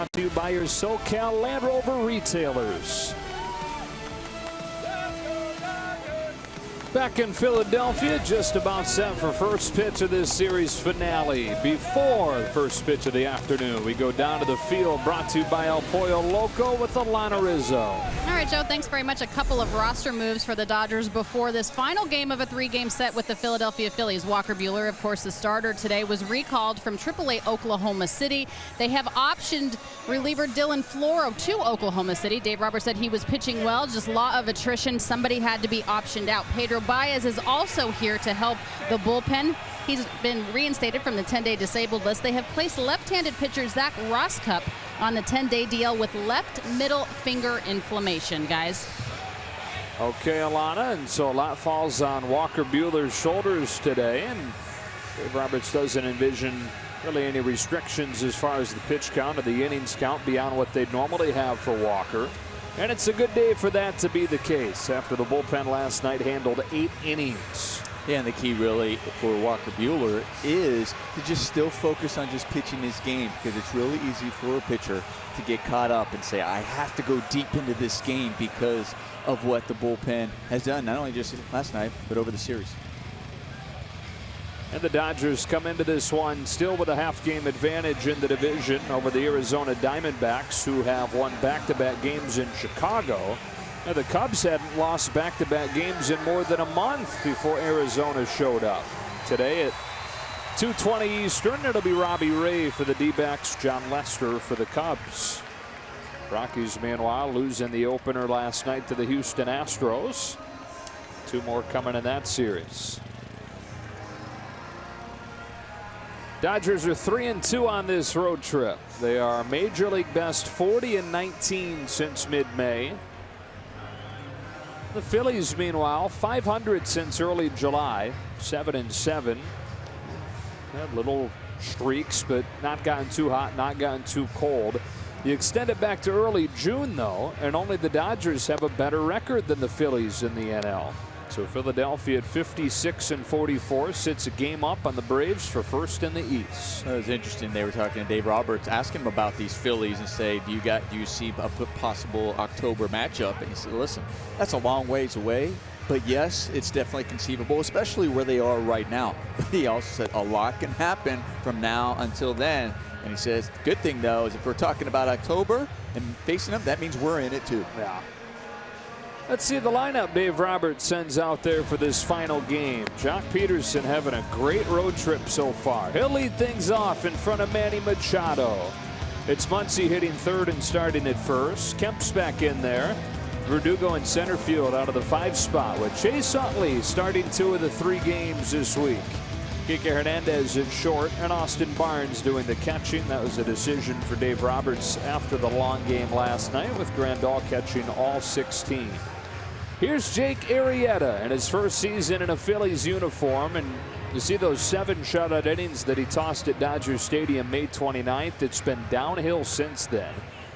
brought to you by your SoCal Land Rover retailers. Back in Philadelphia, just about set for first pitch of this series finale. Before the first pitch of the afternoon, we go down to the field, brought to you by El Pollo Loco with Alana Rizzo. All right, Joe, thanks very much. A couple of roster moves for the Dodgers before this final game of a three-game set with the Philadelphia Phillies. Walker Buehler, of course, the starter today, was recalled from AAA Oklahoma City. They have optioned reliever Dylan Floro to Oklahoma City. Dave Roberts said he was pitching well, just law of attrition. Somebody had to be optioned out. Pedro Baez is also here to help the bullpen. He's been reinstated from the 10-day disabled list. They have placed left-handed pitcher Zach Roskup on the 10-day DL with left middle finger inflammation, guys. Okay, Alana, and so a lot falls on Walker Buehler's shoulders today, and Dave Roberts doesn't envision really any restrictions as far as the pitch count or the innings count beyond what they'd normally have for Walker. And it's a good day for that to be the case after the bullpen last night handled 8 innings. Yeah, and the key really for Walker Buehler is to just still focus on just pitching his game, because it's really easy for a pitcher to get caught up and say, I have to go deep into this game because of what the bullpen has done, not only just last night, but over the series. And the Dodgers come into this one still with a half-game advantage in the division over the Arizona Diamondbacks, who have won back-to-back games in Chicago. Now, the Cubs hadn't lost back-to-back games in more than a month before Arizona showed up. Today at 2:20 Eastern, it'll be Robbie Ray for the D-backs, John Lester for the Cubs. Rockies, meanwhile, losing the opener last night to the Houston Astros. 2 more coming in that series. Dodgers are 3-2 on this road trip. They are Major League best 40-19 since mid-May. The Phillies, meanwhile, 500 since early July, 7-7. Had little streaks, but not gotten too hot, not gotten too cold. You extend it back to early June, though, and only the Dodgers have a better record than the Phillies in the NL. So Philadelphia at 56-44 sits a game up on the Braves for first in the East. It was interesting. They were talking to Dave Roberts, asking him about these Phillies and say, do you see a possible October matchup? And he said, listen, that's a long ways away, but yes, it's definitely conceivable, especially where they are right now. But he also said a lot can happen from now until then. And he says, good thing though is if we're talking about October and facing them, that means we're in it too. Yeah. Let's see the lineup Dave Roberts sends out there for this final game. Jock Peterson having a great road trip so far. He'll lead things off in front of Manny Machado. It's Muncy hitting third and starting at first. Kemp's back in there. Verdugo in center field out of the 5 spot with Chase Utley starting 2 of the 3 games this week. Kike Hernandez at short and Austin Barnes doing the catching. That was a decision for Dave Roberts after the long game last night, with Grandal catching all 16. Here's Jake Arrieta in his first season in a Phillies uniform, and you see those 7 shutout innings that he tossed at Dodger Stadium May 29th. It's been downhill since then.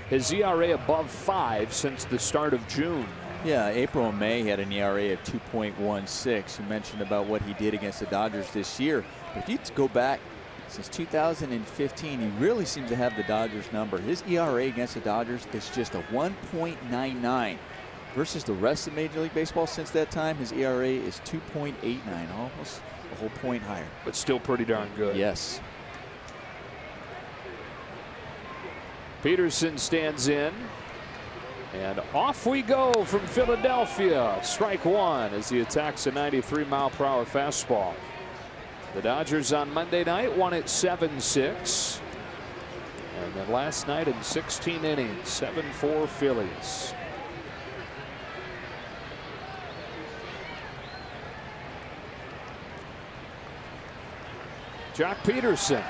His ERA above 5 since the start of June. Yeah, April and May he had an ERA of 2.16. You mentioned about what he did against the Dodgers this year. But if you go back since 2015, he really seems to have the Dodgers number. His ERA against the Dodgers is just a 1.99. Versus the rest of Major League Baseball since that time, his ERA is 2.89, almost a whole point higher. But still pretty darn good. Yes. Peterson stands in. And off we go from Philadelphia. Strike 1 as he attacks a 93-mile-per-hour fastball. The Dodgers on Monday night won it 7-6. And then last night in 16 innings, 7-4 Phillies. Jock Peterson,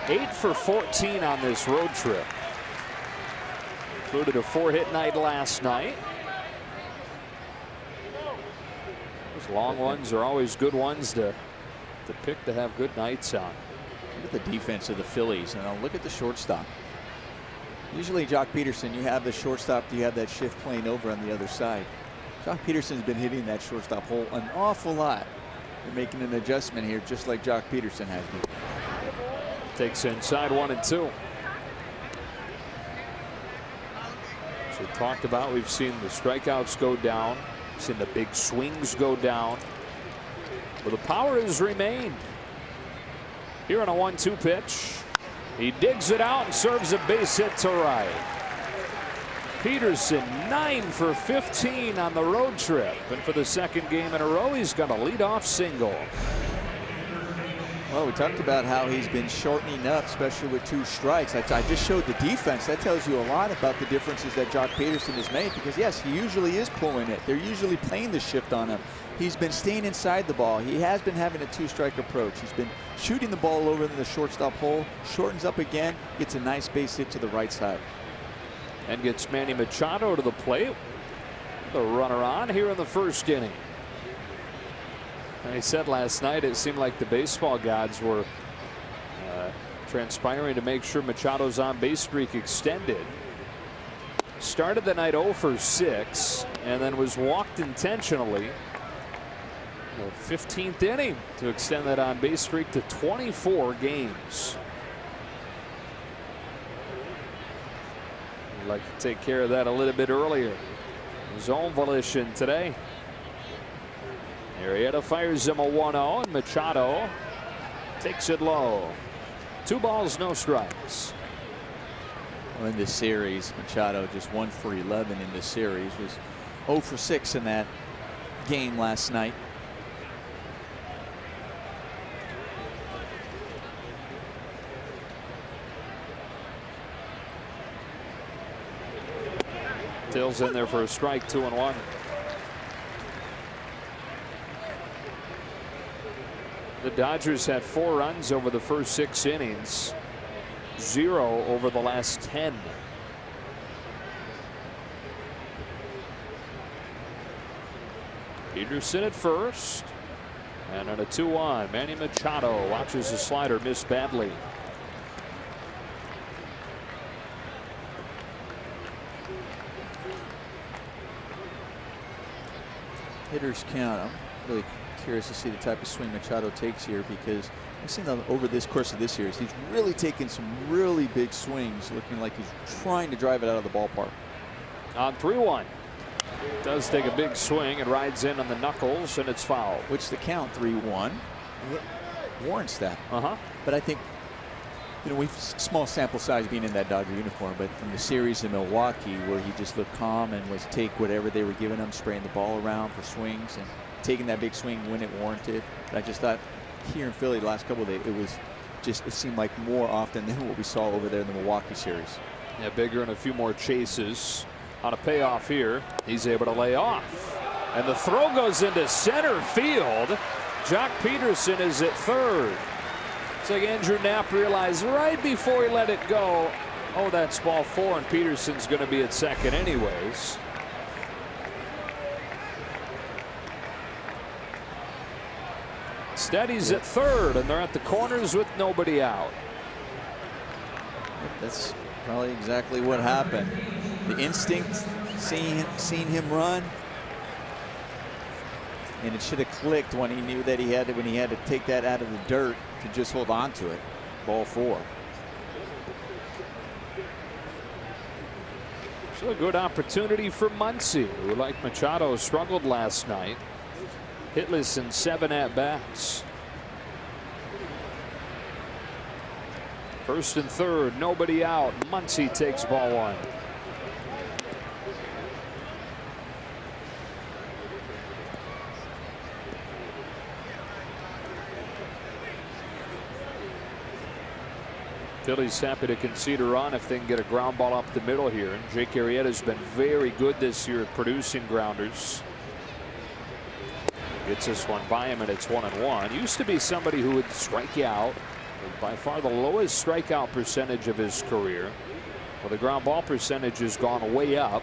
8 for 14 on this road trip. Included a 4-hit night last night. Those long ones are always good ones to pick to have good nights on. Look at the defense of the Phillies, and look at the shortstop. Usually, Jock Peterson, you have the shortstop, you have that shift playing over on the other side. Jock Peterson's been hitting that shortstop hole an awful lot. They're making an adjustment here, just like Jock Peterson has been. Takes inside 1-2. we talked about, we've seen the strikeouts go down, seen the big swings go down, but the power has remained. Here on a 1-2 pitch, he digs it out and serves a base hit to right. Peterson 9 for 15 on the road trip, and for the second game in a row, he's got a leadoff single. Well, we talked about how he's been shortening up, especially with 2 strikes. I just showed the defense. That tells you a lot about the differences that Jock Peterson has made, because yes, he usually is pulling it. They're usually playing the shift on him. He's been staying inside the ball. He has been having a 2-strike approach. He's been shooting the ball over in the shortstop hole, shortens up again, gets a nice base hit to the right side. And gets Manny Machado to the plate. The runner on here in the first inning. And he said last night it seemed like the baseball gods were transpiring to make sure Machado's on-base streak extended. Started the night 0 for 6 and then was walked intentionally in the 15th inning to extend that on-base streak to 24 games. He'd like to take care of that a little bit earlier. His own volition today. Arrieta fires him a 1-0, and Machado takes it low. 2 balls, no strikes. Well, in this series, Machado just 1 for 11 in this series. Was 0 for 6 in that game last night. Till's in there for a strike, 2-1. The Dodgers had 4 runs over the first 6 innings, 0 over the last 10. Peterson at first, and on a 2-1, Manny Machado watches the slider miss badly. Hitters count. I'm really curious to see the type of swing Machado takes here, because I've seen over this course of this series, he's really taken some really big swings, looking like he's trying to drive it out of the ballpark. On 3-1. Does take a big swing and rides in on the knuckles, and it's foul. Which the count 3-1 warrants that. But I think, you know, we've small sample size being in that Dodger uniform, but from the series in Milwaukee where he just looked calm and was take whatever they were giving him, spraying the ball around for swings and taking that big swing when it warranted. But I just thought here in Philly the last couple of days, it seemed like more often than what we saw over there in the Milwaukee series. Yeah, bigger and a few more chases. On a payoff here, he's able to lay off. And the throw goes into center field. Jock Peterson is at third. It's like Andrew Knapp realized right before he let it go, oh, that's ball 4, and Peterson's going to be at second anyways. Steady's at third, and they're at the corners with nobody out. That's probably exactly what happened. The instinct, seeing him run, and it should have clicked when he knew that he had to take that out of the dirt to just hold on to it. Ball 4. So a good opportunity for Muncy, who, like Machado, struggled last night. Hitless in 7 at-bats. First and third, nobody out. Muncy takes ball 1. Phillies happy to concede a run if they can get a ground ball up the middle here. And Jake Arrieta has been very good this year at producing grounders. Gets this one by him, and it's 1-1. Used to be somebody who would strike you out. By far the lowest strikeout percentage of his career. Well, the ground ball percentage has gone way up.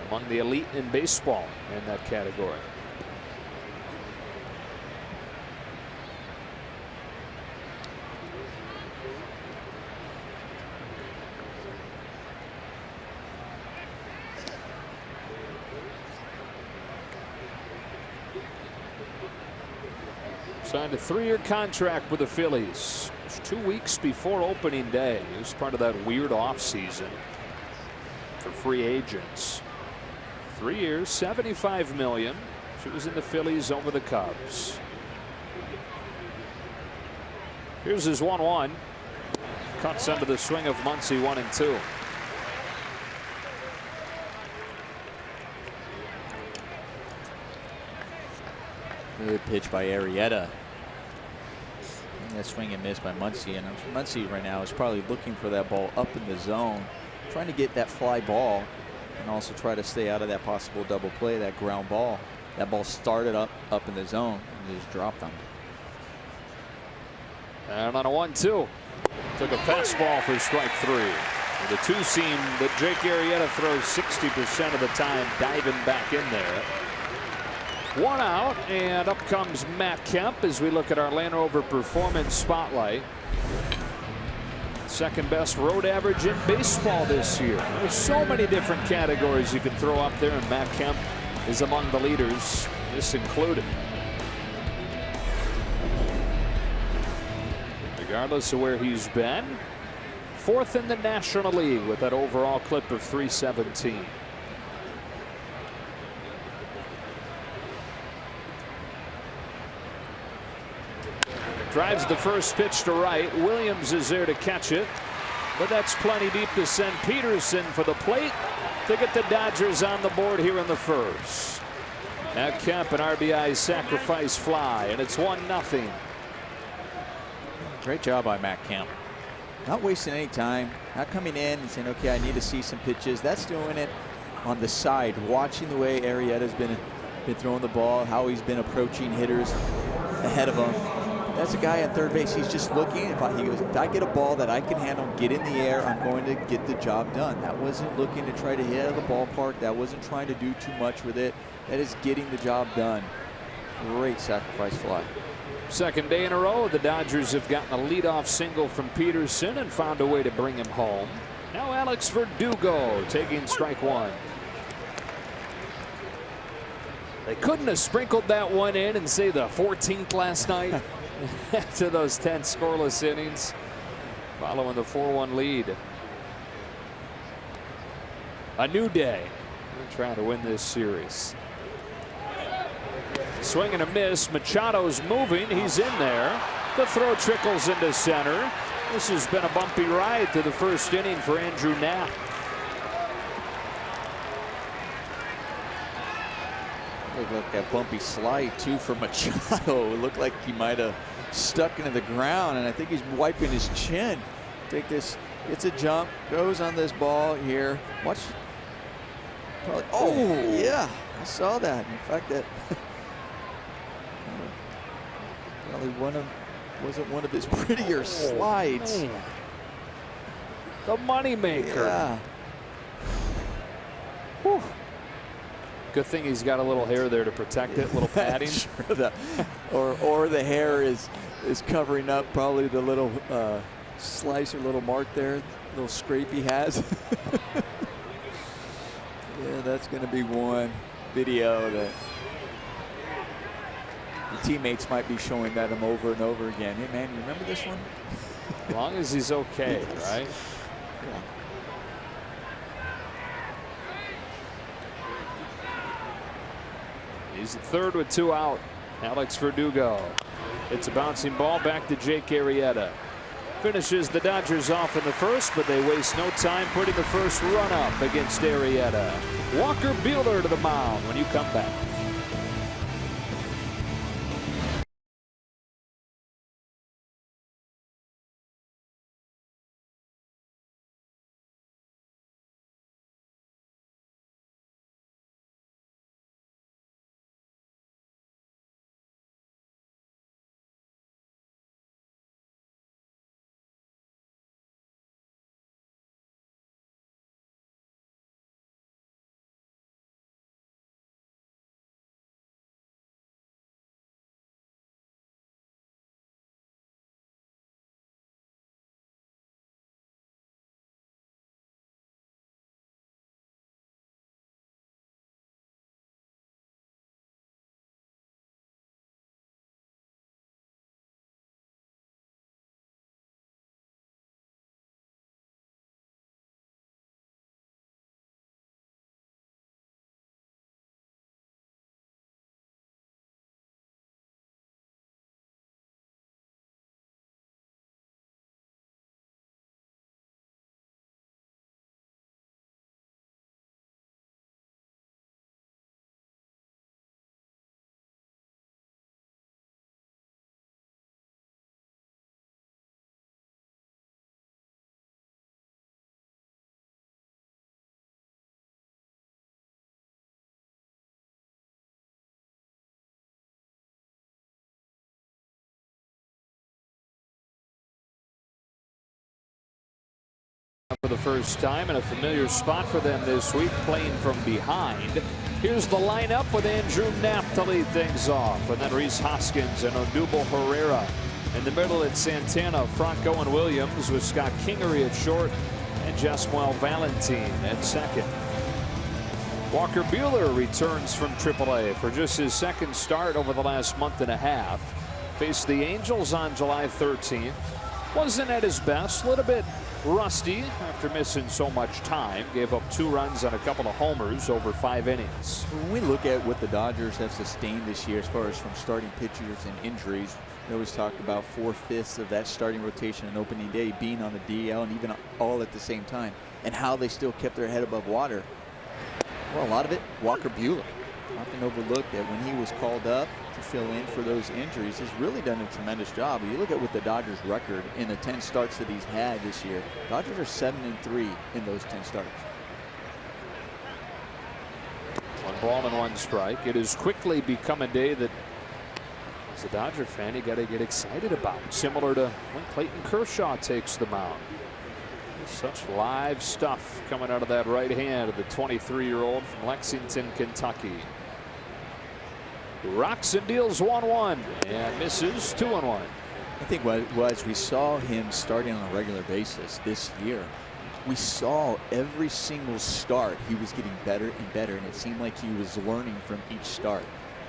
Among the elite in baseball in that category. Signed a 3-year contract with the Phillies. It was 2 weeks before opening day. It was part of that weird offseason. for free agents. 3 years, $75 million. She was in the Phillies over the Cubs. Here's his 1-1. Cuts under the swing of Muncy, 1-2. Good pitch by Arrieta. That swing and miss by Muncy, and Muncy right now is probably looking for that ball up in the zone, trying to get that fly ball, and also try to stay out of that possible double play, that ground ball. That ball started up in the zone and just dropped them. And on a 1-2, took a fastball for strike 3. With a two-seam that Jake Arrieta throws 60% of the time, diving back in there. 1 out, and up comes Matt Kemp as we look at our Land Rover Performance Spotlight. Second best road average in baseball this year. There's so many different categories you can throw up there, and Matt Kemp is among the leaders, this included. Regardless of where he's been, 4th in the National League with that overall clip of 317. Drives the first pitch to right. Williams is there to catch it, but that's plenty deep to send Peterson for the plate to get the Dodgers on the board here in the first. Matt Kemp, an RBI sacrifice fly, and it's 1-0. Great job by Matt Kemp. Not wasting any time, not coming in and saying, okay, I need to see some pitches. That's doing it on the side, watching the way Arrieta's been throwing the ball, how he's been approaching hitters ahead of him. That's a guy on third base. He's just looking. If I get a ball that I can handle, get in the air, I'm going to get the job done. That wasn't looking to try to hit out of the ballpark. That wasn't trying to do too much with it. That is getting the job done. Great sacrifice fly. Second day in a row, the Dodgers have gotten a leadoff single from Peterson and found a way to bring him home. Now Alex Verdugo taking strike 1. They couldn't have sprinkled that one in and say the 14th last night. After those 10 scoreless innings, following the 4-1 lead. A new day. We're trying to win this series. Swing and a miss. Machado's moving. He's in there. The throw trickles into center. This has been a bumpy ride to the first inning for Andrew Knapp. Looked like that bumpy slide too for Machado. It looked like he might have stuck into the ground, and I think he's wiping his chin. Take this, gets a jump, goes on this ball here. Watch. Probably, oh yeah, I saw that. In fact, that probably wasn't one of his prettier slides. Man. The moneymaker. Yeah. Whew. Good thing he's got a little hair there to protect it, little padding. Sure, or the hair is covering up probably the little slice or little mark there, little scrape he has. Yeah, that's going to be one video that the teammates might be showing that him over and over again. Hey man, you remember this one? As long as he's okay, yes. Right? Yeah. He's at third with 2 out. Alex Verdugo. It's a bouncing ball back to Jake Arrieta. Finishes the Dodgers off in the first, but they waste no time putting the first run up against Arrieta. Walker Buehler to the mound when you come back. for the first time, and a familiar spot for them this week, playing from behind. Here's the lineup with Andrew Knapp to lead things off, and then Rhys Hoskins and Odubel Herrera. In the middle, it's Santana, Franco, and Williams, with Scott Kingery at short and Jesmuel Valentin at second. Walker Buehler returns from AAA for just his second start over the last month and a half. Faced the Angels on July 13th. Wasn't at his best, a little bit rusty after missing so much time. Gave up 2 runs on a couple of homers over 5 innings. When we look at what the Dodgers have sustained this year as far as from starting pitchers and injuries, we always talk about 4/5 of that starting rotation on opening day being on the DL, and even all at the same time, and how they still kept their head above water. Well, a lot of it, Walker Buehler. Often overlooked that when he was called up to fill in for those injuries, has really done a tremendous job. You look at what the Dodgers record in the 10 starts that he's had this year. Dodgers are 7-3 in those 10 starts. 1 ball and 1 strike. It has quickly become a day that, as a Dodger fan, you got to get excited about. Similar to when Clayton Kershaw takes the mound. Such live stuff coming out of that right hand of the 23-year-old from Lexington, Kentucky. Rocks and deals 1-1 and misses 2-1. I think what it was, we saw him starting on a regular basis this year. We saw every single start he was getting better and better, and it seemed like he was learning from each start.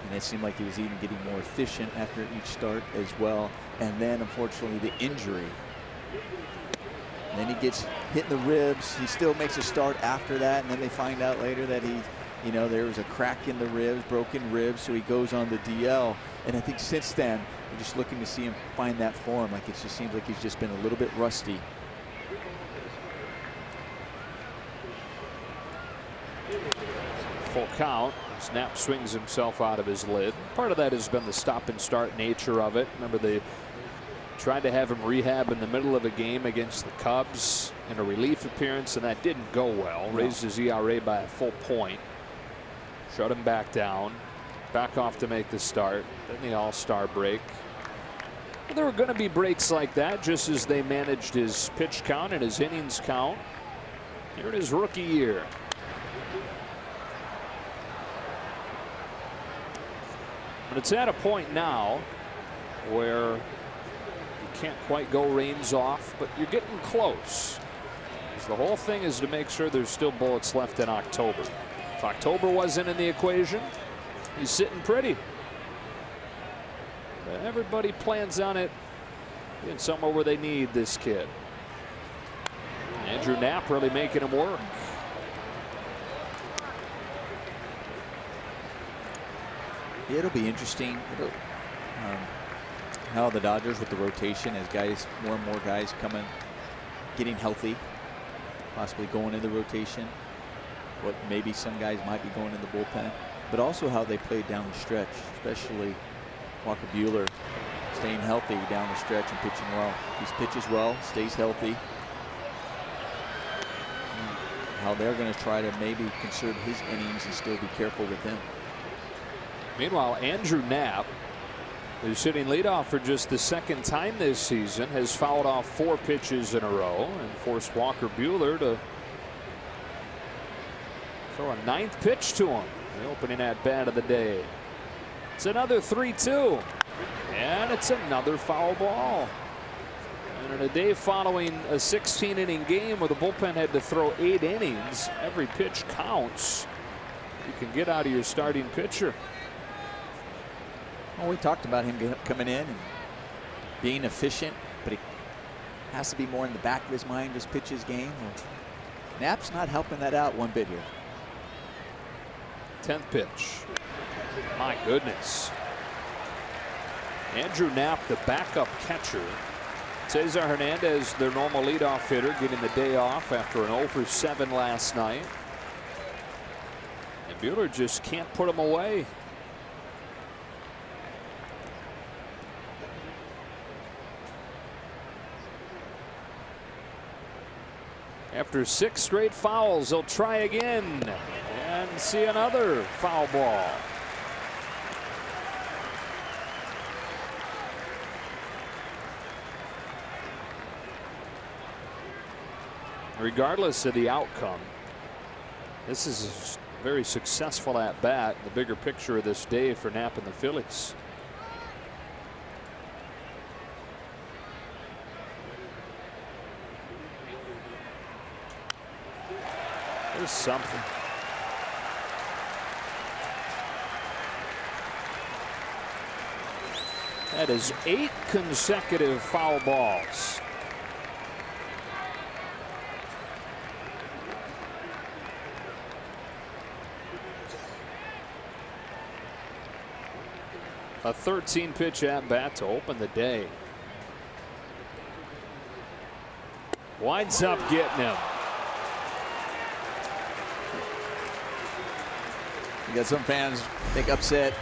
And it seemed like he was even getting more efficient after each start as well. And then, unfortunately, the injury. And then he gets hit in the ribs. He still makes a start after that, and then they find out later that there was a crack in the ribs, broken ribs, so he goes on the DL. And I think since then, we're just looking to see him find that form. Like, it just seems like he's just been a little bit rusty. Full count. Snap swings himself out of his lid. Part of that has been the stop and start nature of it. Remember, they tried to have him rehab in the middle of a game against the Cubs in a relief appearance, and that didn't go well. Raised his ERA by a full point. Shut him back down. Back off to make the start. Then the All-Star break. And there were going to be breaks like that, just as they managed his pitch count and his innings count here in his rookie year. But it's at a point now where you can't quite go reins off, but you're getting close. Because the whole thing is to make sure there's still bullets left in October. If October wasn't in the equation, he's sitting pretty. But everybody plans on it in somewhere where they need this kid. Andrew Knapp really making him work. It'll be interesting how the Dodgers with the rotation, as more and more guys coming, getting healthy, possibly going in the rotation. What maybe some guys might be going in the bullpen, but also how they played down the stretch, especially Walker Buehler staying healthy down the stretch and pitching well. He pitches well, stays healthy. How they're going to try to maybe conserve his innings and still be careful with him. Meanwhile, Andrew Knapp, who's sitting leadoff for just the 2nd time this season, has fouled off 4 pitches in a row and forced Walker Buehler to throw a 9th pitch to him. The opening at bat of the day. It's another 3-2, and it's another foul ball. And in a day following a 16-inning game where the bullpen had to throw 8 innings, every pitch counts. You can get out of your starting pitcher. Well, we talked about him coming in and being efficient, but he has to be more in the back of his mind, just pitch his game. Well, Knapp's not helping that out one bit here. 10th pitch. My goodness. Andrew Knapp, the backup catcher. Cesar Hernandez, their normal leadoff hitter, getting the day off after an 0-for-7 last night. And Buehler just can't put him away. After 6 straight fouls, they'll try again and see another foul ball. regardless of the outcome, this is a very successful at bat. The bigger picture of this day for Knapp and the Phillies. There's something. That is 8 consecutive foul balls. A 13-pitch at bat to open the day. Winds up getting him. You got some fans, I think, upset.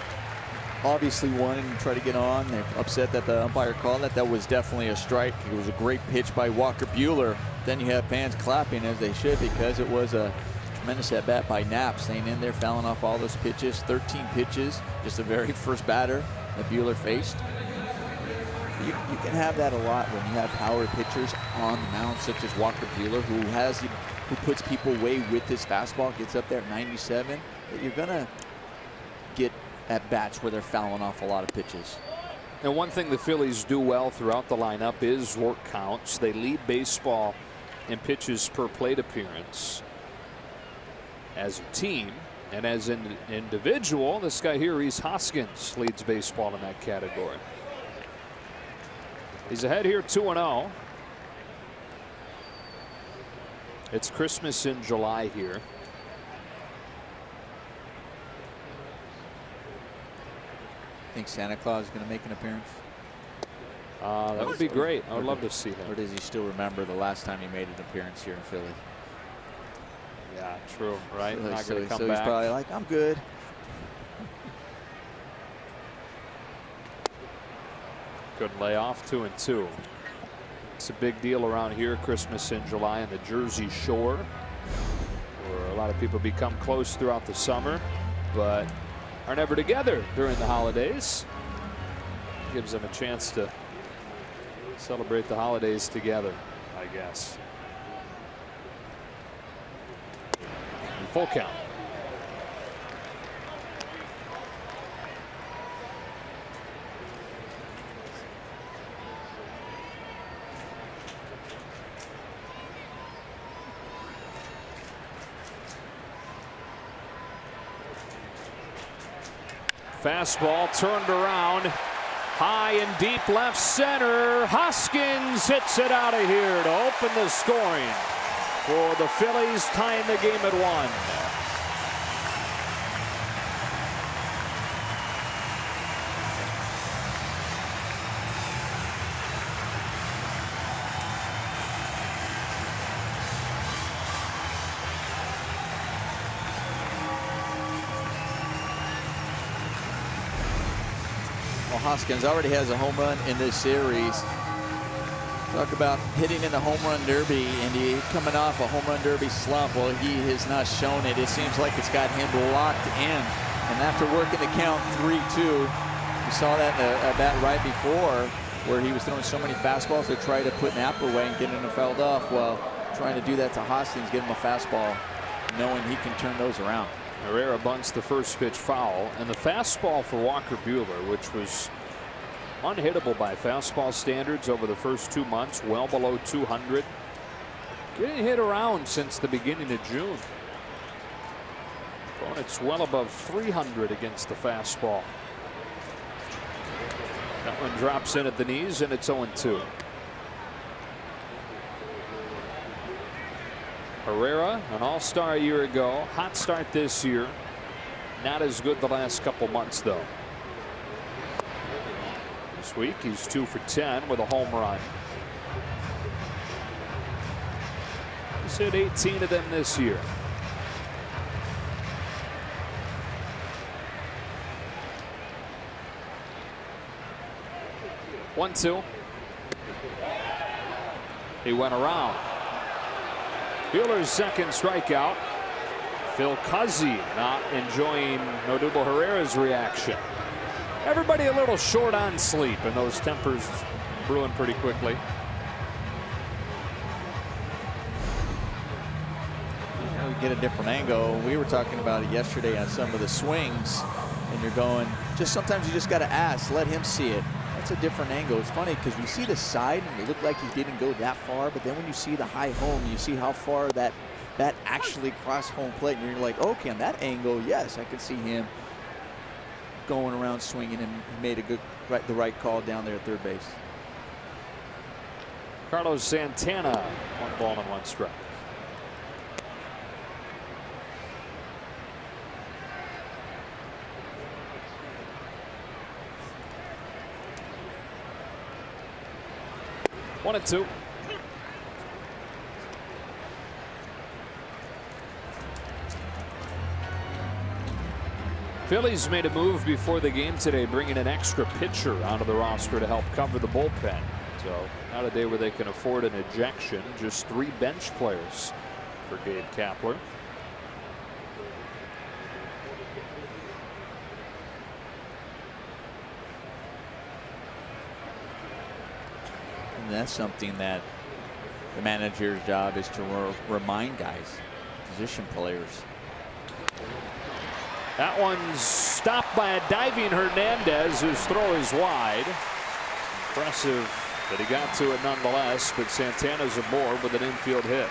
Obviously wanting to try to get on. They're upset that the umpire called that. That was definitely a strike. It was a great pitch by Walker Buehler. Then you have fans clapping, as they should, because it was a tremendous at bat by Knapp, staying in there, fouling off all those pitches. 13 pitches, just the very first batter that Buehler faced. You can have that a lot when you have power pitchers on the mound, such as Walker Buehler, who puts people away with his fastball, gets up there at 97. But you're gonna get at bats where they're fouling off a lot of pitches. And one thing the Phillies do well throughout the lineup is work counts. They lead baseball in pitches per plate appearance as a team, and as an individual, this guy here, Rhys Hoskins, leads baseball in that category. He's ahead here 2-0. It's Christmas in July here. Think Santa Claus is going to make an appearance? That would be great. I would love to see that. Or does he still remember the last time he made an appearance here in Philly? Yeah, true, right? So, Not going to come so back. He's probably like, I'm good. Good layoff, 2-2. It's a big deal around here, Christmas in July on the Jersey Shore, where a lot of people become close throughout the summer, but are never together during the holidays. Gives them a chance to celebrate the holidays together, I guess. And full count. Fastball turned around, high and deep left center. Hoskins hits it out of here to open the scoring for the Phillies, tying the game at 1. Hoskins already has a home run in this series. Talk about hitting in the home run derby, and he coming off a home run derby slump. Well, he has not shown it. It seems like it's got him locked in. And after working the count 3-2, we saw that at bat right before, where he was throwing so many fastballs to try to put Knapp away and getting him fouled off. Well, trying to do that to Hoskins, give him a fastball, knowing he can turn those around. Herrera bunts the first pitch foul, and the fastball for Walker Buehler, which was unhittable by fastball standards over the first 2 months, well below 200. Getting hit around since the beginning of June. Opponent's well above 300 against the fastball. That one drops in at the knees, and it's 0-2. Herrera, an all-star a year ago, hot start this year. Not as good the last couple months, though. This week, he's 2 for 10 with a home run. He's hit 18 of them this year. One, two. He went around. Buehler's second strikeout. Phil Cuzzi not enjoying Odubel Herrera's reaction. Everybody a little short on sleep, and those tempers brewing pretty quickly. get a different angle. We were talking about it yesterday on some of the swings, and you're going, just sometimes you just got to ask, let him see it. That's a different angle. It's funny because we see the side and it looked like he didn't go that far, but then when you see the high home, you see how far that actually crossed home plate, and you're like, okay, on that angle, yes, I could see him going around swinging, and he made the right call down there at third base. Carlos Santana, 1 ball and 1 strike. One and 2. Phillies made a move before the game today, bringing an extra pitcher onto the roster to help cover the bullpen. So not a day where they can afford an ejection. Just 3 bench players for Gabe Kapler. And that's something that the manager's job is to remind guys, position players. That one's stopped by a diving Hernandez, whose throw is wide. Impressive that he got to it nonetheless, but Santana's aboard with an infield hit.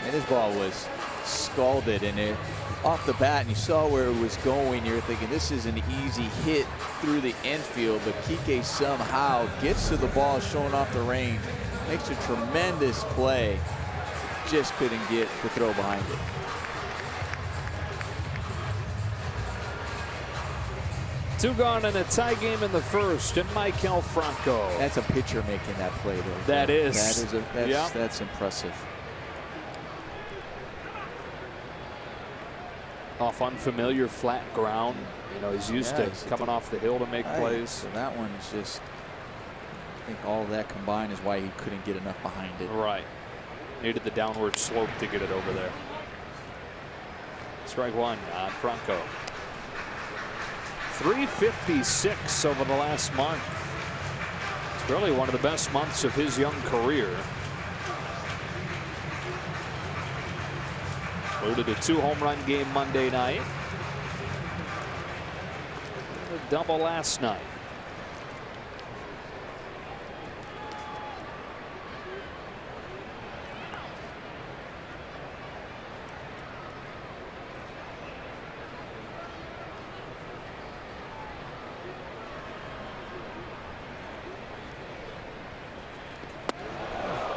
And his ball was scalded, and it off the bat, and you saw where it was going. You're thinking this is an easy hit through the infield, but Kike somehow gets to the ball, showing off the range, makes a tremendous play. Just couldn't get the throw behind it. Two gone in a tie game in the first, and Maikel Franco. That's a pitcher making that play, though. That is. That's impressive. Off unfamiliar flat ground. You know, he's used to coming off the hill to make plays. So that one's just, I think all of that combined is why he couldn't get enough behind it. Right. Needed the downward slope to get it over there. Strike 1 on Franco. 356 over the last month. It's really one of the best months of his young career. Included a 2-home run game Monday night. And a double last night.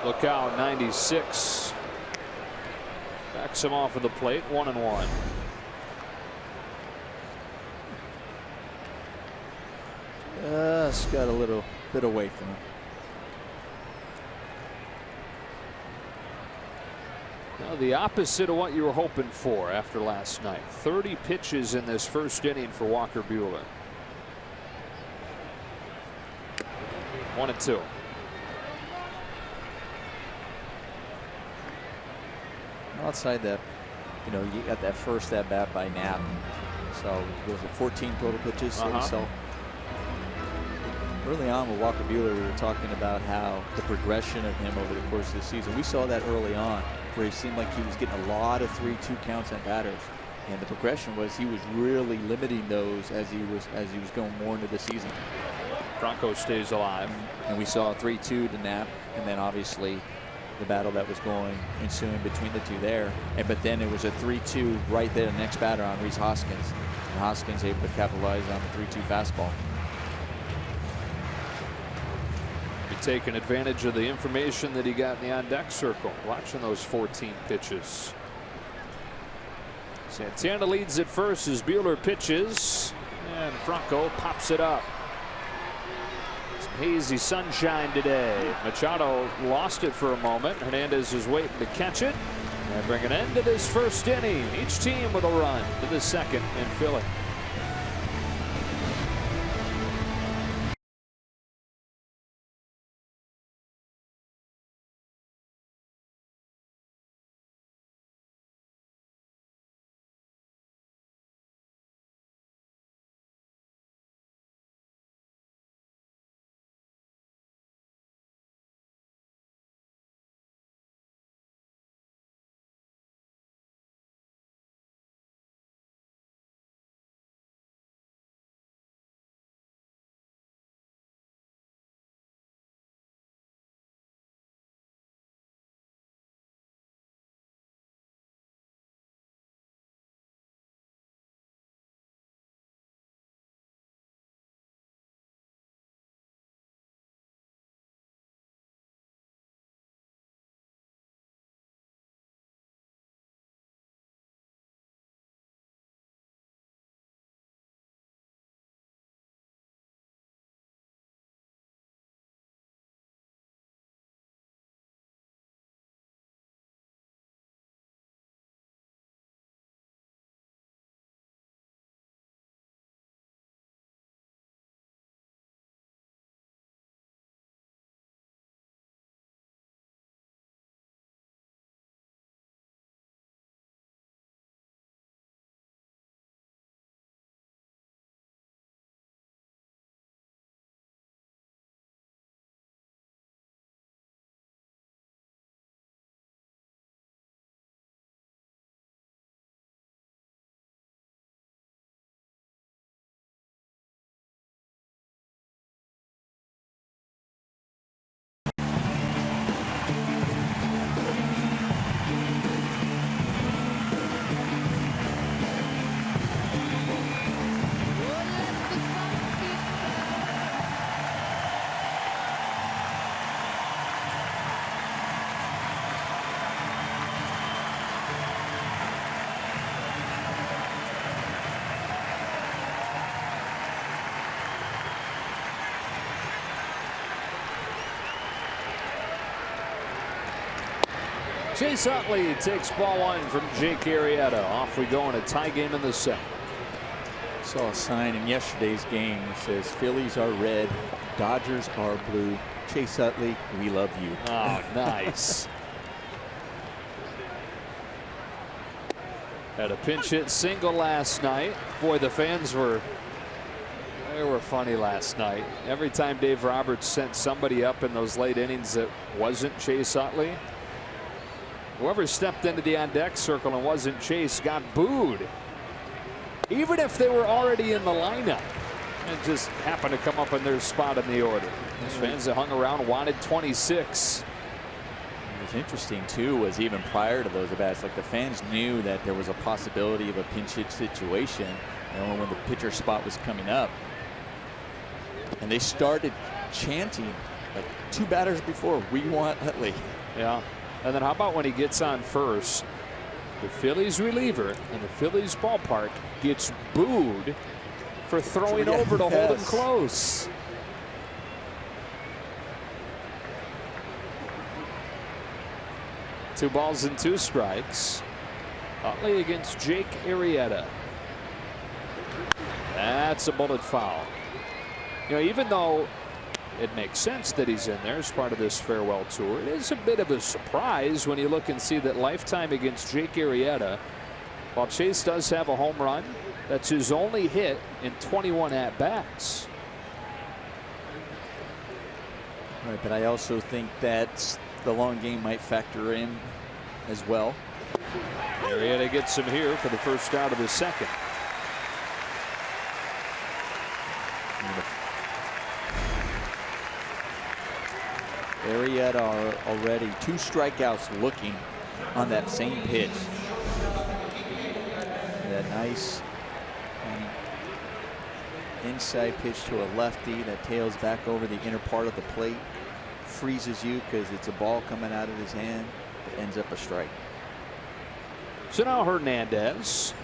Look out, 96. Backs him off of the plate, 1-1. Just got a little bit away from him. Now the opposite of what you were hoping for after last night. 30 pitches in this first inning for Walker Buehler. 1-2. Outside that, you know, you got that first at bat by Knapp. So was it 14 total pitches? So early on with Walker Buehler, we were talking about how the progression of him over the course of the season. We saw that early on, where he seemed like he was getting a lot of 3-2 counts on batters, and the progression was he was really limiting those as he was going more into the season. Franco stays alive, and we saw a 3-2 to Knapp, and then obviously the battle that was going ensuing between the two there. But then it was a 3-2 right there, the next batter on Rhys Hoskins. And Hoskins able to capitalize on the 3-2 fastball. You're taking advantage of the information that he got in the on-deck circle, watching those 14 pitches. Santana leads at first as Buehler pitches, and Franco pops it up. Hazy sunshine today. Machado lost it for a moment. Hernandez is waiting to catch it and bring an end to this first inning. Each team with a run to the second in Philly. Chase Utley takes ball one from Jake Arrieta. Off we go in a tie game in the second. Saw a sign in yesterday's game that says Phillies are red, Dodgers are blue. Chase Utley, we love you. Oh, nice. Had a pinch hit single last night. Boy, the fans were funny last night. Every time Dave Roberts sent somebody up in those late innings that wasn't Chase Utley, whoever stepped into the on deck circle and wasn't Chase got booed, even if they were already in the lineup and just happened to come up in their spot in the order. Those fans that hung around wanted 26. What was interesting too was even prior to those at-bats, like the fans knew that there was a possibility of a pinch hit situation, when the pitcher spot was coming up, and they started chanting like 2 batters before, "We want Utley." Yeah. And then how about when he gets on first, the Phillies reliever in the Phillies ballpark gets booed for throwing over to hold him close. Two balls and 2 strikes. Utley against Jake Arrieta. That's a bullet foul. Even though it makes sense that he's in there as part of this farewell tour, it is a bit of a surprise when you look and see that lifetime against Jake Arrieta, while Chase does have a home run, that's his only hit in 21 at-bats. Right, but I also think that the long game might factor in as well. Arrieta gets him here for the first out of the second. Arrieta are already 2 strikeouts looking on that same pitch. That nice inside pitch to a lefty that tails back over the inner part of the plate. Freezes you because it's a ball coming out of his hand. It ends up a strike. So now Hernandez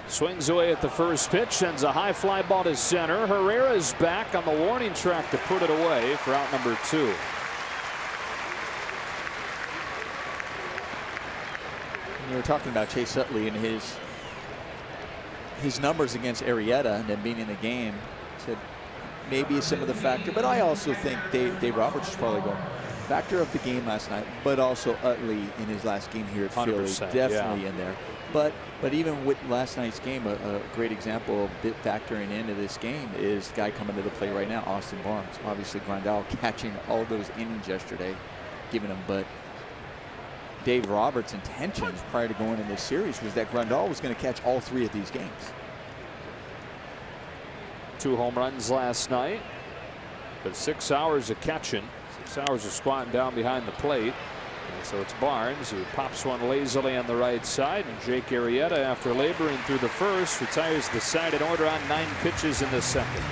swings away at the first pitch, sends a high fly ball to center. Herrera's back on the warning track to put it away for out number 2. You were talking about Chase Utley and his numbers against Arrieta and then being in the game. Said maybe some of the factor, but I also think Dave Roberts is probably going factor of the game last night, but also Utley in his last game here at Philly, definitely in there. But even with last night's game, a great example of factoring into this game is the guy coming to the plate right now, Austin Barnes. Obviously Grandal catching all those innings yesterday, giving them, but Dave Roberts' intentions prior to going in this series was that Grandal was going to catch all 3 of these games. 2 home runs last night, but 6 hours of catching, 6 hours of squatting down behind the plate. And so it's Barnes who pops one lazily on the right side, and Jake Arrieta, after laboring through the first, retires the side in order on 9 pitches in the second.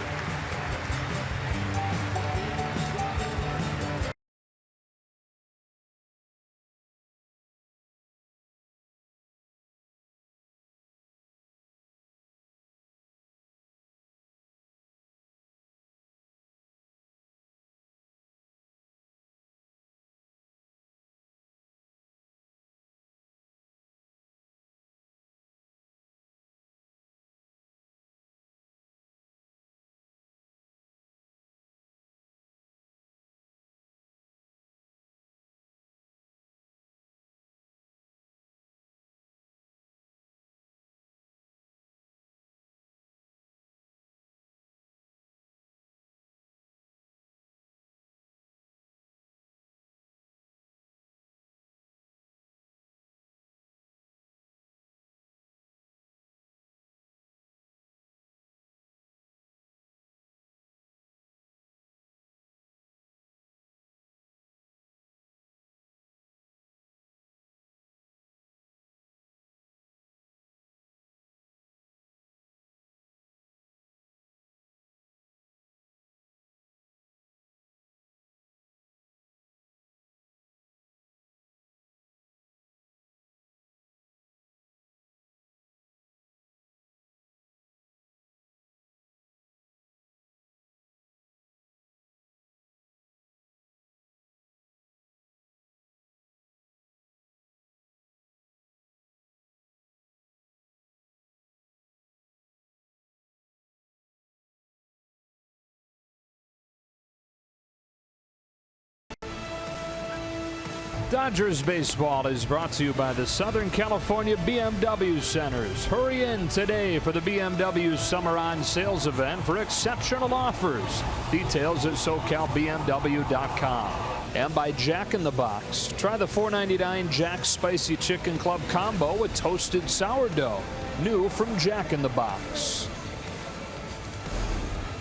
Dodgers baseball is brought to you by the Southern California BMW Centers. Hurry in today for the BMW Summer On Sales event for exceptional offers. Details at SoCalBMW.com. And by Jack in the Box. Try the $4.99 Jack's Spicy Chicken Club Combo with toasted sourdough. New from Jack in the Box.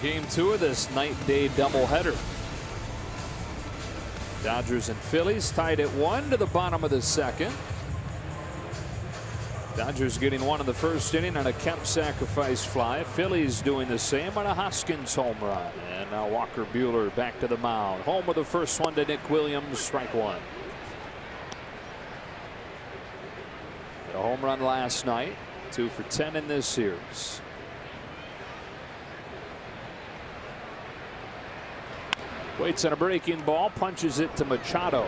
Game 2 of this night-day doubleheader. Dodgers and Phillies tied at 1 to the bottom of the second. Dodgers getting one in the first inning on a Kemp sacrifice fly. Phillies doing the same on a Hoskins home run. And now Walker Buehler back to the mound. Home with the first one to Nick Williams, strike one. A home run last night, 2 for 10 in this series. Waits on a breaking ball, punches it to Machado.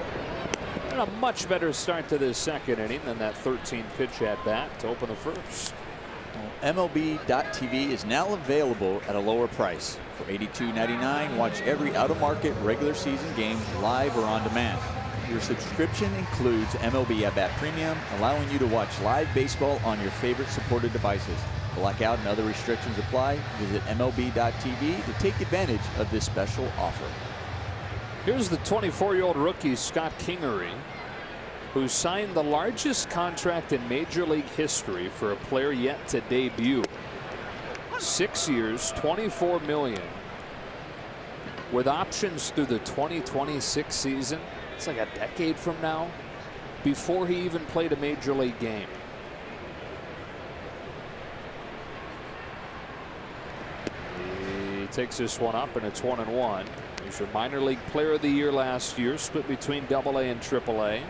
And a much better start to this second inning than that 13-pitch at bat to open the first. MLB.TV is now available at a lower price. For $82.99, watch every out-of-market regular season game live or on demand. Your subscription includes MLB At Bat Premium, allowing you to watch live baseball on your favorite supported devices. Blackout and other restrictions apply. Visit MLB.TV to take advantage of this special offer. Here's the 24-year-old rookie Scott Kingery, who signed the largest contract in Major League history for a player yet to debut. 6 years, $24 million, with options through the 2026 season. It's like a decade from now, before he even played a Major League game. He takes this one up, and it's 1-1. He's your minor league player of the year last year, split between AA and AAA.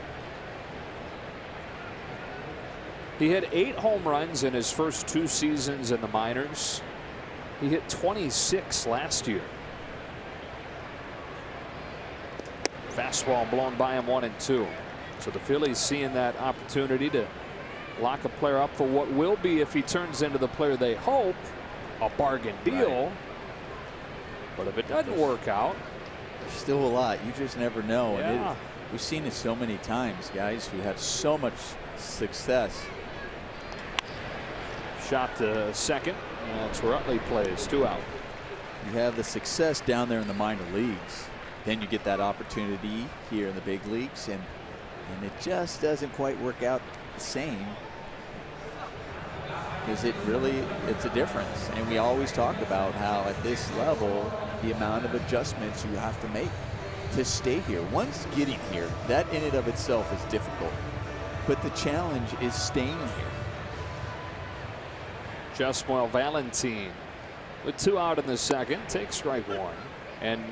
He had 8 home runs in his first 2 seasons in the minors. He hit 26 last year. Fastball blown by him 1-2. So the Phillies seeing that opportunity to lock a player up for what will be, if he turns into the player they hope, a bargain deal. Right. But if it doesn't work out, there's still a lot. You just never know. Yeah. And we've seen it so many times, guys who have so much success. Shot to second. That's where Utley plays. 2 out. You have the success down there in the minor leagues. Then you get that opportunity here in the big leagues, and it just doesn't quite work out the same. Because it's a difference. And we always talk about how at this level, the amount of adjustments you have to make to stay here. Once getting here, that in and of itself is difficult. But the challenge is staying here. Jasmuel Valentin with 2 out in the second, takes strike 1. And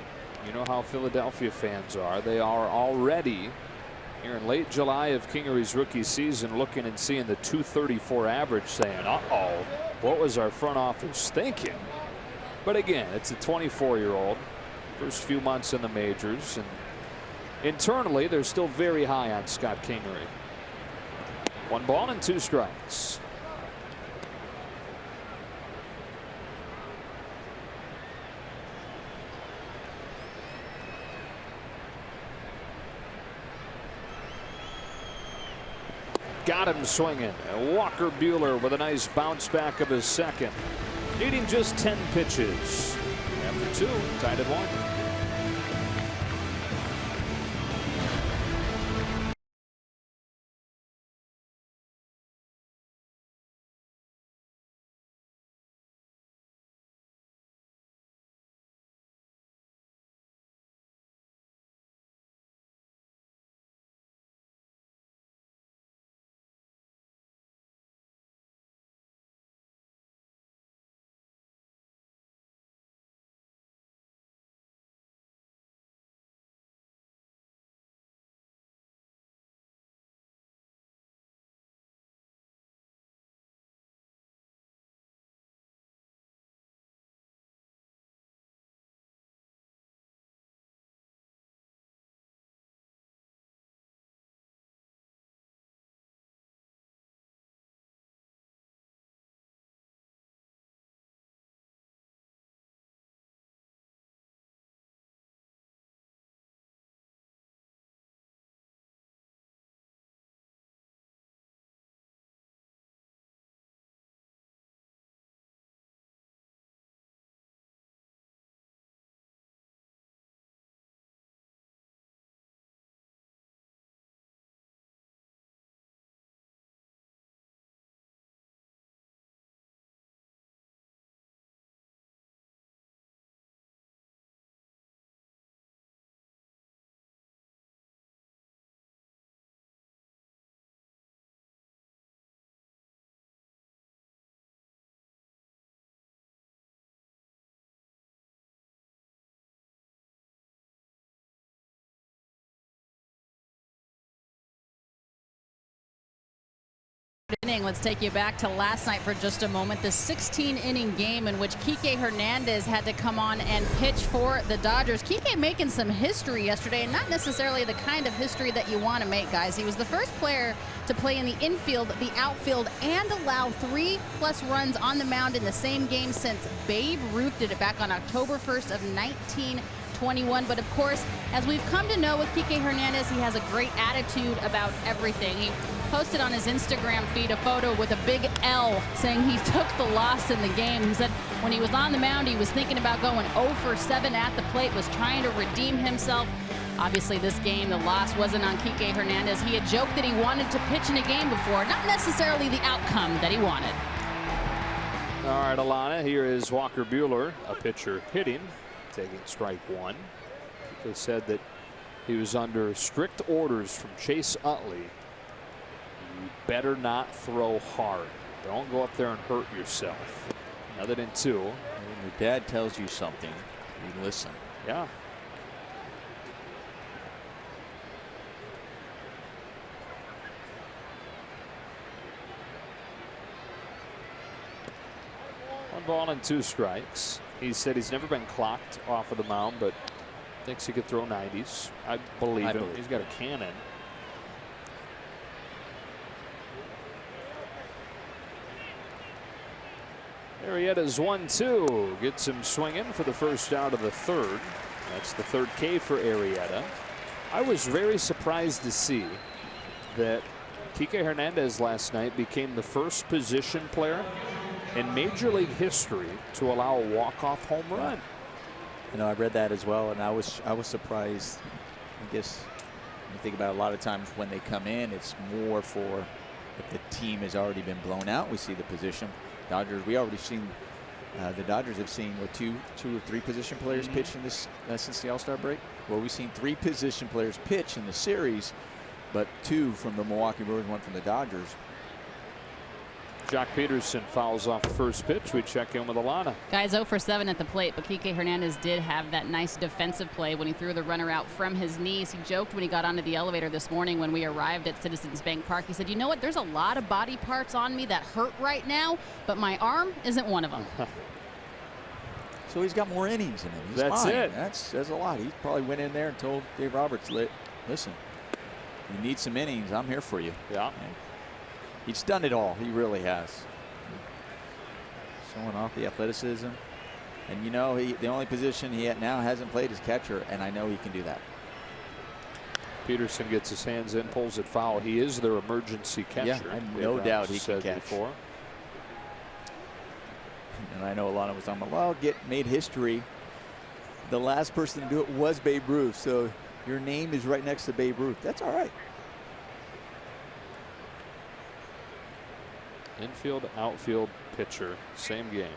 you know how Philadelphia fans are. They are already here in late July of Kingery's rookie season looking and seeing the .234 average, saying, uh-oh, what was our front office thinking? But again, it's a 24-year-old, first few months in the majors, and internally they're still very high on Scott Kingery. 1 ball and 2 strikes. Got him swinging. And Walker Buehler with a nice bounce back of his second. Needing just 10 pitches. After 2, tied at 1. inning. Let's take you back to last night for just a moment. The 16-inning game in which Kike Hernandez had to come on and pitch for the Dodgers. Kike making some history yesterday, and not necessarily the kind of history that you want to make, guys. He was the first player to play in the infield, the outfield, and allow 3+ runs on the mound in the same game since Babe Ruth did it back on October 1st of 1921. But of course, as we've come to know with Kike Hernandez, he has a great attitude about everything. He posted on his Instagram feed a photo with a big L saying he took the loss in the game. He said when he was on the mound, he was thinking about going 0 for 7 at the plate, was trying to redeem himself. Obviously, this game, the loss wasn't on Kike Hernandez. He had joked that he wanted to pitch in a game before, not necessarily the outcome that he wanted. All right, Alana, here is Walker Buehler, a pitcher hitting, taking strike 1. Kike said that he was under strict orders from Chase Utley. You better not throw hard. Don't go up there and hurt yourself. Another than 2. When your dad tells you something, you listen. Yeah. One ball and 2 strikes. He said he's never been clocked off of the mound, but thinks he could throw 90s. I believe him. He's got a cannon. Arrieta's 1-2. Gets him swinging for the first out of the 3rd. That's the 3rd K for Arrieta. I was very surprised to see that Kike Hernandez last night became the first position player in Major League history to allow a walk-off home run. You know, I read that as well, and I was surprised. I guess when you think about it, a lot of times when they come in, it's more for if the team has already been blown out. We see the position. Dodgers, we already seen the Dodgers have seen what two or three position players pitch in this since the All-Star break. Well, we've seen 3 position players pitch in the series, but 2 from the Milwaukee Brewers, 1 from the Dodgers. Jock Peterson fouls off the first pitch. We check in with Alana. Guys 0 for 7 at the plate, but Kike Hernandez did have that nice defensive play when he threw the runner out from his knees. He joked when he got onto the elevator this morning when we arrived at Citizens Bank Park. He said, you know what, there's a lot of body parts on me that hurt right now, but my arm isn't one of them. So he's got more innings in him. He's That's fine. it. That's a lot. He probably went in there and told Dave Roberts, listen, you need some innings. I'm here for you. Yeah. And he's done it all. He really has. Showing off the athleticism. And, you know, the only position he now hasn't played is catcher, and I know he can do that. Peterson gets his hands in, pulls it foul. He is their emergency catcher. Yeah, I have no doubt he can catch. Before. And I know a lot of us talking about, well, made history. The last person to do it was Babe Ruth, so your name is right next to Babe Ruth. That's all right. Infield, outfield, pitcher, same game.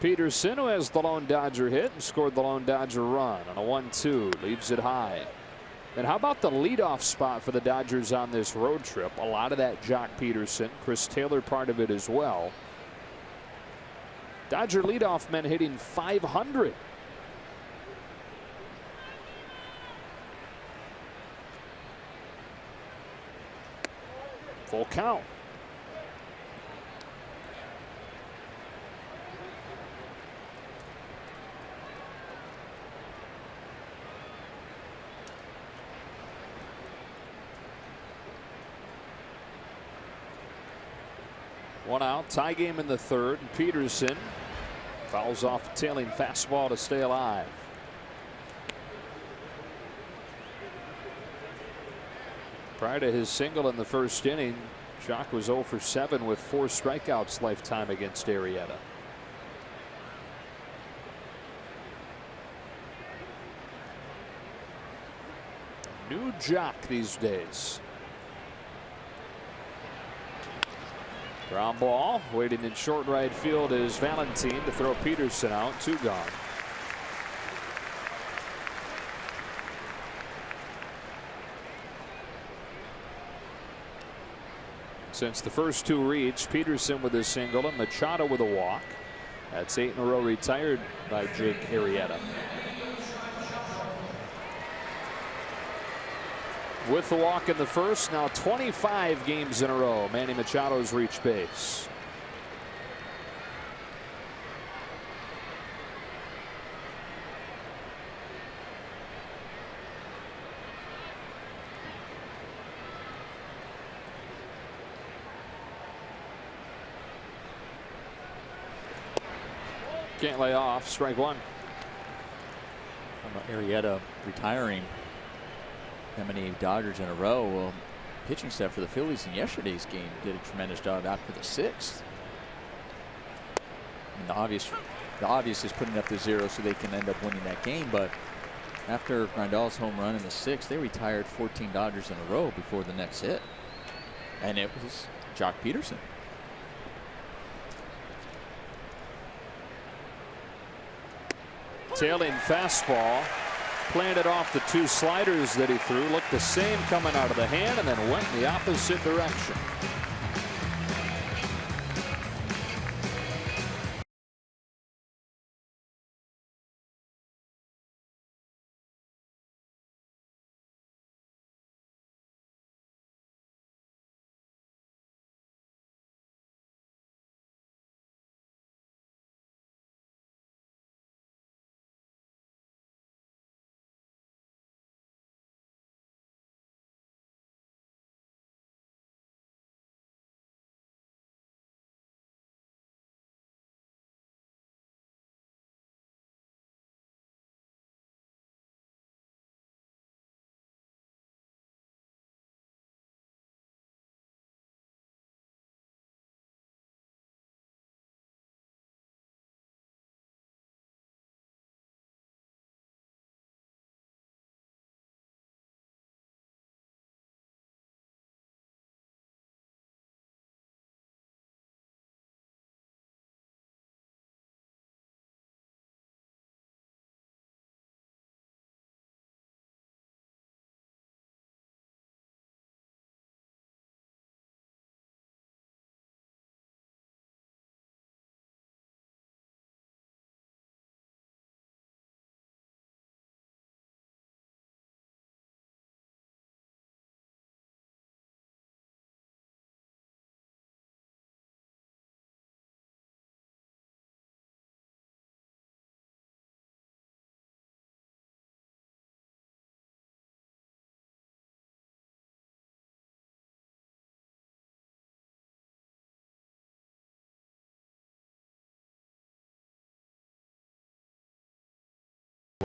Peterson, who has the lone Dodger hit and scored the lone Dodger run on a 1-2, leaves it high. And how about the leadoff spot for the Dodgers on this road trip? A lot of that Jock Peterson, Chris Taylor part of it as well. Dodger leadoff men hitting .500. Full count. One out, tie game in the 3rd. Peterson fouls off a tailing fastball to stay alive. Prior to his single in the 1st inning, Jock was 0 for 7 with 4 strikeouts lifetime against Arrieta. New Jock these days. Ground ball, waiting in short right field is Valentine to throw Peterson out. 2 gone. Since the first 2 reached, Peterson with a single and Machado with a walk. That's 8 in a row retired by Jake Arrieta. with the walk in the first. Now 25 games in a row Manny Machado's reached base. Can't lay off. Strike one. Arrieta retiring that many Dodgers in a row. Well, pitching staff for the Phillies in yesterday's game did a tremendous job after the sixth. And the obvious is putting up the zero so they can end up winning that game. But after Grandal's home run in the sixth, they retired 14 Dodgers in a row before the next hit, and it was Jock Peterson. Tailing fastball, planted off the two sliders that he threw. Looked the same coming out of the hand and then went in the opposite direction.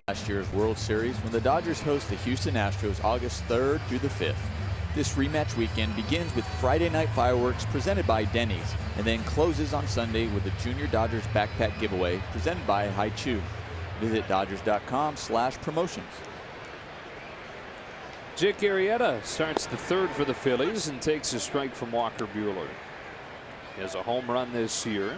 Last year's World Series when the Dodgers host the Houston Astros August 3rd through the 5th. This rematch weekend begins with Friday night fireworks presented by Denny's and then closes on Sunday with a Junior Dodgers backpack giveaway presented by Haichu. Visit Dodgers.com/promotions. Jake Arrieta starts the third for the Phillies and takes a strike from Walker Buehler. He has a home run this year.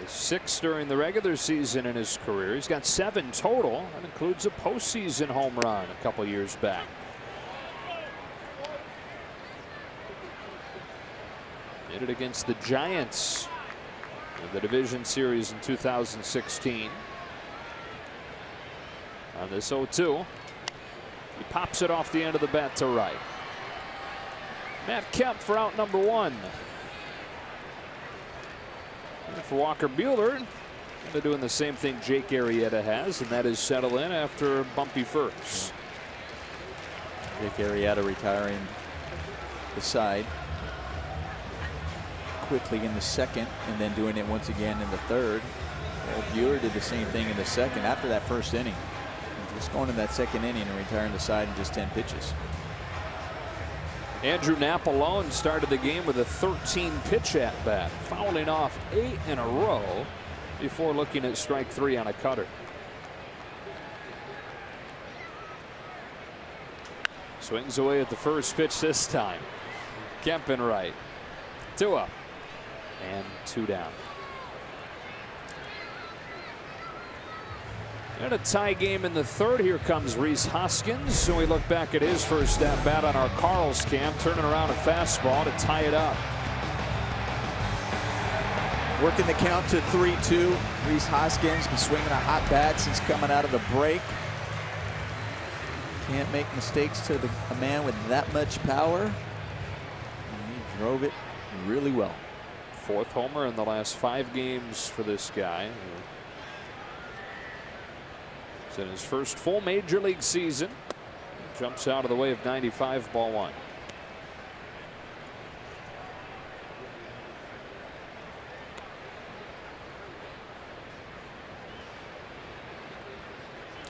His 6th during the regular season in his career. He's got 7 total. That includes a postseason home run a couple years back. Did it against the Giants in the division series in 2016. On this 0-2, he pops it off the end of the bat to right. Matt Kemp for out number 1. And for Walker Buehler, they're doing the same thing Jake Arrieta has, and that is settle in after a bumpy first. Jake Arrieta retiring the side quickly in the second and then doing it once again in the third. Well, Buehler did the same thing in the second after that first inning. Just going to that second inning and retiring the side in just 10 pitches. Andrew Knapp alone started the game with a 13-pitch at bat, fouling off 8 in a row before looking at strike 3 on a cutter. Swings away at the first pitch this time. Kemp in right. 2 up and 2 down. And a tie game in the third. Here comes Rhys Hoskins. So we look back at his first at bat on our Carl's cam, turning around a fastball to tie it up. Working the count to 3-2. Rhys Hoskins been swinging a hot bat since coming out of the break. Can't make mistakes to a man with that much power. And he drove it really well. 4th homer in the last 5 games for this guy. He's in his first full major league season. Jumps out of the way of 95, ball 1.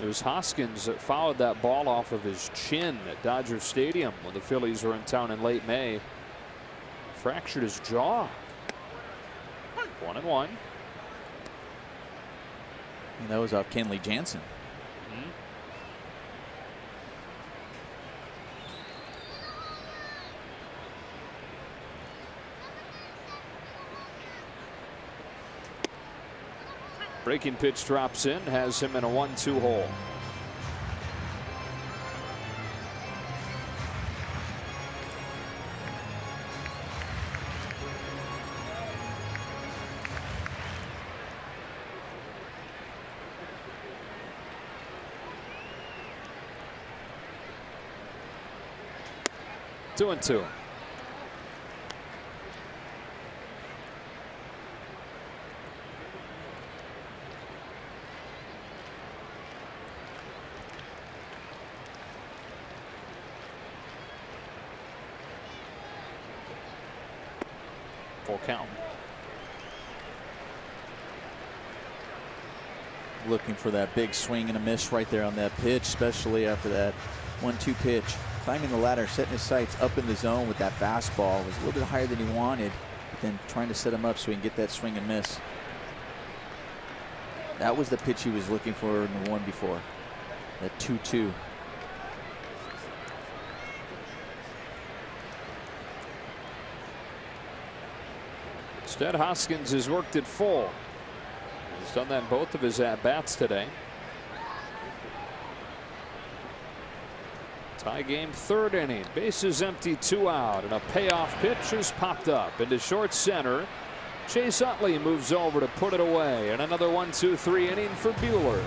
It was Hoskins that fouled that ball off of his chin at Dodger Stadium when the Phillies were in town in late May. Fractured his jaw. 1-1. And that was off Kenley Jansen. Breaking pitch drops in, has him in a 1-2 hole. Two and two. Full count. Looking for that big swing and a miss right there on that pitch, especially after that 1-2 pitch. Climbing the ladder, setting his sights up in the zone with that fastball. It was a little bit higher than he wanted, but then trying to set him up so he can get that swing and miss. That was the pitch he was looking for in the one before. That 2-2. Instead, Hoskins has worked it full. He's done that in both of his at-bats today. Tie game, 3rd inning. Bases empty, 2 out, and a payoff pitch has popped up into short center. Chase Utley moves over to put it away, and another 1-2-3 inning for Buehler.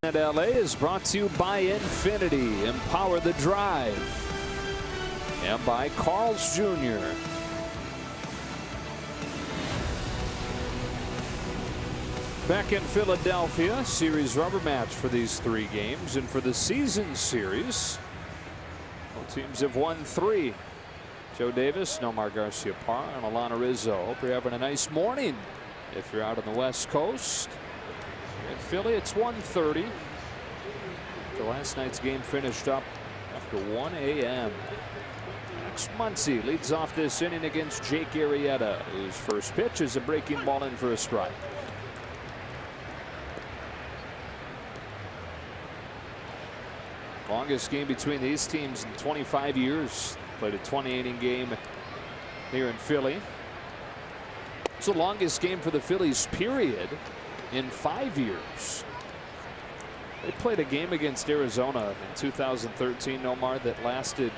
At LA is brought to you by Infinity. Empower the drive. And by Carl's Jr. Back in Philadelphia, series rubber match for these 3 games. And for the season series, both teams have won 3. Joe Davis, Nomar Garcia-Parra, and Alana Rizzo. Hope you're having a nice morning if you're out on the West Coast. In Philly, it's 1:30. The last night's game finished up after 1 a.m. Max Muncy leads off this inning against Jake Arrieta, whose first pitch is a breaking ball in for a strike. Longest game between these teams in 25 years. Played a 20-inning game here in Philly. It's the longest game for the Phillies, period, in 5 years. They played a game against Arizona in 2013, Nomar, that lasted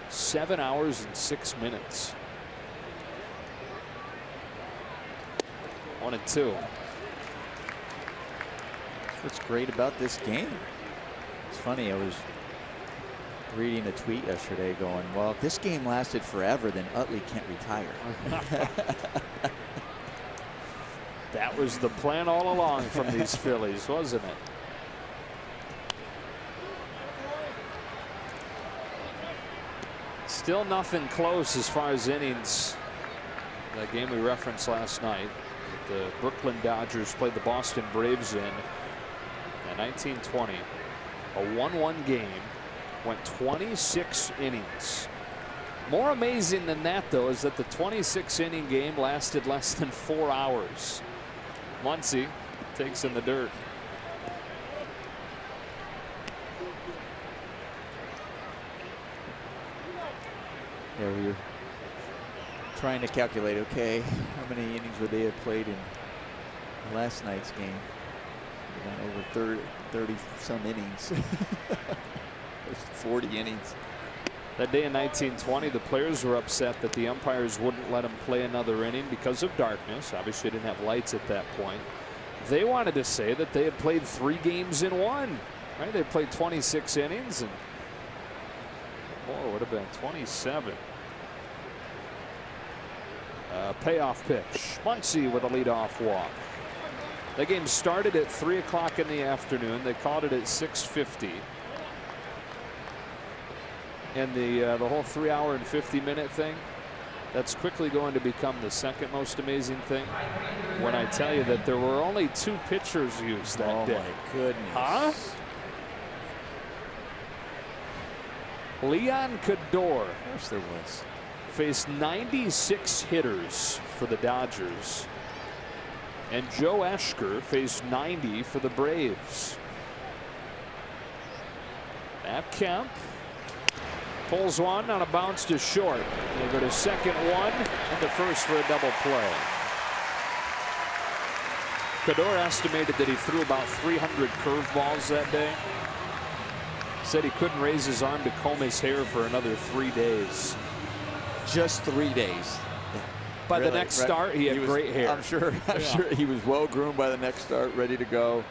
7 hours and 6 minutes. 1-2. What's great about this game? It's funny, I was reading a tweet yesterday going, well, if this game lasted forever, then Utley can't retire. That was the plan all along from these Phillies, wasn't it? Still nothing close as far as innings. That game we referenced last night. The Brooklyn Dodgers played the Boston Braves in 1920. A 1-1 game. Went 26 innings. More amazing than that, though, is that the 26-inning game lasted less than 4 hours. Muncy takes in the dirt. Yeah, we were trying to calculate, okay, how many innings would they have played in last night's game? Over 30 some innings. 40 innings. That day in 1920, the players were upset that the umpires wouldn't let them play another inning because of darkness. Obviously, they didn't have lights at that point. They wanted to say that they had played 3 games in 1. Right? They played 26 innings, and it would have been 27. Payoff pitch. Muncy with a leadoff walk. The game started at 3 o'clock in the afternoon. They called it at 6:50. And the whole 3 hour and 50-minute thing, that's quickly going to become the second most amazing thing when I tell you that there were only 2 pitchers used that day. Oh my goodness. Huh? Leon Cador, Of course there was. faced 96 hitters for the Dodgers. And Joe Eschker faced 90 for the Braves. Matt Kemp pulls one on a bounce to short. They go to second one and to first for a double play. Cador estimated that he threw about 300 curveballs that day. Said he couldn't raise his arm to comb his hair for another 3 days. Just 3 days. By Really? the next start, he had great hair. I'm sure he was well groomed by the next start, ready to go.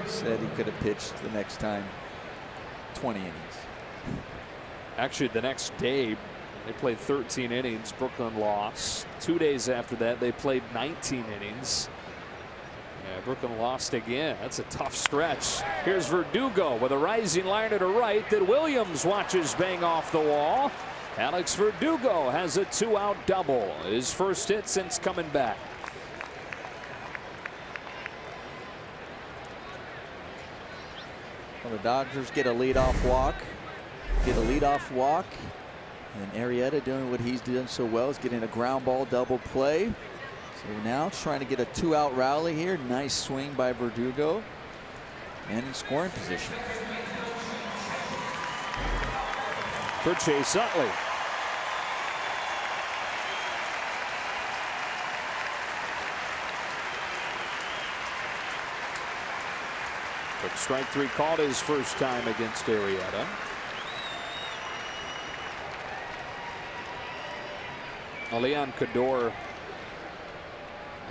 Said he could have pitched the next time 20 innings. Actually, the next day, they played 13 innings. Brooklyn lost. 2 days after that, they played 19 innings. Yeah, Brooklyn lost again. That's a tough stretch. Here's Verdugo with a rising liner to right that Williams watches bang off the wall. Alex Verdugo has a 2-out double. His first hit since coming back. Well, the Dodgers get a leadoff walk. And Arrieta doing what he's doing so well is getting a ground ball double play. So now trying to get a 2-out rally here. Nice swing by Verdugo. And in scoring position. For Chase Utley. But strike 3 called his first time against Arrieta. Leon Cador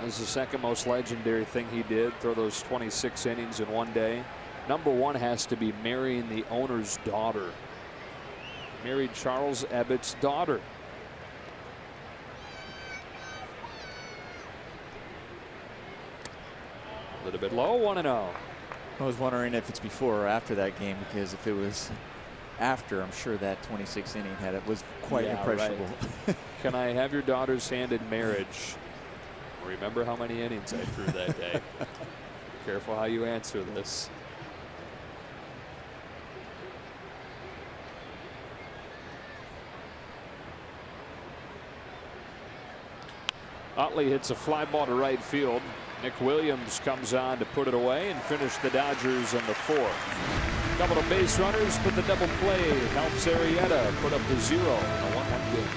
is the second most legendary thing he did. Throw those 26 innings in 1 day. Number 1 has to be marrying the owner's daughter. Married Charles Abbott's daughter. A little bit low, 1-0. I was wondering if it's before or after that game, because if it was after, I'm sure that 26 inning was quite impressionable. Right. Can I have your daughter's hand in marriage? Remember how many innings I threw that day. Careful how you answer this. Utley hits a fly ball to right field. Nick Williams comes on to put it away and finish the Dodgers in the 4th. Couple of base runners, but the double play helps Arrieta put up the 0 in a 1-1 game.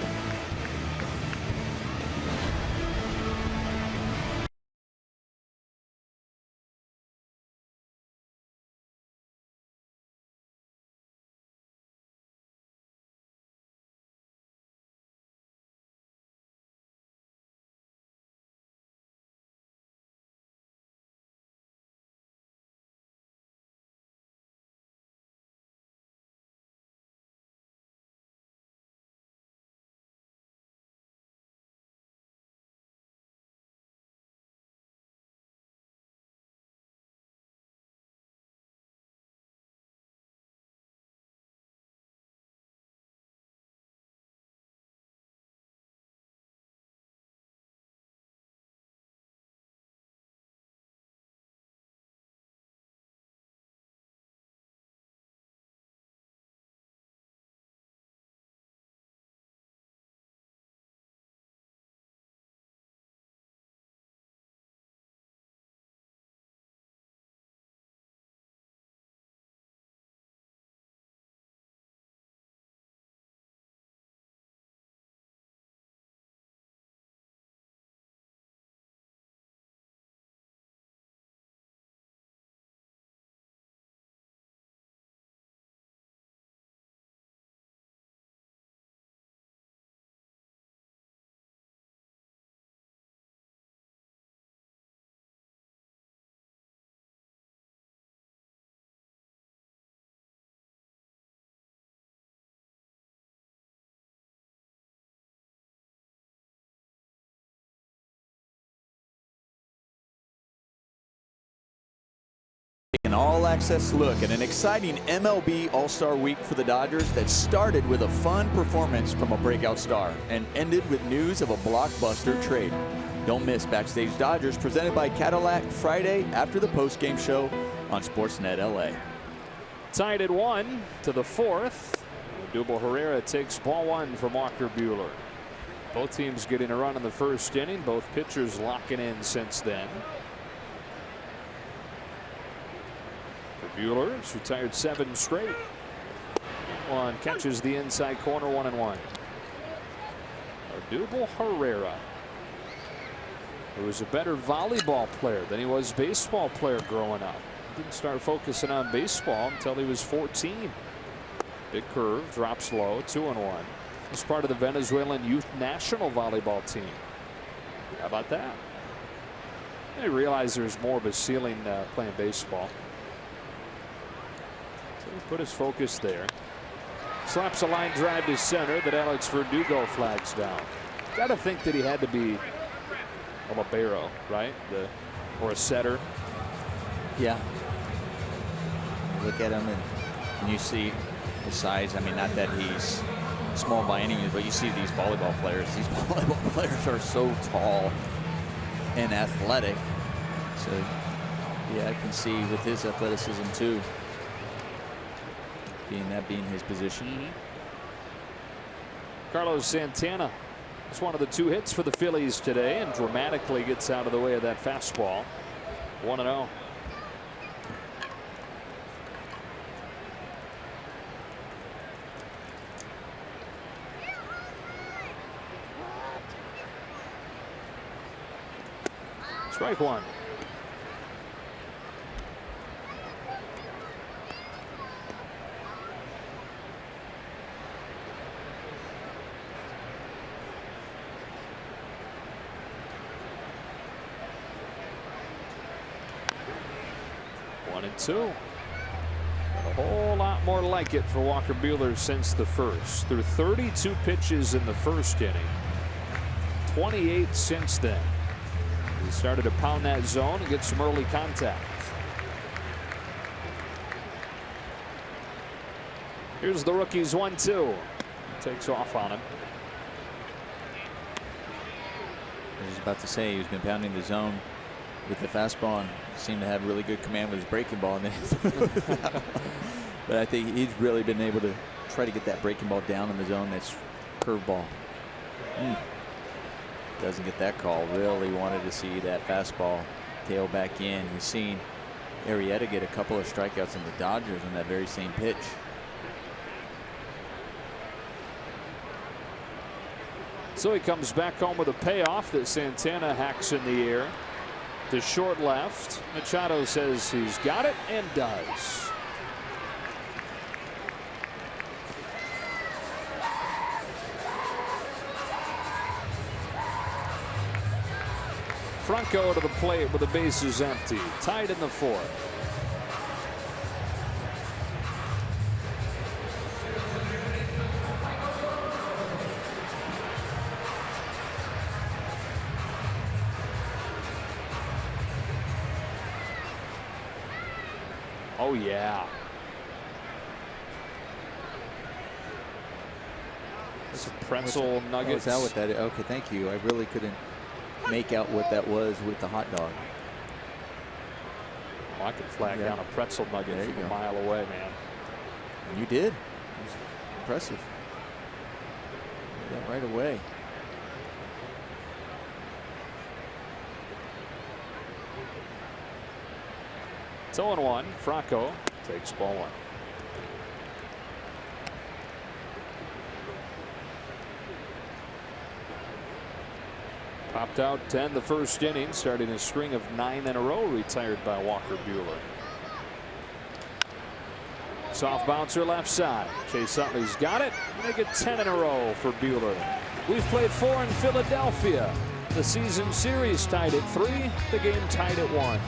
An all-access look at an exciting MLB All-Star Week for the Dodgers that started with a fun performance from a breakout star and ended with news of a blockbuster trade. Don't miss Backstage Dodgers presented by Cadillac Friday after the postgame show on Sportsnet LA. Tied at 1 to the 4th. Odubel Herrera takes ball 1 from Walker Buehler. Both teams getting a run in the first inning. Both pitchers locking in since then. For Buehler, he's retired 7 straight. One catches the inside corner, 1-1. Odubel Herrera, who was a better volleyball player than he was baseball player growing up. Didn't start focusing on baseball until he was 14. Big curve, drops low, 2-1. He's part of the Venezuelan youth national volleyball team. How about that? I realize there's more of a ceiling playing baseball. So he put his focus there. Slaps a line drive to center that Alex Verdugo flags down. Got to think that he had to be a libero, right? Or a setter. Yeah. You look at him and you see his size. I mean, not that he's small by any means, but you see these volleyball players. These volleyball players are so tall and athletic. So, yeah, I can see with his athleticism too, being his position. Carlos Santana is one of the 2 hits for the Phillies today and dramatically gets out of the way of that fastball. 1-0. Strike 1. One and 2. A whole lot more like it for Walker Buehler since the first. Through 32 pitches in the first inning. 28 since then. He started to pound that zone and get some early contact. Here's the rookie's 1-2. Takes off on him. I was about to say he's been pounding the zone with the fastball and seemed to have really good command with his breaking ball. But I think he's really been able to try to get that breaking ball down in the zone. That's curveball. Doesn't get that call. Really wanted to see that fastball tail back in. We've seen Arrieta get a couple of strikeouts in the Dodgers on that very same pitch. So he comes back home with a payoff that Santana hacks in the air to short left. Machado says he's got it and does. Franco to the plate with the bases empty. Tied in the 4th. Oh, yeah. This is pretzel nuggets. Oh, is that what that is? Okay, thank you. I really couldn't make out what that was with the hot dog. Oh, I could flag down a pretzel nugget from a mile away, man. You did. It was impressive. That right away. It's 0-1. Franco takes ball 1. Popped out 10 the first inning, starting a string of 9 in a row retired by Walker Buehler. Soft bouncer left side. Chase Utley's got it. Make it 10 in a row for Buehler. We've played 4 in Philadelphia. The season series tied at 3. The game tied at 1.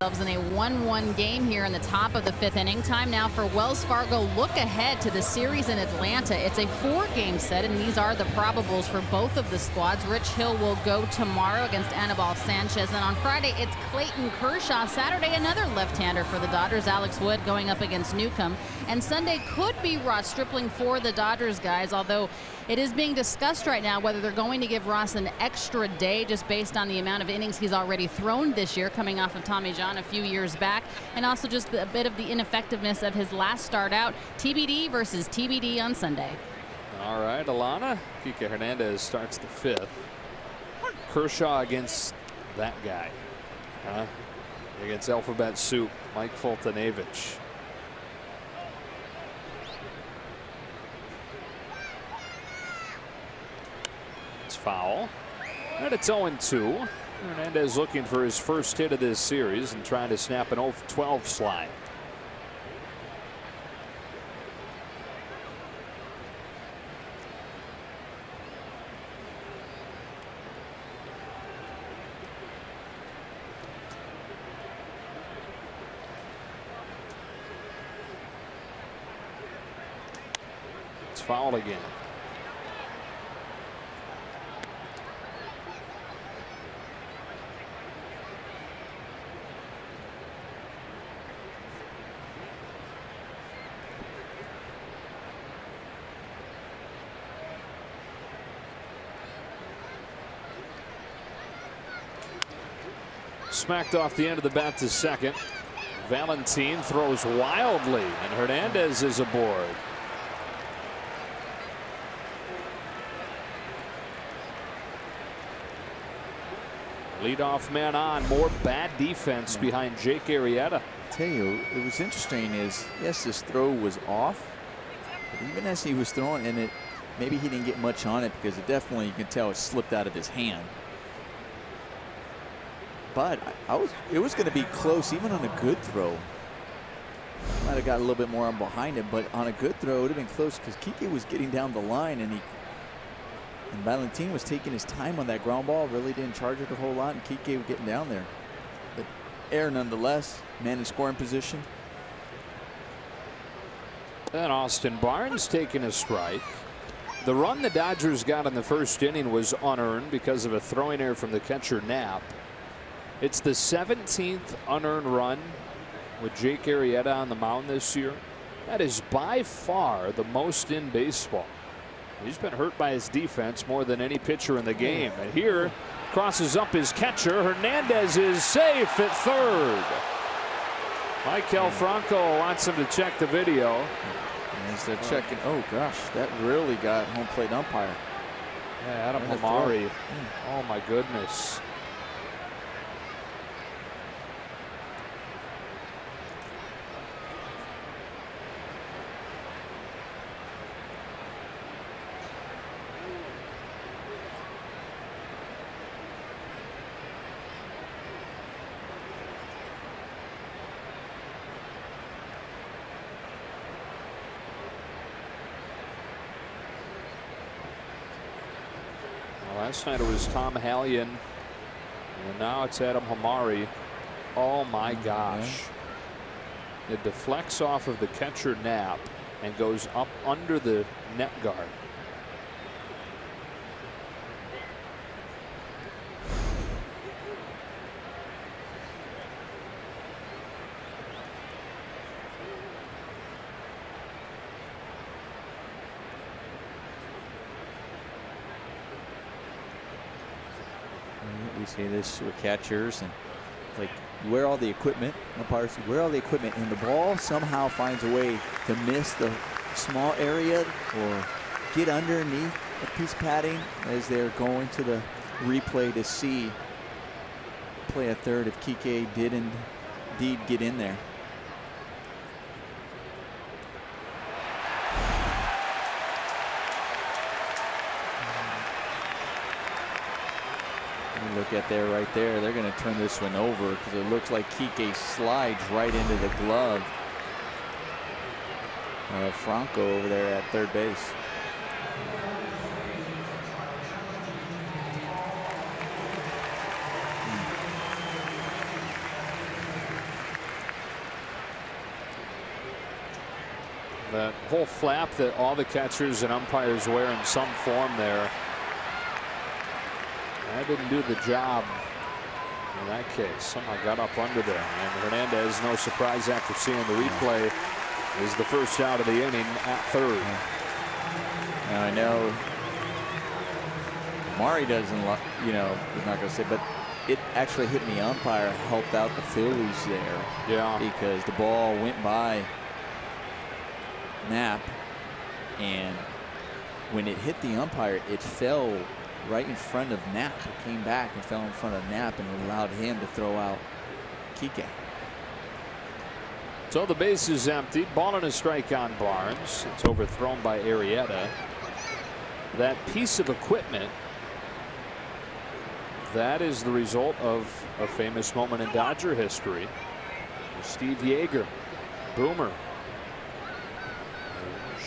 in a 1-1 game here in the top of the 5th inning. Time now for Wells Fargo look ahead to the series in Atlanta. It's a 4-game set, and these are the probables for both of the squads. Rich Hill will go tomorrow against Anibal Sanchez, and on Friday it's Clayton Kershaw. Saturday, another left-hander for the Dodgers, Alex Wood, going up against Newcomb, and Sunday could be Ross Stripling for the Dodgers, guys, although it is being discussed right now whether they're going to give Ross an extra day just based on the amount of innings he's already thrown this year, coming off of Tommy John a few years back, and also just a bit of the ineffectiveness of his last start out. TBD versus TBD on Sunday. All right, Alana. Kike Hernandez starts the 5th. Kershaw against that guy. Against Alphabet Soup, Mike Fultonevich. It's foul. And it's 0-2. Hernandez looking for his first hit of this series and trying to snap an 0-12 slide. It's fouled again. Smacked off the end of the bat to second. Valentin throws wildly, and Hernandez is aboard. Leadoff man on. More bad defense behind Jake Arrieta. I tell you, it was interesting is, yes, this throw was off, but even as he was throwing, and it maybe he didn't get much on it because it definitely, you can tell, it slipped out of his hand. But it was going to be close even on a good throw. Might have got a little bit more on behind him, but on a good throw it would have been close because Kike was getting down the line, and Valentin was taking his time on that ground ball, really didn't charge it a whole lot, and Kike was getting down there. But air nonetheless, man in scoring position. And Austin Barnes taking a strike. The run the Dodgers got in the first inning was unearned because of a throwing error from the catcher Knapp. It's the 17th unearned run with Jake Arrieta on the mound this year. That is by far the most in baseball. He's been hurt by his defense more than any pitcher in the game. And here, crosses up his catcher. Hernandez is safe at third. Michael Franco wants him to check the video. As they're checking, oh gosh, that really got home plate umpire. Yeah, Adam Hamari. Oh my goodness. Last night it was Tom Hallion, and now it's Adam Hamari. Oh my gosh. It deflects off of the catcher Knapp and goes up under the net guard. We see this with catchers, and like, wear all the equipment, umpires wear all the equipment, and the ball somehow finds a way to miss the small area or get underneath a piece of padding as they're going to the replay to see play a third if Kike did indeed get in there. Look at there, right there. They're going to turn this one over because it looks like Kike slides right into the glove of Franco over there at third base. That whole flap that all the catchers and umpires wear in some form there, that didn't do the job in that case. Somehow got up under there. And Hernandez, no surprise after seeing the replay, is the first out of the inning at third. Now I know Mari doesn't, you know, he's not going to say, but it actually hit the umpire, helped out the Phillies there. Yeah. Because the ball went by Knapp, and when it hit the umpire, it fell right in front of Knapp. It came back and fell in front of Knapp, and it allowed him to throw out Kike. So the base is empty. Ball and a strike on Barnes. It's overthrown by Arrieta. That piece of equipment, that is the result of a famous moment in Dodger history. Steve Yeager, boomer,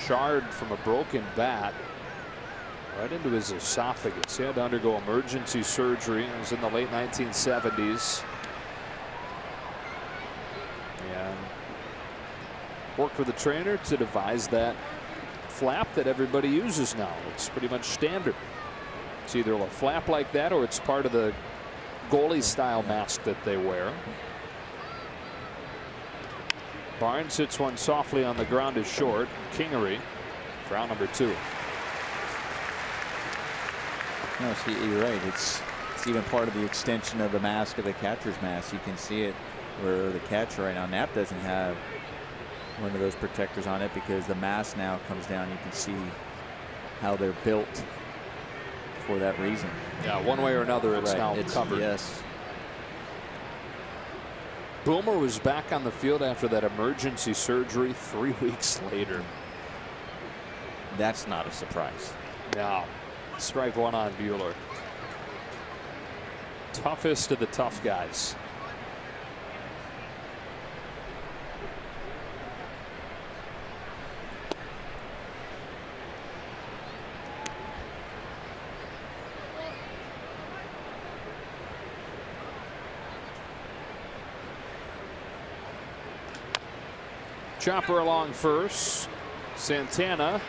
shard from a broken bat right into his esophagus. He had to undergo emergency surgery. It was in the late 1970s. And worked with a trainer to devise that flap that everybody uses now. It's pretty much standard. It's either a flap like that or it's part of the goalie style mask that they wear. Barnes hits one softly on the ground is short. Kingery for out number 2. No, see, you're right. It's even part of the extension of the mask of the catcher's mask. You can see it where the catcher right now, Knapp, doesn't have one of those protectors on it because the mask now comes down. You can see how they're built for that reason. Yeah, one way or another, it's right. now It's covered. Yes. Boomer was back on the field after that emergency surgery 3 weeks later. That's not a surprise. Now, strike one on Buehler. Toughest of the tough guys. Chopper along first. Santana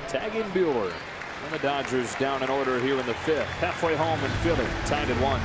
tagging Buehler. And the Dodgers down in order here in the 5th. Halfway home in Philly, tied at 1.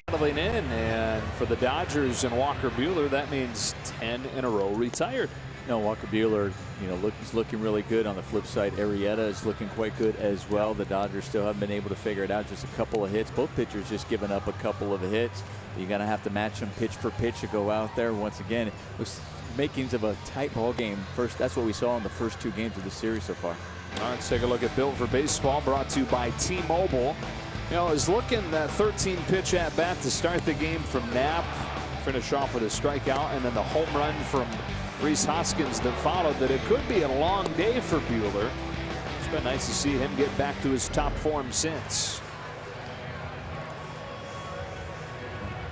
Settling in, and for the Dodgers and Walker Buehler, that means 10 in a row retired. No, Walker Buehler, you know, is looking really good. On the flip side, Arrieta is looking quite good as well. The Dodgers still haven't been able to figure it out. Just a couple of hits. Both pitchers just giving up a couple of hits. You're going to have to match them pitch for pitch to go out there. Once again, it was makings of a tight ball game. First, that's what we saw in the first 2 games of the series so far. All right, let's take a look at Built for Baseball, brought to you by T-Mobile. You know, I was looking that 13 pitch at bat to start the game from Knapp, finish off with a strikeout, and then the home run from Rhys Hoskins that followed, that it could be a long day for Buehler. It's been nice to see him get back to his top form since.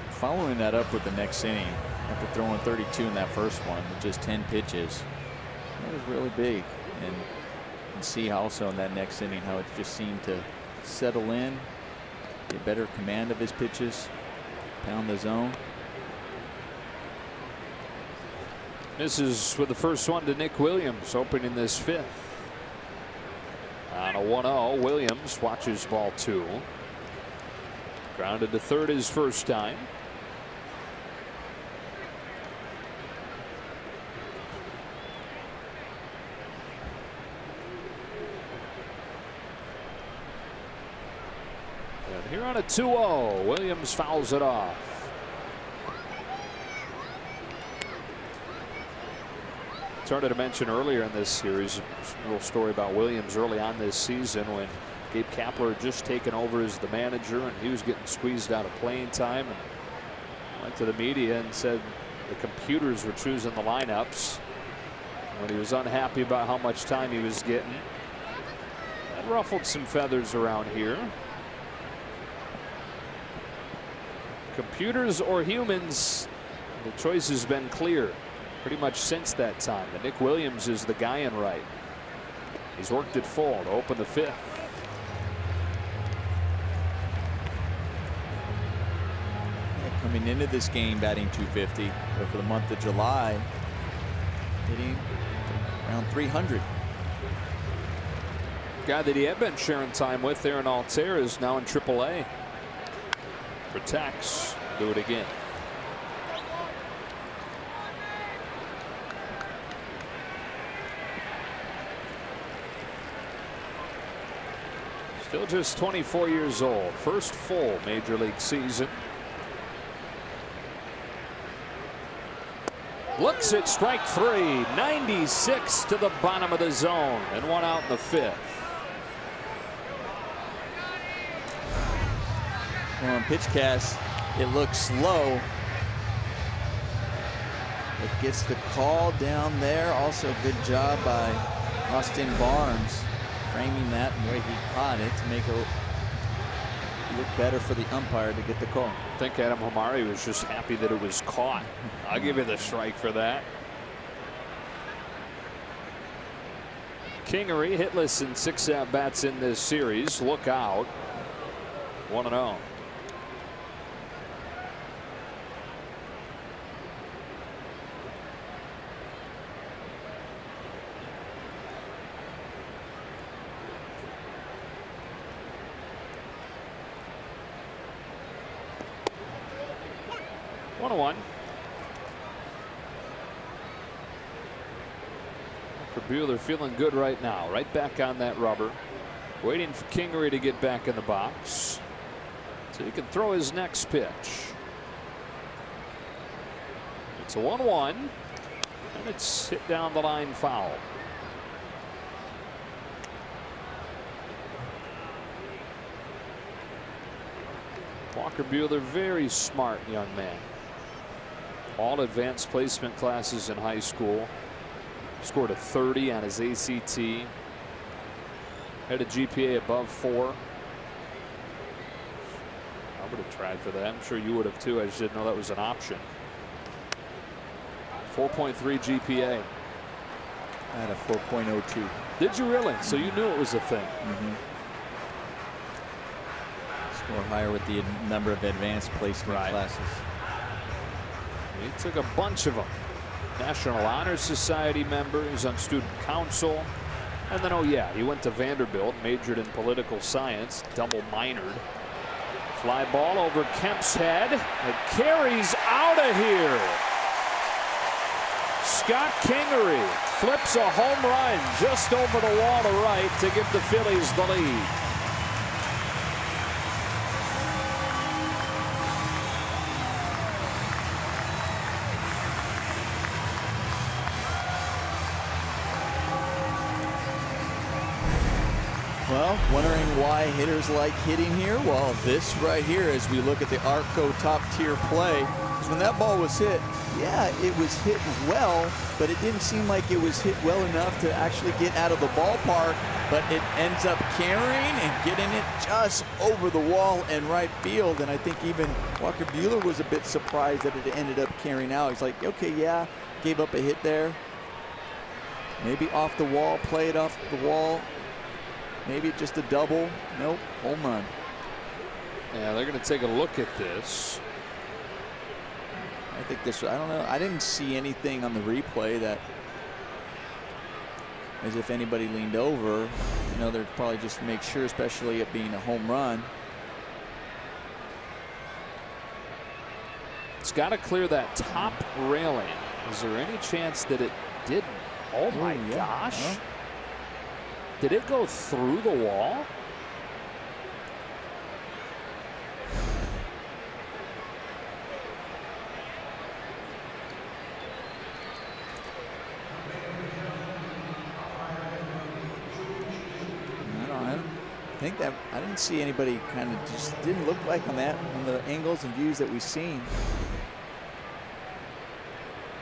Following that up with the next inning, after throwing 32 in that first one with just 10 pitches, that was really big. And see also in that next inning how it just seemed to settle in, get better command of his pitches, pound the zone. This is with the first one to Nick Williams, opening this fifth. On a 1-0, Williams watches ball 2. Grounded to third his first time. And here on a 2-0, Williams fouls it off. Started to mention earlier in this series a little story about Williams early on this season when Gabe Kapler had just taken over as the manager and he was getting squeezed out of playing time, and went to the media and said the computers were choosing the lineups when he was unhappy about how much time he was getting. That ruffled some feathers around here. Computers or humans, the choice has been clear pretty much since that time. And Nick Williams is the guy in right. He's worked it full to open the fifth. Yeah, coming into this game batting .250, but for the month of July hitting around .300. Guy that he had been sharing time with, Aaron Altair, is now in AAA. Protects, do it again. Still just 24 years old. First full major league season. Looks at strike 3. 96 to the bottom of the zone, and 1 out in the fifth. Well, on pitch cast, it looks slow. It gets the call down there. Also, good job by Austin Barnes, framing that and the way he caught it to make it look better for the umpire to get the call. I think Adam Hamari was just happy that it was caught. I'll give you the strike for that. Kingery hitless in 6 at-bats in this series. Look out. 1-0. Buehler feeling good right now. Right back on that rubber. Waiting for Kingery to get back in the box so he can throw his next pitch. It's a 1-1, and it's hit down the line foul. Walker Buehler, very smart young man. All advanced placement classes in high school. Scored a 30 on his ACT. Had a GPA above 4. I would have tried for that. I'm sure you would have too. I just didn't know that was an option. 4.3 GPA. I had a 4.02. Did you really? So you knew it was a thing. Score higher with the number of advanced placement classes. He took a bunch of them. National Honor Society member. He was on student council. And then, oh yeah, he went to Vanderbilt, majored in political science, double minored. Fly ball over Kemp's head. It carries out of here. Scott Kingery flips a home run just over the wall to right to give the Phillies the lead. Well, Now, wondering why hitters like hitting here? Well, this right here, as we look at the Arco top tier play, is when that ball was hit, yeah, it was hit well, but it didn't seem like it was hit well enough to actually get out of the ballpark, but it ends up carrying and getting it just over the wall and right field. And I think even Walker Buehler was a bit surprised that it ended up carrying out. He's like, okay, yeah, gave up a hit there. Maybe off the wall, play it off the wall. Maybe just a double. Nope, home run. Yeah, they're going to take a look at this. I think this, I don't know. I didn't see anything on the replay that as if anybody leaned over. You know, they're probably just to make sure, especially it being a home run. It's got to clear that top railing. Is there any chance that it didn't? Oh my gosh. Huh? Did it go through the wall? I think that I didn't see anybody, kind of just didn't look like on the angles and views that we've seen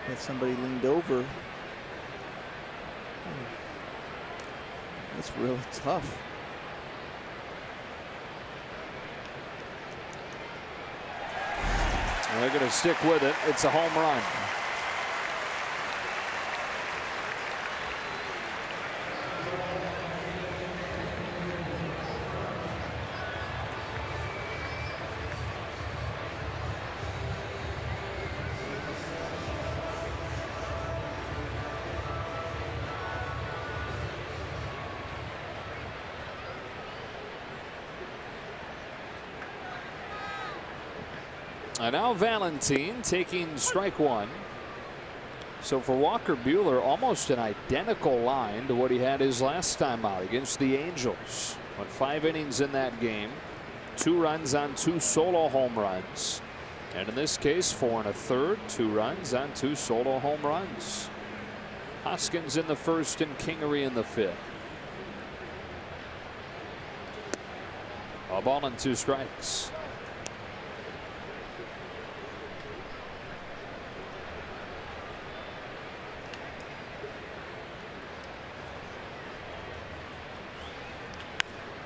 that somebody leaned over. That's really tough. They're going to stick with it. It's a home run. And now Valentine taking strike one. So for Walker Buehler, almost an identical line to what he had his last time out against the Angels. Went 5 innings in that game, 2 runs on 2 solo home runs. And in this case, 4 1/3, 2 runs on 2 solo home runs. Hoskins in the first and Kingery in the 5th. A ball and 2 strikes.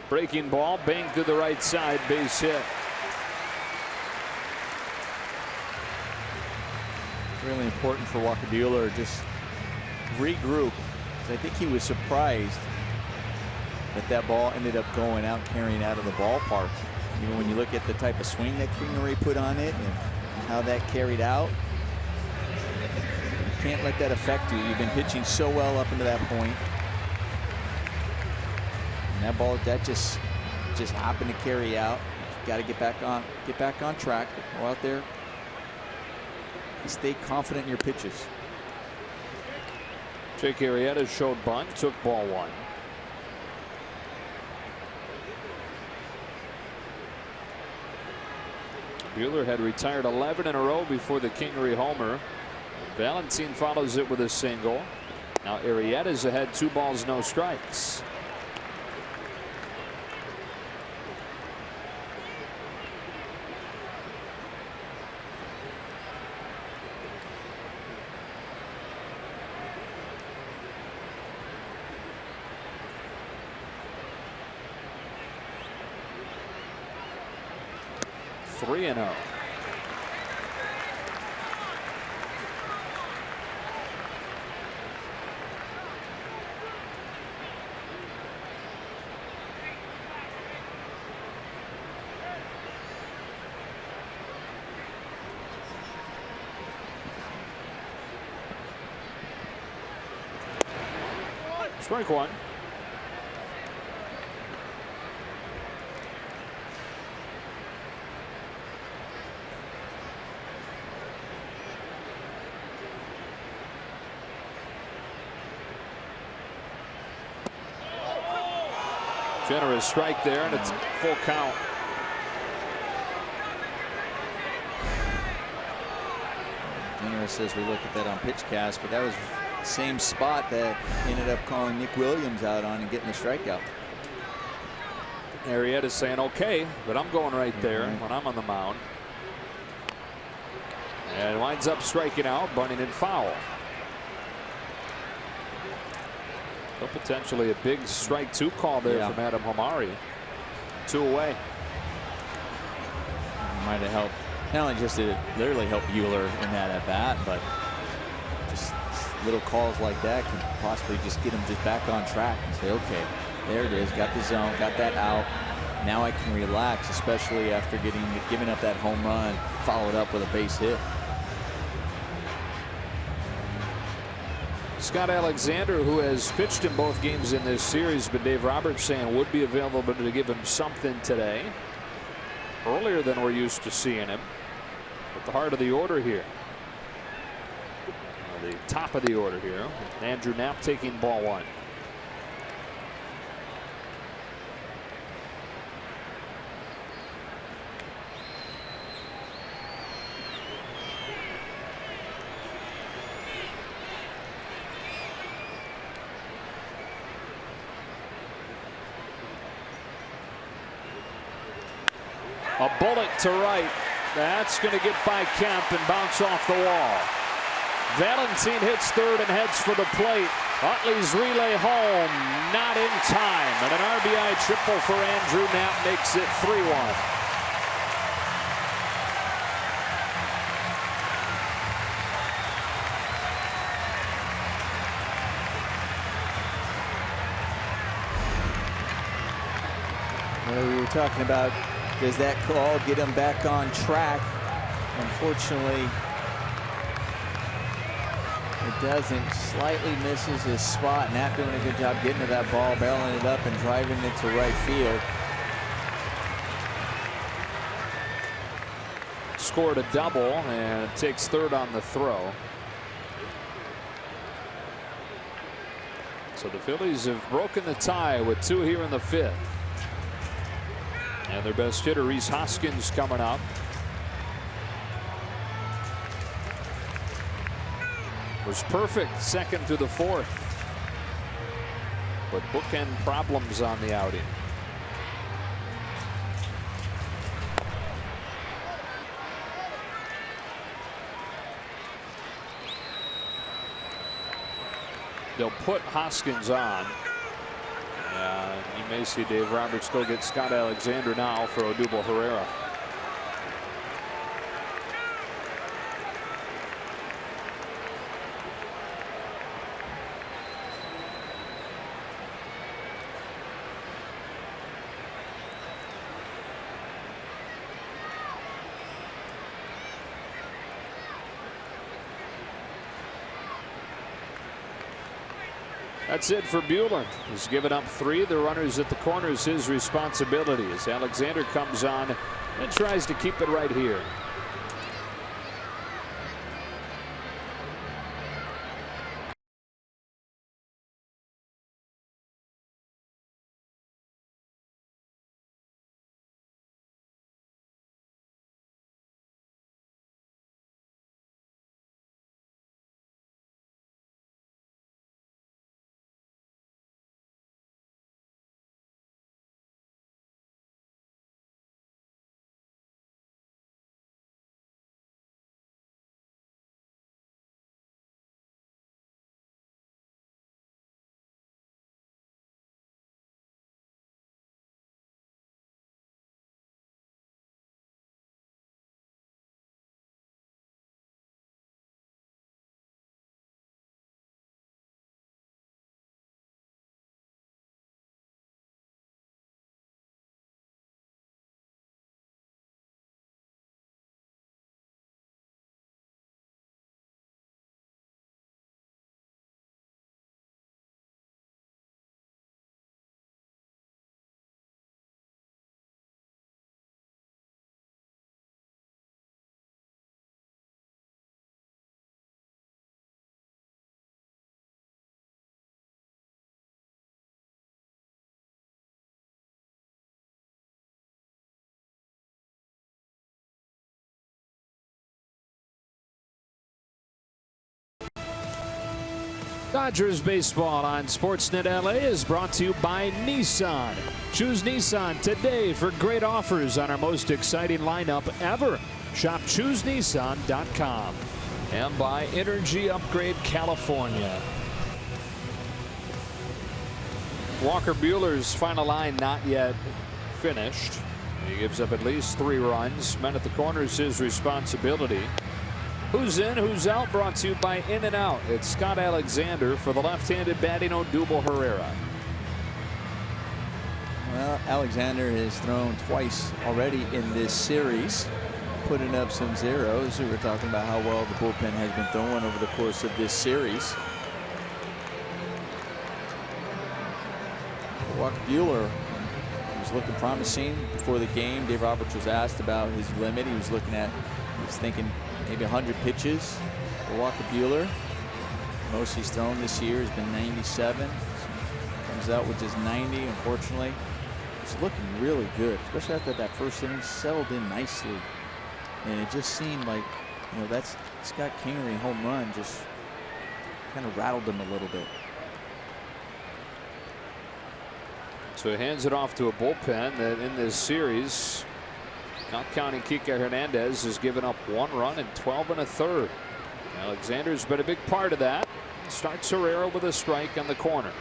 Breaking ball, banged to the right side, base hit. Really important for Walker Buehler, just regroup. I think he was surprised that that ball ended up going out, carrying out of the ballpark. You know, when you look at the type of swing that Kingery put on it and how that carried out, you can't let that affect you. You've been pitching so well up into that point. And that ball, that just happened to carry out. You got to get back on track. Go out there, stay confident in your pitches. Jake Arrieta showed bunt, took ball 1. Buehler had retired 11 in a row before the Kingery homer. Valentine follows it with a single. Now Arrieta's ahead, 2 balls, no strikes. Three and 0. Strike 1. Generous strike there, and it's full count. Generous as we look at that on PitchCast, but that was the same spot that ended up calling Nick Williams out on and getting the strikeout. Arrieta's saying, okay, but I'm going right there when I'm on the mound. And winds up striking out, bunting and foul. So potentially a big strike 2 call there from Adam Hamari. 2 away. Might have helped. Not only just did it literally help Buehler in that at bat, but just little calls like that can possibly just get him just back on track and say, okay, there it is, got the zone, got that out. Now I can relax, especially after giving up that home run, followed up with a base hit. Scott Alexander, who has pitched in both games in this series, but Dave Roberts saying would be available to give him something today. Earlier than we're used to seeing him. At the heart of the order here. The top of the order here. Andrew Knapp taking ball 1. A bullet to right. That's going to get by Kemp and bounce off the wall. Valentin hits third and heads for the plate. Utley's relay home, not in time. And an RBI triple for Andrew Knapp makes it 3-1. Well, we were talking about, does that call get him back on track? Unfortunately, it doesn't. Slightly misses his spot. Not doing a good job getting to that ball, barreling it up and driving it to right field. Scored a double and takes third on the throw. So the Phillies have broken the tie with 2 here in the 5th. And their best hitter, Rhys Hoskins, coming up. Was perfect second to the 4th. But bookend problems on the outing. They'll put Hoskins on. You may see Dave Roberts go get Scott Alexander now for Odubel Herrera. That's it for Buehler. He's given up 3. The runners at the corners, his responsibility as Alexander comes on and tries to keep it right here. Dodgers baseball on Sportsnet LA is brought to you by Nissan. Choose Nissan today for great offers on our most exciting lineup ever. Shop ChooseNissan.com. And by Energy Upgrade California. Walker Buehler's final line not yet finished. He gives up at least 3 runs. Men at the corner is his responsibility. Who's in, who's out, brought to you by In and Out. It's Scott Alexander for the left-handed batting Odubel Herrera. Well, Alexander has thrown twice already in this series, putting up some zeros. We were talking about how well the bullpen has been throwing over the course of this series. Walker Buehler was looking promising before the game. Dave Roberts was asked about his limit. He was thinking maybe 100 pitches for Walker Buehler. Most he's thrown this year has been 97. Comes out with just 90, unfortunately. It's looking really good, especially after that first inning settled in nicely. And it just seemed like, you know, that's Scott Kingery home run just kind of rattled him a little bit. So he hands it off to a bullpen that in this series, not counting Kike Hernandez, has given up 1 run in 12 1/3. Alexander's been a big part of that. Starts Herrera with a strike on the corner.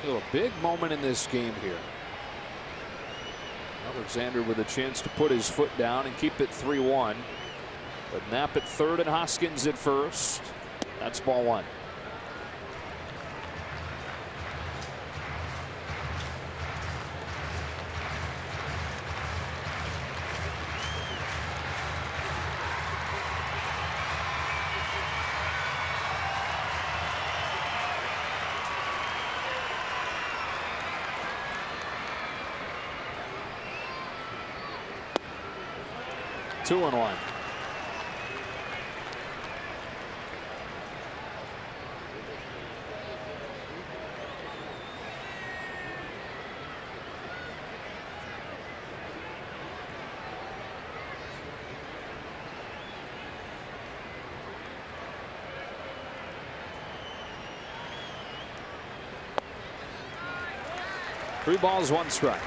A big moment in this game here. Alexander with a chance to put his foot down and keep it 3-1. But Knapp at third and Hoskins at first. That's ball 1. Two and 1. Three balls, 1 strike.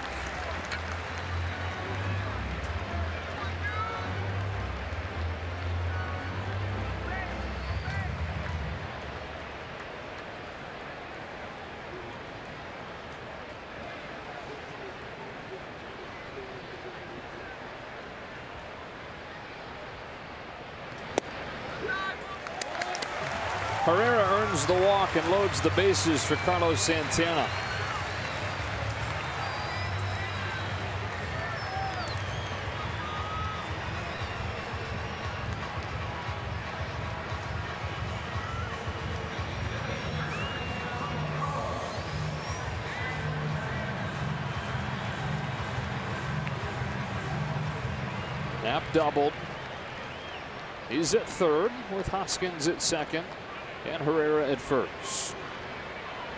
Herrera earns the walk and loads the bases for Carlos Santana. Knapp doubled. He's at third with Hoskins at second and Herrera at first.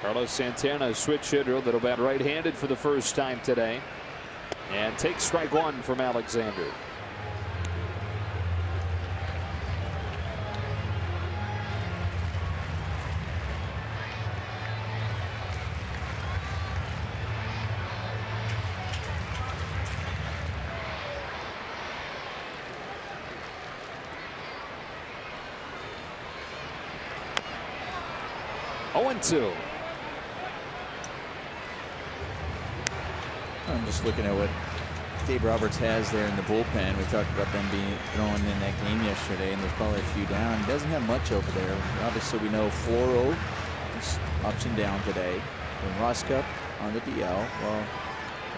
Carlos Santana, a switch hitter that'll bat right-handed for the first time today, and takes strike 1 from Alexander. Oh, 2. I'm just looking at what Dave Roberts has there in the bullpen. We talked about them being thrown in that game yesterday, and there's probably a few down. He doesn't have much over there. Obviously, we know Floro is option down today. And Roscup on the DL. Well,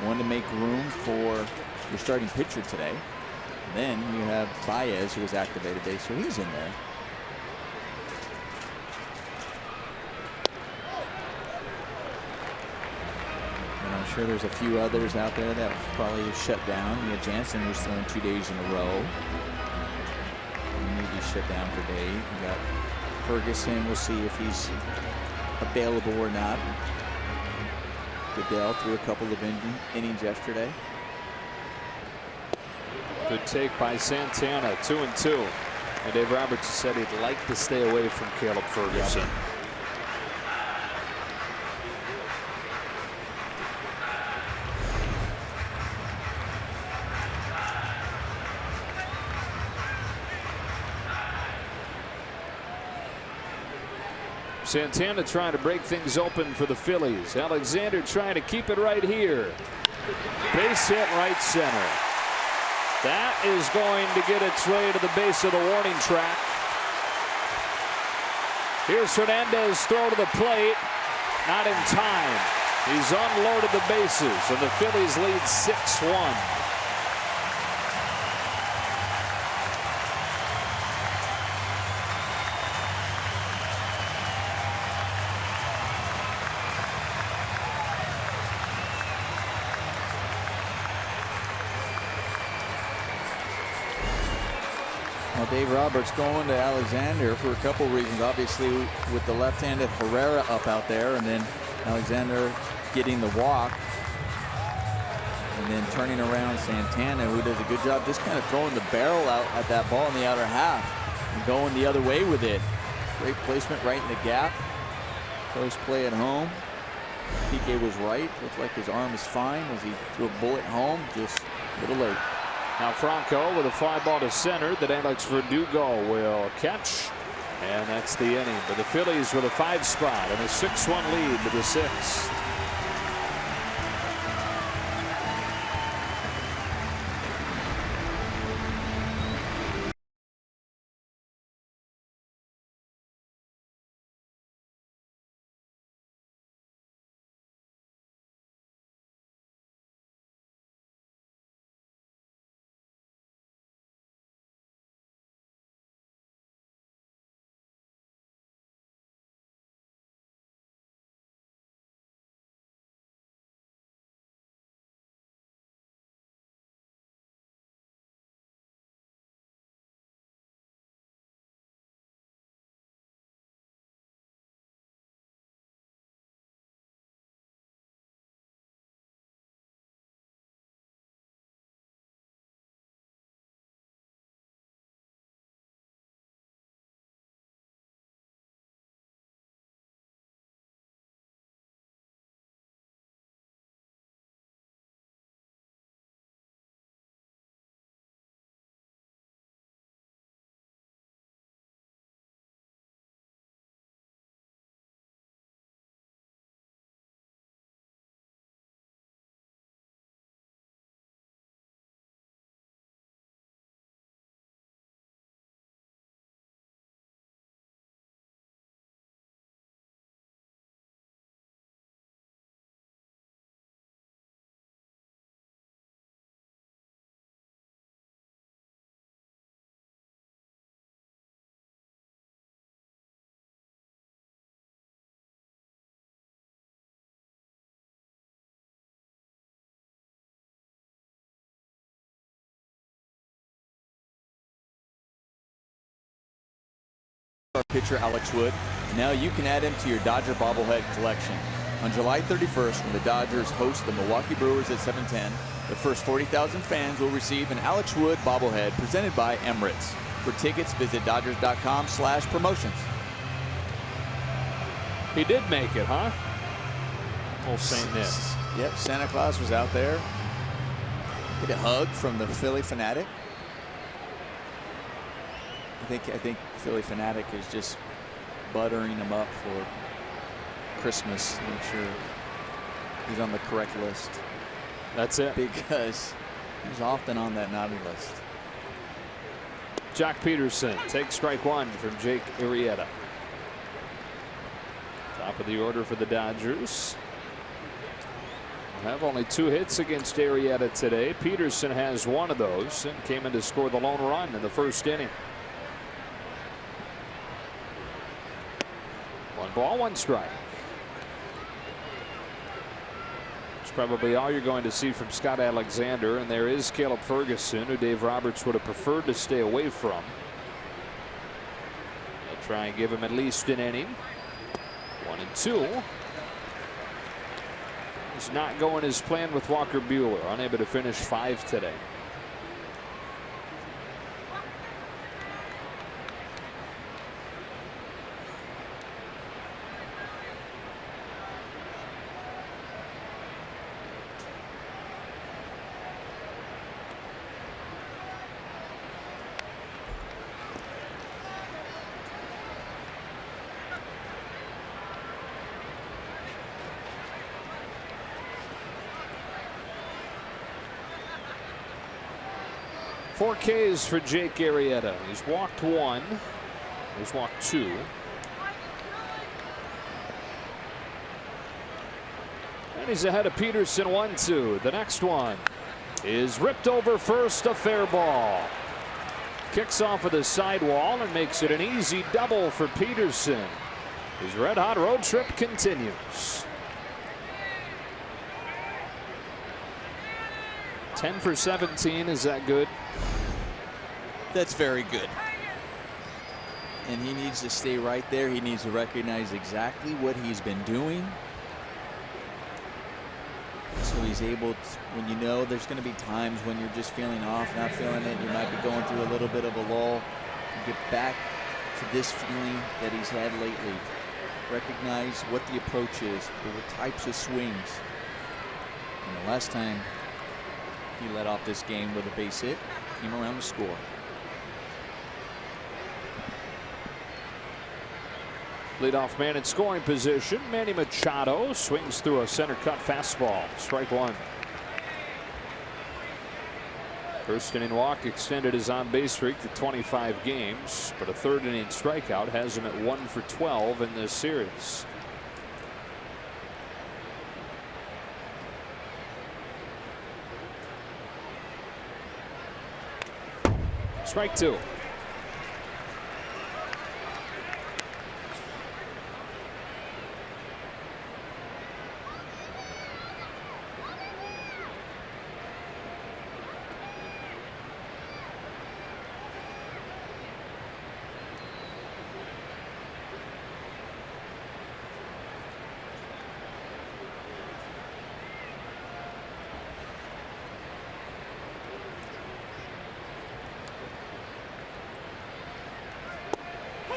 wanted to make room for your starting pitcher today. And then you have Baez, who was activated today, so he's in there. I'm sure there's a few others out there that probably shut down. You know, Jansen was thrown 2 days in a row. Maybe shut down for Dave. You got Ferguson. We'll see if he's available or not. Goodell threw a couple of innings yesterday. Good take by Santana, 2-2. And Dave Roberts said he'd like to stay away from Caleb Ferguson. Santana trying to break things open for the Phillies. Alexander trying to keep it right here. Base hit right center. That is going to get its way to the base of the warning track. Here's Hernandez, throw to the plate. Not in time. He's unloaded the bases, and the Phillies lead 6-1. Dave Roberts going to Alexander for a couple reasons. Obviously, with the left-handed Herrera up out there, and then Alexander getting the walk, and then turning around Santana, who does a good job just kind of throwing the barrel out at that ball in the outer half and going the other way with it. Great placement right in the gap. Close play at home. PK was right. Looks like his arm is fine as he threw a bullet home, just a little late. Now Franco with a fly ball to center that Alex Verdugo will catch. And that's the inning. But the Phillies with a 5 spot and a 6-1 lead to the 6th. Our pitcher Alex Wood. Now you can add him to your Dodger bobblehead collection. On July 31st, when the Dodgers host the Milwaukee Brewers at 7:10, the first 40,000 fans will receive an Alex Wood bobblehead presented by Emirates. For tickets, visit Dodgers.com/promotions. He did make it, huh? Old St. Nick. Yep, Santa Claus was out there. Get a hug from the Philly fanatic. I think Philly fanatic is just buttering him up for Christmas. Make sure he's on the correct list. That's it. Because he's often on that naughty list. Jock Peterson takes strike 1 from Jake Arrieta. Top of the order for the Dodgers. Have only 2 hits against Arrieta today. Peterson has 1 of those and came in to score the lone run in the first inning. 1 ball, 1 strike. It's probably all you're going to see from Scott Alexander, and there is Caleb Ferguson, who Dave Roberts would have preferred to stay away from. They'll try and give him at least an inning. 1-2. He's not going as planned with Walker Buehler, unable to finish 5 today. 4 Ks for Jake Arrieta. He's walked 1. He's walked 2. And he's ahead of Peterson 1-2. The next one is ripped over first, a fair ball. Kicks off of the sidewall and makes it an easy double for Peterson. His red hot road trip continues. 10 for 17. Is that good? That's very good. And he needs to stay right there. He needs to recognize exactly what he's been doing. So he's able to, when you know there's going to be times when you're just feeling off, not feeling it, you might be going through a little bit of a lull. Get back to this feeling that he's had lately. Recognize what the approach is, the types of swings. And the last time he led off this game with a base hit, came around to score. Leadoff man in scoring position. Manny Machado swings through a center cut fastball. Strike 1. First inning walk extended his on base streak to 25 games, but a third inning strikeout has him at 1 for 12 in this series. Strike 2.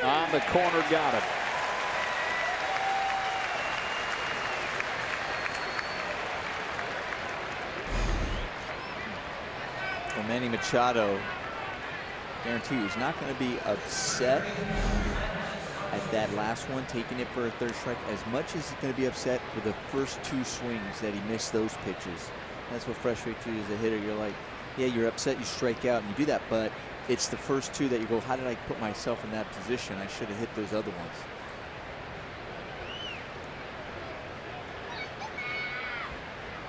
On the corner, got him. Well, Manny Machado, guarantee you, he's not going to be upset at that last one, taking it for a third strike, as much as he's going to be upset for the first 2 swings that he missed those pitches. That's what frustrates you as a hitter. You're like, yeah, you're upset, you strike out, and you do that, but it's the first 2 that you go, how did I put myself in that position? I should have hit those other ones.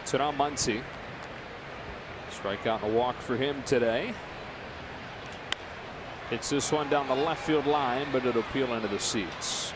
It's on Muncy. Strikeout and a walk for him today. Hits this one down the left field line, but it'll peel into the seats.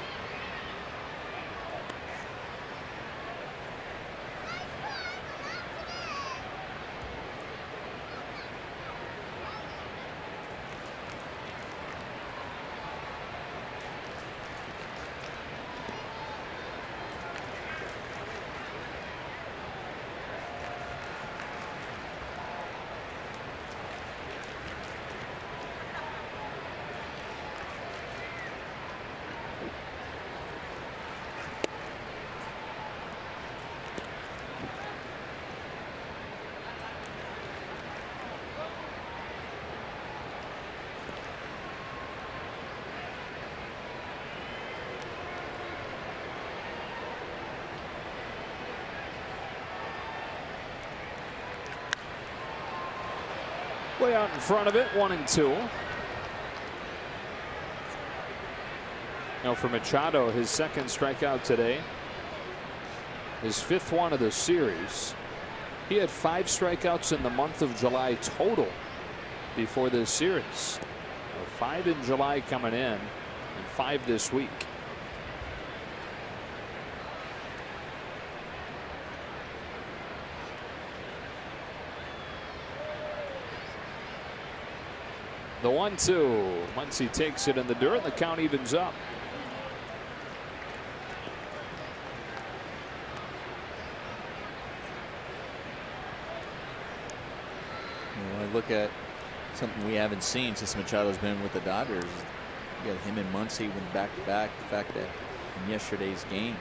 Way out in front of it, 1-2. Now for Machado, his second strikeout today, his 5th one of the series. He had 5 strikeouts in the month of July total before this series. 5 in July coming in, and 5 this week. The 1-2. Once he takes it in the dirt, the count evens up. When I look at something we haven't seen since Machado's been with the Dodgers, you got him and Muncy went back-to-back. The fact that in yesterday's game,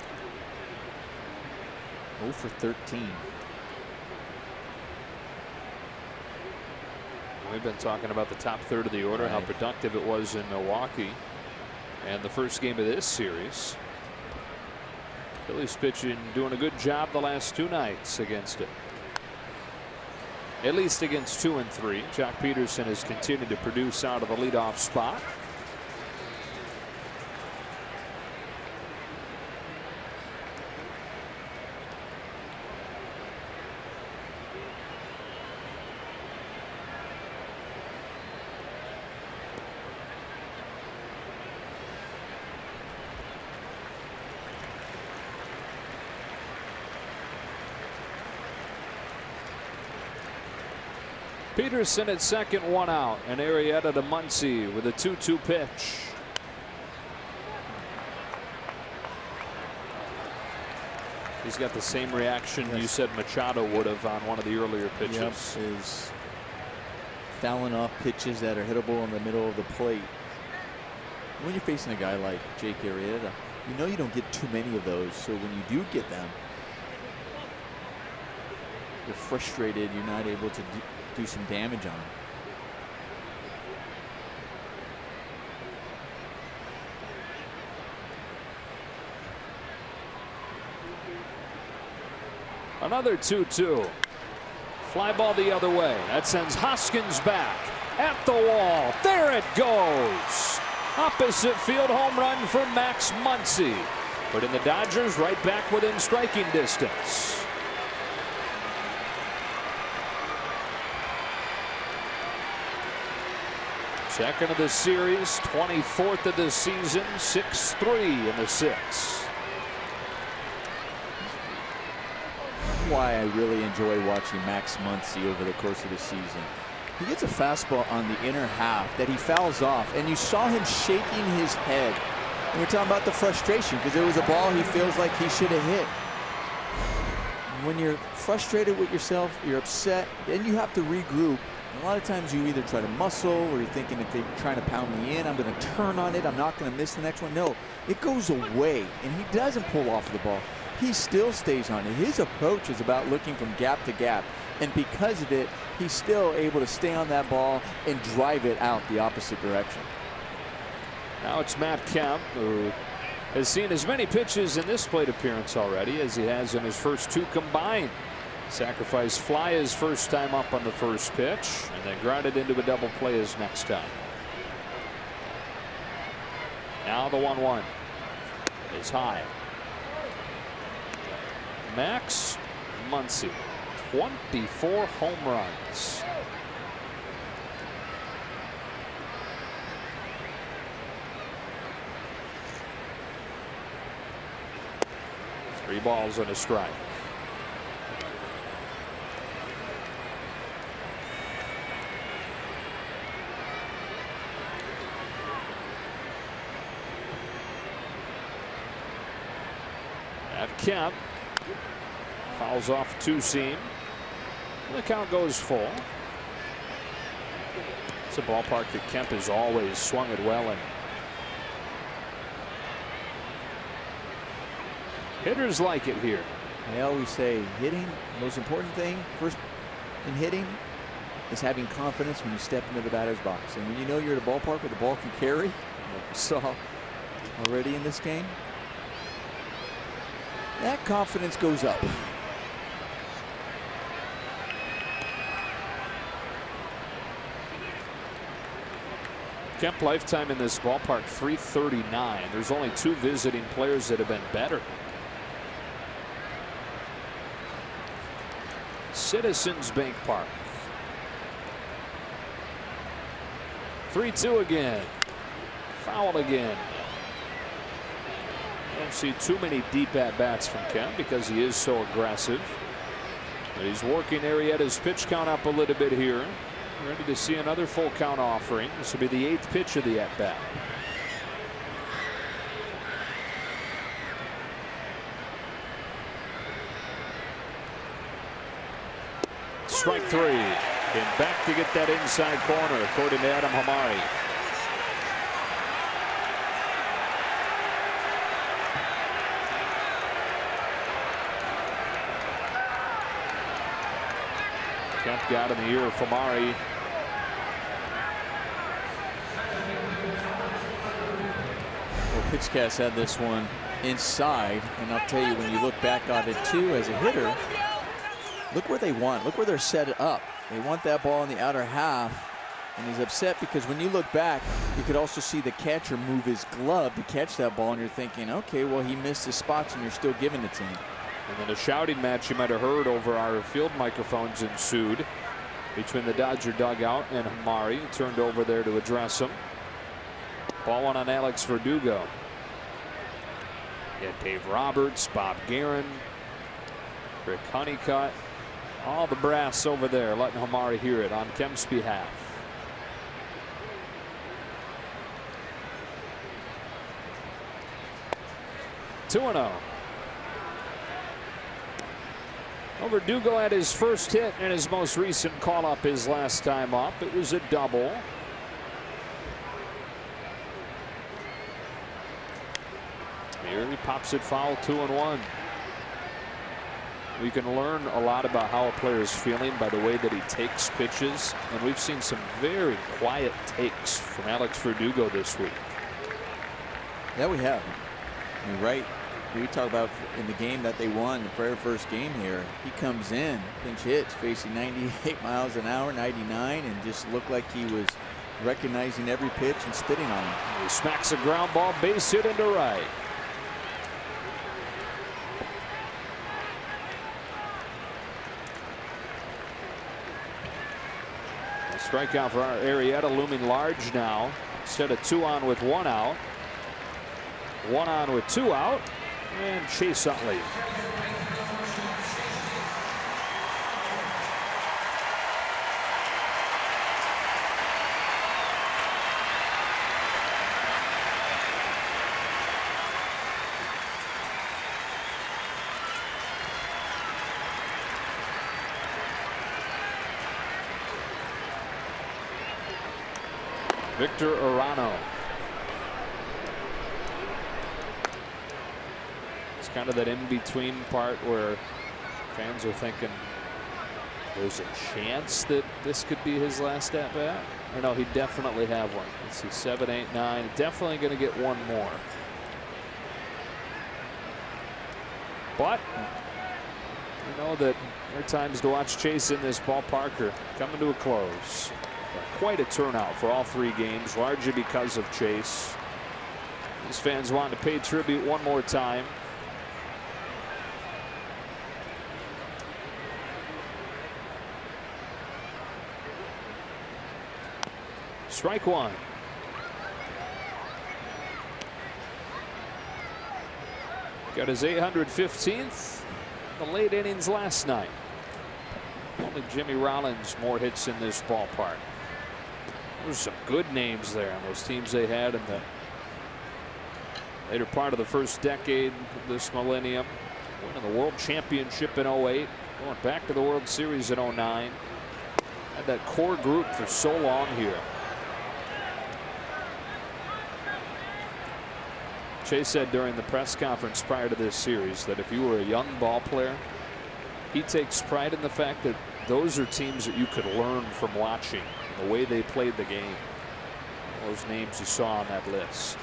0 for 13. We've been talking about the top third of the order, right, how productive it was in Milwaukee, and the first game of this series. Phillies pitching, doing a good job the last 2 nights against it. at least against 2 and 3. Jock Peterson has continued to produce out of the leadoff spot. Peterson at second, 1 out, and Arrieta to Muncy with a 2-2 pitch. He's got the same reaction you said Machado would have on one of the earlier pitches. Yep, is fouling off pitches that are hittable in the middle of the plate. When you're facing a guy like Jake Arrieta, you know you don't get too many of those. So when you do get them, you're frustrated. You're not able to do some damage on him. Another 2-2. Fly ball the other way. That sends Hoskins back at the wall. There it goes. Opposite field home run for Max Muncy. Putting the Dodgers right back within striking distance. Second of the series, 24th of the season, 6-3 in the 6th. Why I really enjoy watching Max Muncy over the course of the season. He gets a fastball on the inner half that he fouls off, and you saw him shaking his head. And we're talking about the frustration because it was a ball he feels like he should have hit. When you're frustrated with yourself, you're upset, then you have to regroup. A lot of times you either try to muscle or you're thinking if they're trying to pound me in, I'm going to turn on it. I'm not going to miss the next one. No, it goes away and he doesn't pull off the ball. He still stays on it. His approach is about looking from gap to gap. And because of it, he's still able to stay on that ball and drive it out the opposite direction. Now it's Matt Kemp, who has seen as many pitches in this plate appearance already as he has in his first 2 combined. Sacrifice fly his first time up on the first pitch, and then grounded into a double play his next time. Now the 1-1 is high. Max Muncy, 24 home runs. Three balls and a strike. At Kemp, fouls off 2-seam. The count goes full. It's a ballpark that Kemp has always swung it well in. Hitters like it here. I always say hitting, the most important thing first in hitting is having confidence when you step into the batter's box. And when you know you're at a ballpark where the ball can carry, like we saw already in this game, that confidence goes up. Kemp lifetime in this ballpark, 339. There's only 2 visiting players that have been better. Citizens Bank Park. 3-2 again. Foul again. Don't see too many deep at-bats from Kemp because he is so aggressive. But he's working Arrieta's pitch count up a little bit here. Ready to see another full count offering. This will be the 8th pitch of the at-bat. Strike 3. And back to get that inside corner, according to Adam Hamari. Kemp got in the ear of Hamari. Well, Pitchcast had this one inside, and I'll tell you, when you look back on it too as a hitter, look where they want. Look where they're set up. They want that ball in the outer half. And he's upset because when you look back, you could also see the catcher move his glove to catch that ball. And you're thinking, okay, well, he missed his spots and you're still giving it to him. And then a shouting match you might have heard over our field microphones ensued between the Dodger dugout and Hamari. He turned over there to address him. Ball one on Alex Verdugo. Yeah, Dave Roberts, Bob Guerin, Rick Honeycutt, all the brass over there letting Hamari hear it on Kemp's behalf. Two and 0. Verdugo had his first hit and his most recent call up his last time up. It was a double. Here he pops it foul, 2-1. We can learn a lot about how a player is feeling by the way that he takes pitches, and we've seen some very quiet takes from Alex Verdugo this week. Yeah, we have. I mean, right. We talk about in the game that they won, the very first game here. He comes in, pinch hits, facing 98 miles an hour, 99, and just looked like he was recognizing every pitch and spitting on it. He smacks a ground ball, base hit into right. A strikeout for Arrieta looming large now. Instead of 2 on with 1 out. 1 on with 2 out. And Chase Utley. Victor Arano. It's kind of that in-between part where fans are thinking there's a chance that this could be his last at-bat. Or no, he definitely have one. Let's see, 7, 8, 9. Definitely going to get one more. But you know that there are times to watch Chase in this ballpark are coming to a close. Quite a turnout for all 3 games, largely because of Chase. These fans want to pay tribute one more time. Strike one. Got his 815th in the late innings last night. Only Jimmy Rollins more hits in this ballpark. There's some good names there on those teams they had in the later part of the first decade of this millennium. Winning the World Championship in 08, going back to the World Series in 09. Had that core group for so long here. Chase said during the press conference prior to this series that if you were a young ball player, he takes pride in the fact that those are teams that you could learn from watching the way they played the game. Those names you saw on that list.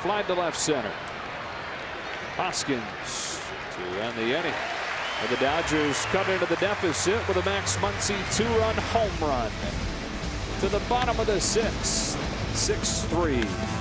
Fly to left center. Hoskins to end the inning. And the Dodgers cut into the deficit with a Max Muncy 2-run home run to the bottom of the 6th. 6-3.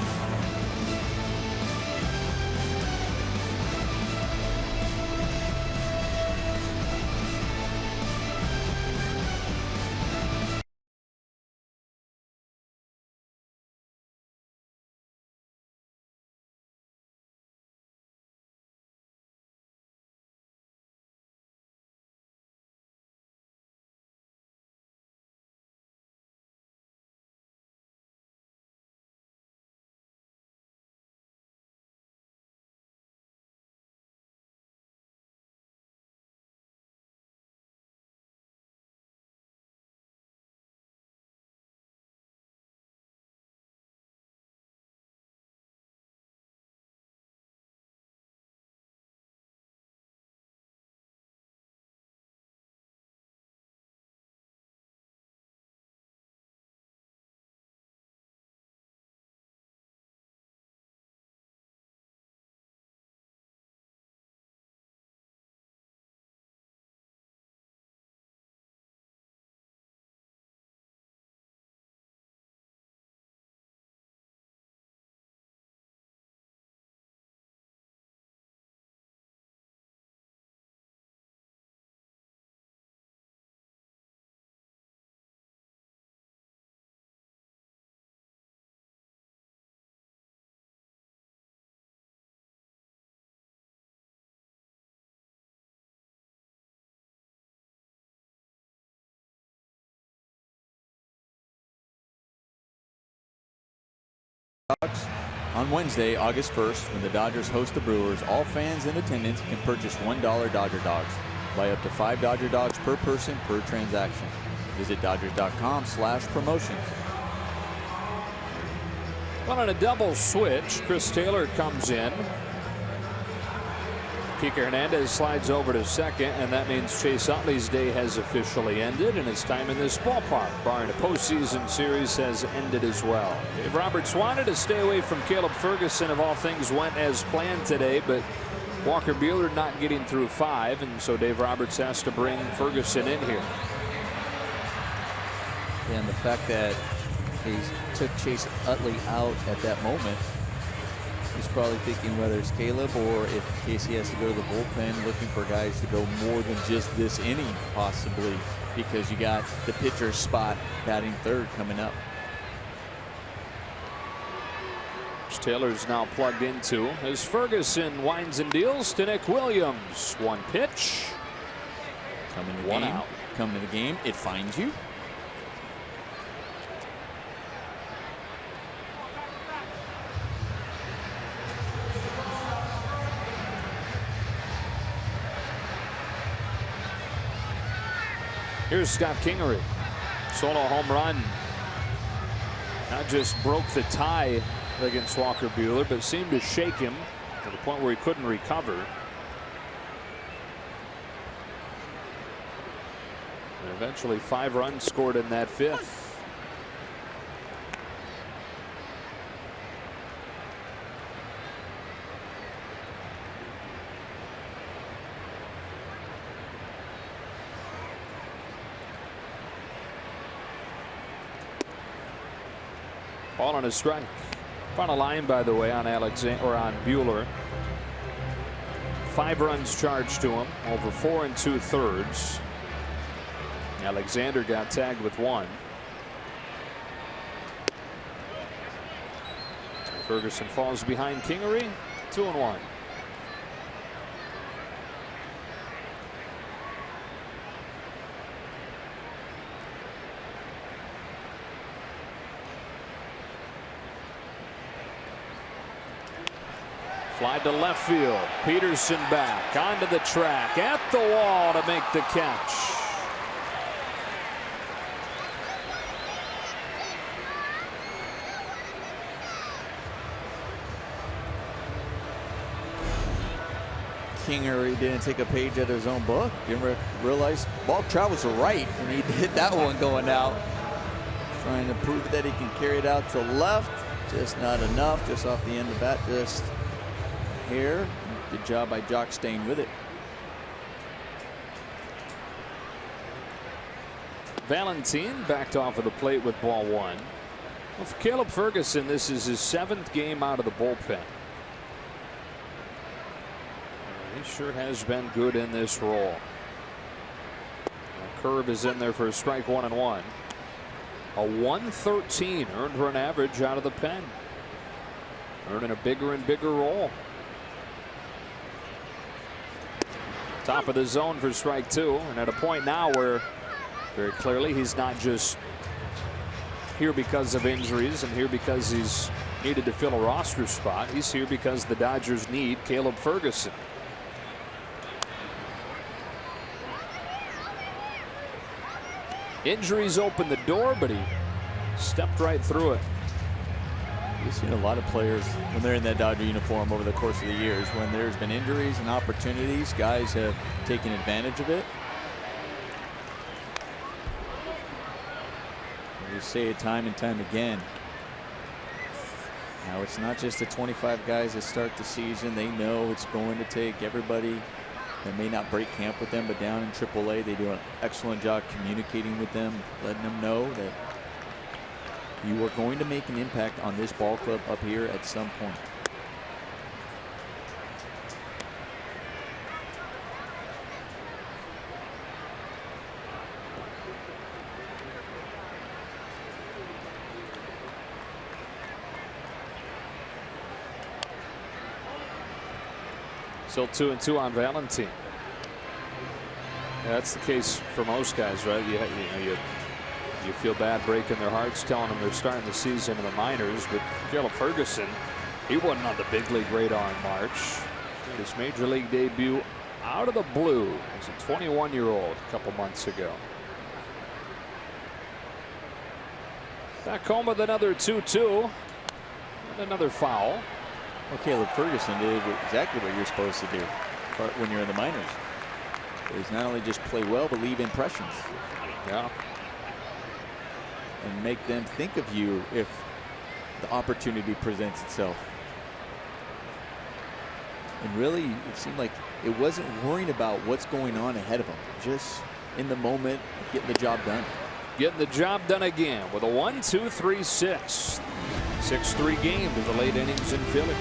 On Wednesday, August 1st, when the Dodgers host the Brewers, all fans in attendance can purchase $1 Dodger Dogs. Buy up to 5 Dodger Dogs per person per transaction. Visit Dodgers.com/promotions. Well, on a double switch, Chris Taylor comes in. Kike Hernandez slides over to second, and that means Chase Utley's day has officially ended, and his time in this ballpark, barring a postseason series, has ended as well. Dave Roberts wanted to stay away from Caleb Ferguson if all things went as planned today, but Walker Buehler not getting through 5, and so Dave Roberts has to bring Ferguson in here. And the fact that he took Chase Utley out at that moment, he's probably thinking whether it's Caleb or if Casey has to go to the bullpen, looking for guys to go more than just this inning, possibly, because you got the pitcher's spot batting third coming up. Which Taylor's now plugged into as Ferguson winds and deals to Nick Williams. 1 pitch. Coming to the 1 game. out. Coming to the game. It finds you. Here's Scott Kingery. Solo home run. Not just broke the tie against Walker Buehler, but seemed to shake him to the point where he couldn't recover. And eventually 5 runs scored in that 5th. Ball on a strike. Final line, by the way, on Buehler. 5 runs charged to him over 4 2/3. Alexander got tagged with 1. Ferguson falls behind Kingery. 2-1. Fly to left field. Peterson back onto the track at the wall to make the catch. Kingery didn't take a page out of his own book. Didn't realize ball travels to right, and he hit that one going out. Trying to prove that he can carry it out to left. Just not enough. Just off the end of that. Just here. Good job by Jock staying with it. Valentin backed off of the plate with ball 1. Well, for Caleb Ferguson, this is his 7th game out of the bullpen. He sure has been good in this role. The curve is in there for a strike 1-1. A 113 earned run average out of the pen. Earning a bigger and bigger role. Top of the zone for strike 2, and at a point now where very clearly he's not just here because of injuries and here because he's needed to fill a roster spot. He's here because the Dodgers need Caleb Ferguson. Injuries opened the door, but he stepped right through it. You've seen a lot of players when they're in that Dodger uniform over the course of the years. When there's been injuries and opportunities, guys have taken advantage of it. We say it time and time again. Now it's not just the 25 guys that start the season. They know it's going to take everybody that may not break camp with them, but down in AAA, they do an excellent job communicating with them, letting them know that you are going to make an impact on this ball club up here at some point. Still 2-2 on Valentin. Yeah, that's the case for most guys, right? You feel bad breaking their hearts, telling them they're starting the season in the minors, but Caleb Ferguson He wasn't on the big league radar in March. His major league debut out of the blue as a 21-year-old a couple months ago. Back home with another 2-2 and another foul. Well, Caleb Ferguson did exactly what you're supposed to do when you're in the minors. Is not only just play well, but leave impressions. Yeah. And make them think of you if the opportunity presents itself. And really, it seemed like it wasn't worrying about what's going on ahead of him. Just in the moment, getting the job done. Getting the job done again with a 1-2-3-6. 6-3 game to the late innings in Philly.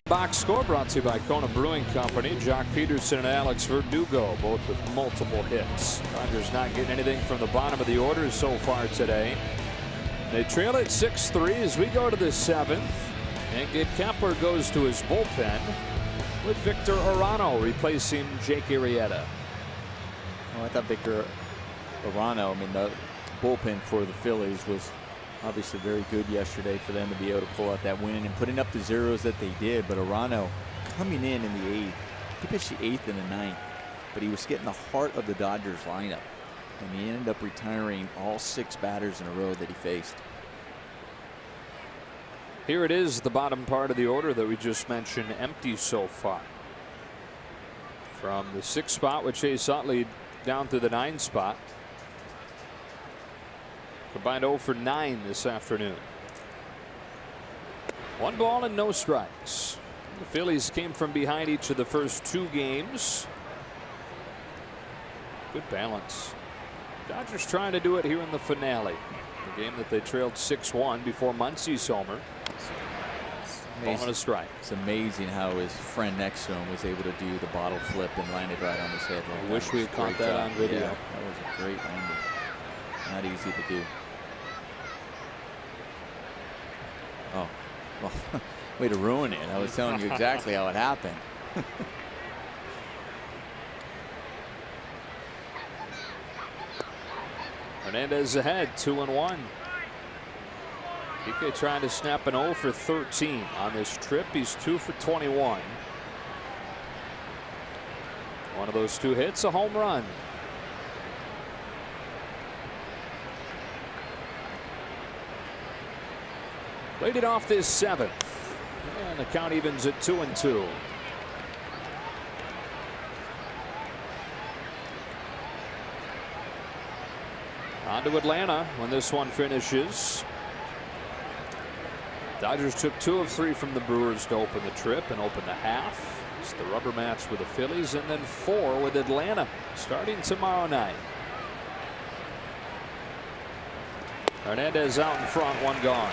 Box score brought to you by Kona Brewing Company. Jock Peterson and Alex Verdugo both with multiple hits. Dodgers not getting anything from the bottom of the order so far today. They trail at 6-3 as we go to the 7th. And Kepler goes to his bullpen with Victor Arano replacing Jake Arrieta. Well, I thought Victor Arano, I mean, the bullpen for the Phillies was obviously very good yesterday for them to be able to pull out that win and putting up the zeros that they did. But Arano coming in the 8th. He pitched the 8th and the 9th, but he was getting the heart of the Dodgers lineup. And he ended up retiring all 6 batters in a row that he faced. Here it is, the bottom part of the order that we just mentioned, empty so far. From the 6th spot with Chase Utley down to the 9th spot. Combined 0 for 9 this afternoon. 1 ball and no strikes. The Phillies came from behind each of the first 2 games. Good balance. Dodgers trying to do it here in the finale. The game that they trailed 6-1 before Muncy's homer. Ball and a strike. It's amazing how his friend next to him was able to do the bottle flip and land it right on his head. I wish we had caught that on video. Yeah, that was a great landing. Not easy to do. Oh, well, way to ruin it. I was telling you exactly how it happened. Hernandez ahead, 2-1. PK trying to snap an 0 for 13 on this trip. He's 2 for 21. One of those 2 hits, a home run. Played it off this 7th. And the count evens at 2-2. On to Atlanta when this one finishes. Dodgers took 2 of 3 from the Brewers to open the trip and open the half. It's the rubber match with the Phillies, and then 4 with Atlanta starting tomorrow night. Hernandez out in front, one gone.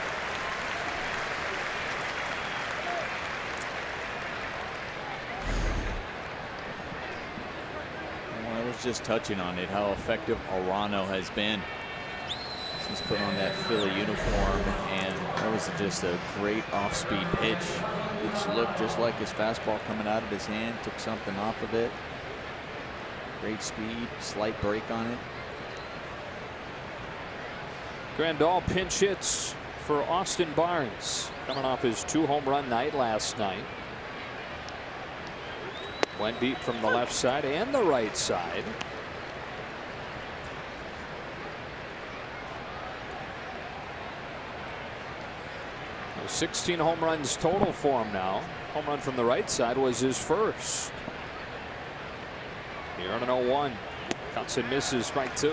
Well, I was just touching on it, how effective Arano has been. He's put on that Philly uniform, and that was just a great off-speed pitch, which looked just like his fastball coming out of his hand. Took something off of it. Great speed, slight break on it. Grandal pinch hits for Austin Barnes, coming off his 2-home run night last night. Went deep from the left side and the right side. 16 home runs total for him now. Home run from the right side was his first. Here on an 0-1. Cuts and misses, strike 2.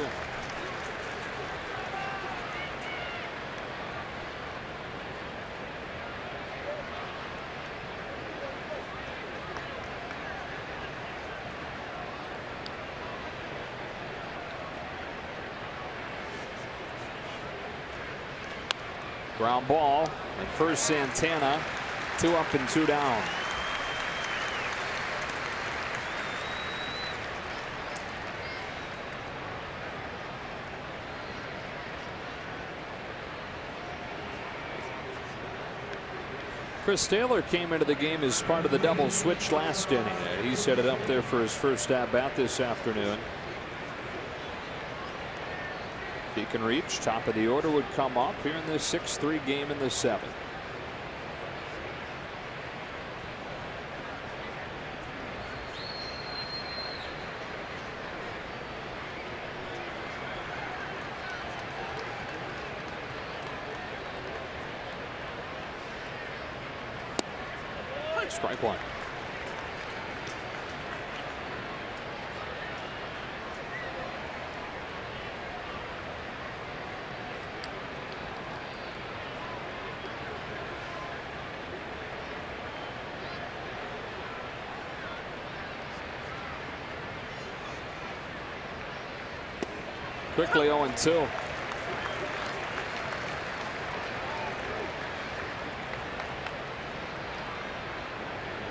Ground ball, and first Santana, 2 up and 2 down. Chris Taylor came into the game as part of the double switch last inning. He's headed up there for his first at bat this afternoon. He can reach, top of the order would come up here in the 6-3 game in the 7th. Strike 1. Quickly 0-2.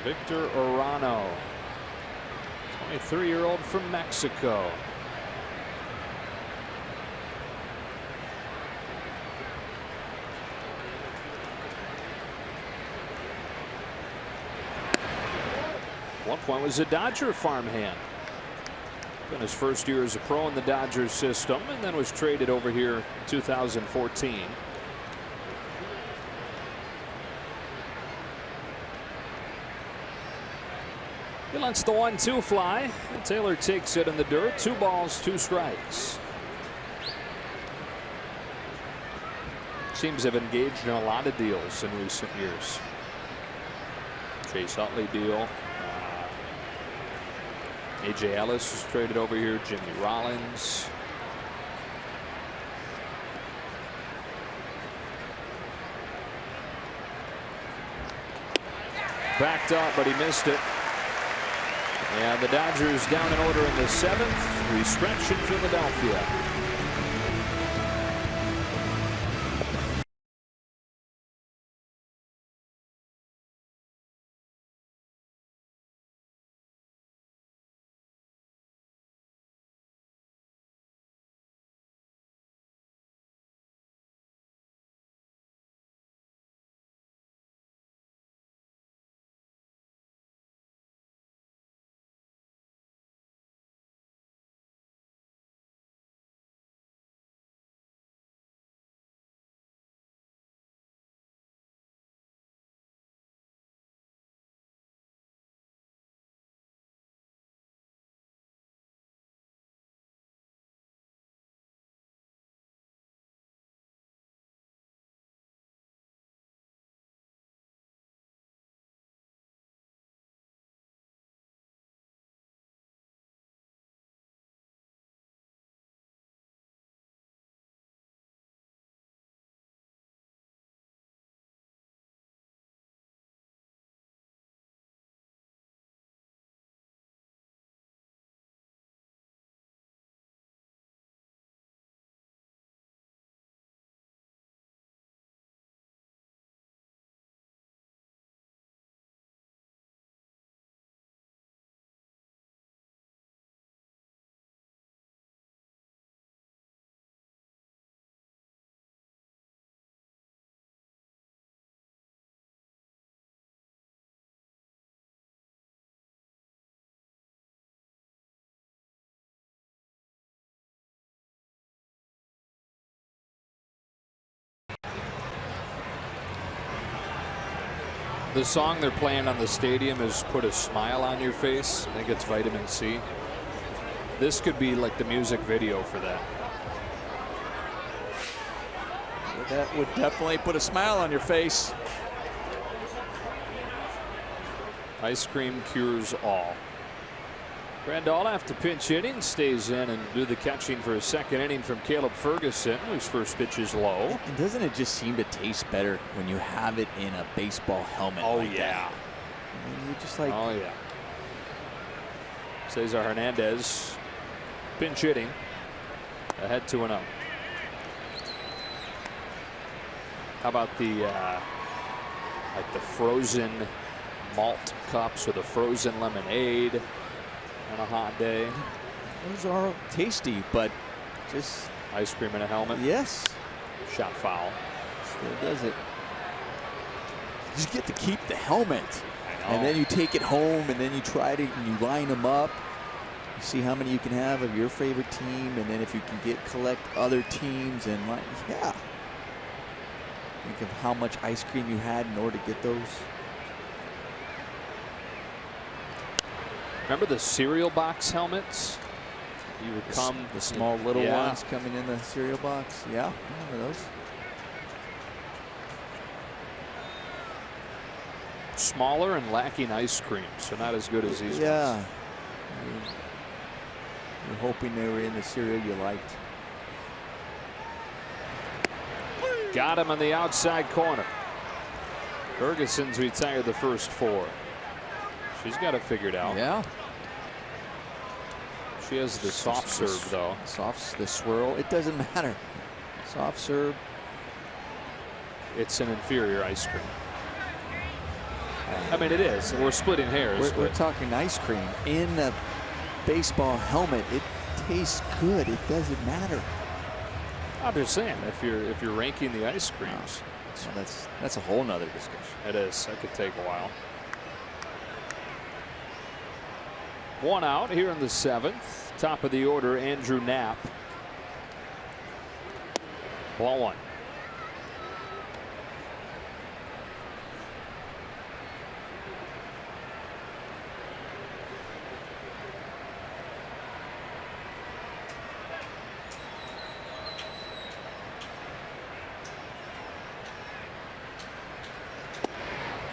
Victor Arano, 23-year-old from Mexico. At one point was a Dodger farmhand. In his first year as a pro in the Dodgers system, and then was traded over here in 2014. He lets the 1-2 fly, and Taylor takes it in the dirt. 2 balls, 2 strikes. Teams have engaged in a lot of deals in recent years. Chase Utley deal. A.J. Ellis was traded over here. Jimmy Rollins. Backed up, but he missed it. And the Dodgers down in order in the 7th. We stretch in Philadelphia. The song they're playing on the stadium is "Put a Smile on Your Face." I think it's Vitamin C. This could be like the music video for that. That would definitely put a smile on your face. Ice cream cures all. Randall, after pinch hitting, stays in and do the catching for a second inning from Caleb Ferguson, whose first pitch is low. And doesn't it just seem to taste better when you have it in a baseball helmet? Oh, like yeah. That? I mean, you're just like, oh, yeah. Cesar Hernandez pinch hitting, ahead 2-0. How about the like the frozen malt cups or the frozen lemonade on a hot day? Those are tasty, but just ice cream in a helmet. Yes. Shot foul. Still does it. You just get to keep the helmet. I know. And then you take it home and then you try to, and you line them up. You see how many you can have of your favorite team, and then if you can collect other teams, and like, yeah. Think of how much ice cream you had in order to get those. Remember the cereal box helmets? You would come, the small little yeah. ones coming in the cereal box. Yeah, I remember those. Smaller and lacking ice cream, so not as good as these yeah. ones. You're hoping they were in the cereal you liked. Got him on the outside corner. Ferguson's retired the first 4. She's got it figured out. Yeah. She has the soft serve, though. The swirl. It doesn't matter. Soft serve. It's an inferior ice cream. I mean, it is. We're splitting hairs. We're talking ice cream in a baseball helmet. It tastes good. It doesn't matter. I'm just saying, if you're ranking the ice creams, so that's a whole nother discussion. It is. That could take a while. 1 out here in the 7th. Top of the order, Andrew Knapp. Ball 1.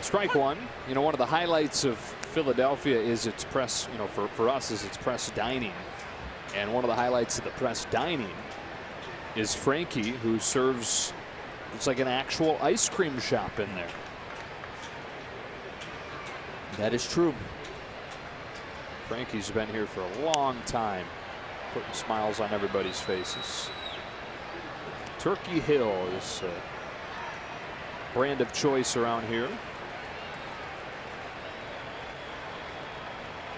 Strike 1. You know, one of the highlights of Philadelphia is its press, you know, for us is its press dining. And one of the highlights of the press dining is Frankie, who serves, it's like an actual ice cream shop in there. That is true. Frankie's been here for a long time, putting smiles on everybody's faces. Turkey Hill is a brand of choice around here.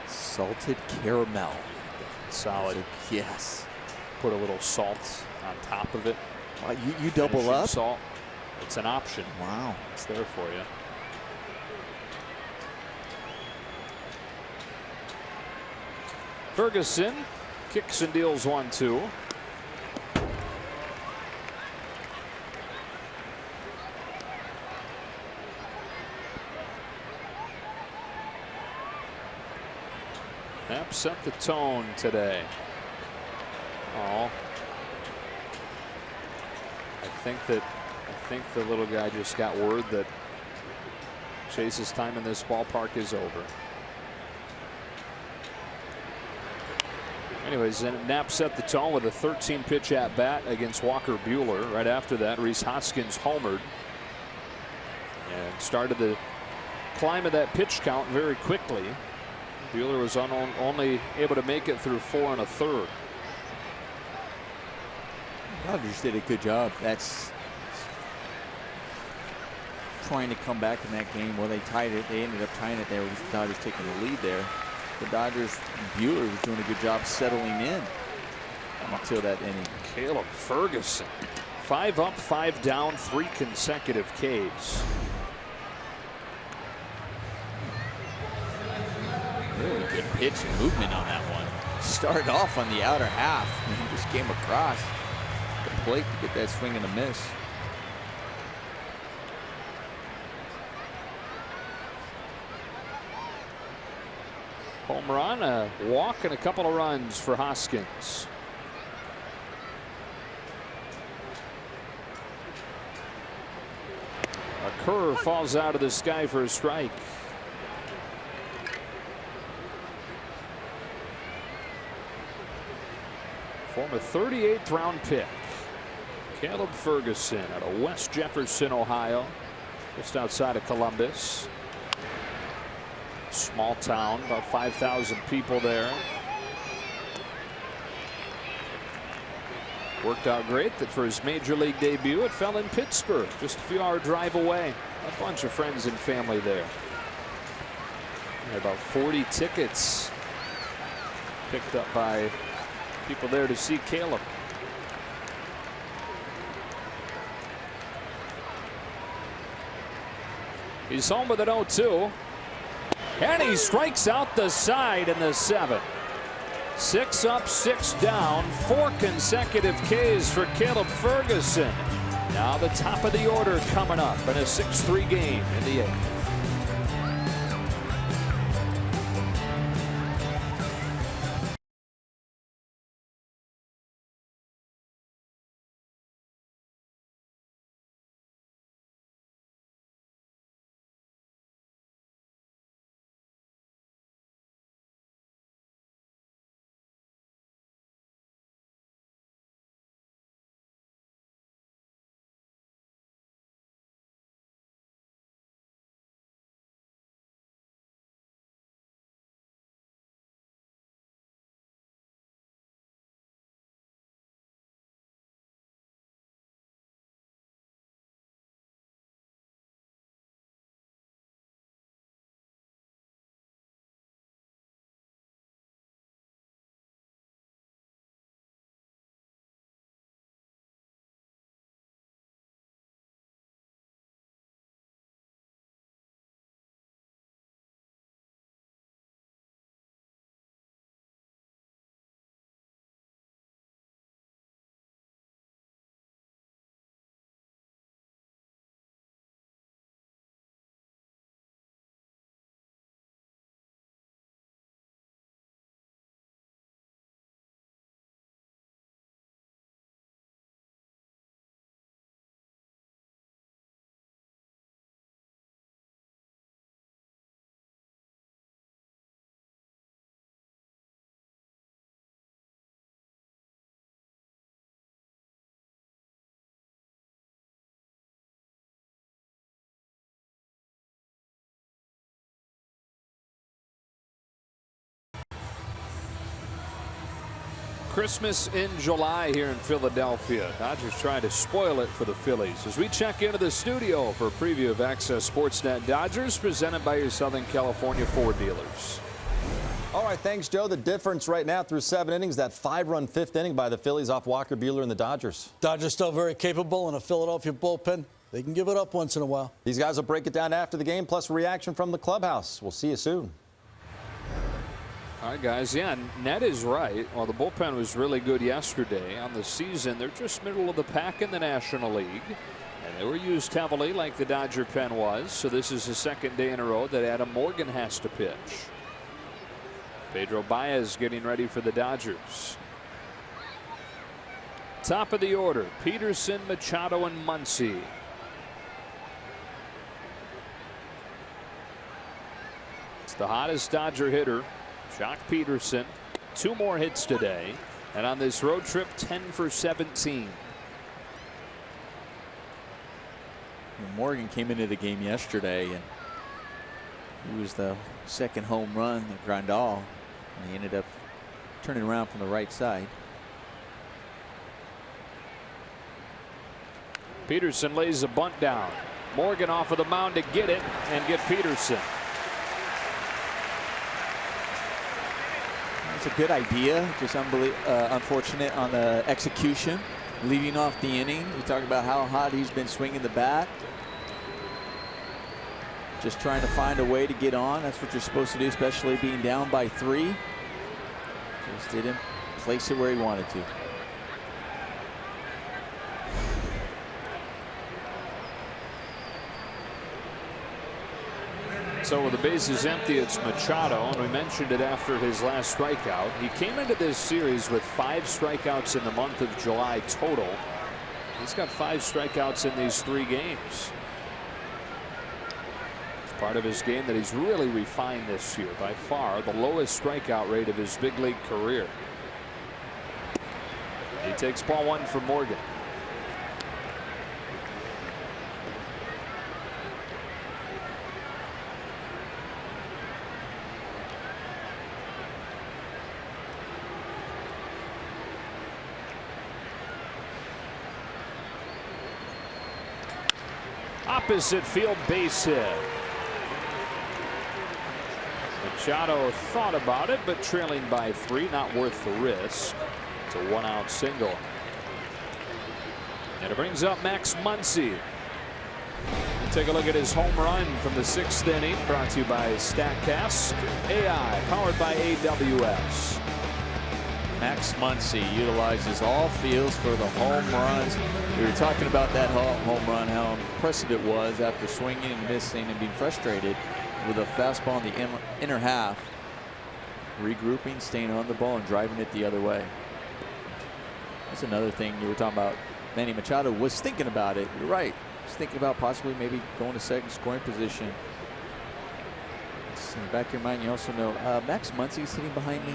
Salted caramel. Solid. Yes. Put a little salt on top of it. You double up? Salt. It's an option. Wow. It's there for you. Ferguson kicks and deals 1-2. Knapp set the tone today. Oh, I think the little guy just got word that Chase's time in this ballpark is over. Anyways, Knapp set the tone with a 13-pitch at bat against Walker Buehler. Right after that, Rhys Hoskins homered and started the climb of that pitch count very quickly. Buehler was only able to make it through 4 1/3. Dodgers did a good job. That's trying to come back in that game. Well, they tied it. They ended up tying it there with the Dodgers taking the lead there. The Dodgers, Buehler was doing a good job settling in until that inning. Caleb Ferguson, 5 up, 5 down, 3 consecutive Ks. Really good pitch and movement on that one. Started off on the outer half and he just came across the plate to get that swing and a miss. Home run, a walk, and a couple of runs for Hoskins. A curve falls out of the sky for a strike. Former 38th round pick, Caleb Ferguson out of West Jefferson, Ohio, just outside of Columbus. Small town, about 5,000 people there. Worked out great that for his major league debut, it fell in Pittsburgh, just a few hour drive away. A bunch of friends and family there. And about 40 tickets picked up by people there to see Caleb. He's home with an 0-2. And he strikes out the side in the 7th. 6 up, 6 down, 4 consecutive Ks for Caleb Ferguson. Now the top of the order coming up in a 6-3 game in the 8th. Christmas in July here in Philadelphia. Dodgers trying to spoil it for the Phillies. As we check into the studio for a preview of Access Sportsnet Dodgers, presented by your Southern California Ford dealers. All right, thanks, Joe. The difference right now through 7 innings, that 5-run 5th inning by the Phillies off Walker Buehler and the Dodgers. Dodgers still very capable in a Philadelphia bullpen. They can give it up once in a while. These guys will break it down after the game, plus a reaction from the clubhouse. We'll see you soon. All right, guys. Yeah, Ned is right. Well, the bullpen was really good yesterday. On the season, they're just middle of the pack in the National League. And they were used heavily like the Dodger pen was. So this is the 2nd day in a row that Adam Morgan has to pitch. Pedro Baez getting ready for the Dodgers. Top of the order, Peterson, Machado, and Muncy. It's the hottest Dodger hitter, Jock Peterson. 2 more hits today. And on this road trip, 10 for 17. Morgan came into the game yesterday, and he was the 2nd home run, the Grandal. And he ended up turning around from the right side. Peterson lays a bunt down. Morgan off of the mound to get it and get Peterson. That's a good idea. Just unfortunate on the execution. Leading off the inning. We talk about how hot he's been swinging the bat. Just trying to find a way to get on. That's what you're supposed to do, especially being down by 3. Just didn't place it where he wanted to. So with the bases empty, it's Machado, and we mentioned it after his last strikeout. He came into this series with 5 strikeouts in the month of July total. He's got 5 strikeouts in these 3 games. It's part of his game that he's really refined this year. By far the lowest strikeout rate of his big league career. He takes ball 1 for Morgan. Opposite field base hit. Machado thought about it, but trailing by 3, not worth the risk. It's a 1-out single. And it brings up Max Muncy. Take a look at his home run from the 6th inning, brought to you by StatCast AI, powered by AWS. Max Muncy utilizes all fields for the home runs. We were talking about that home run, how impressive it was after swinging and missing and being frustrated with a fastball in the inner half. Regrouping, staying on the ball, and driving it the other way. That's another thing you were talking about. Manny Machado was thinking about it. You're right. He's thinking about possibly maybe going to second scoring position. It's in the back of your mind, you also know Max Muncy's sitting behind me.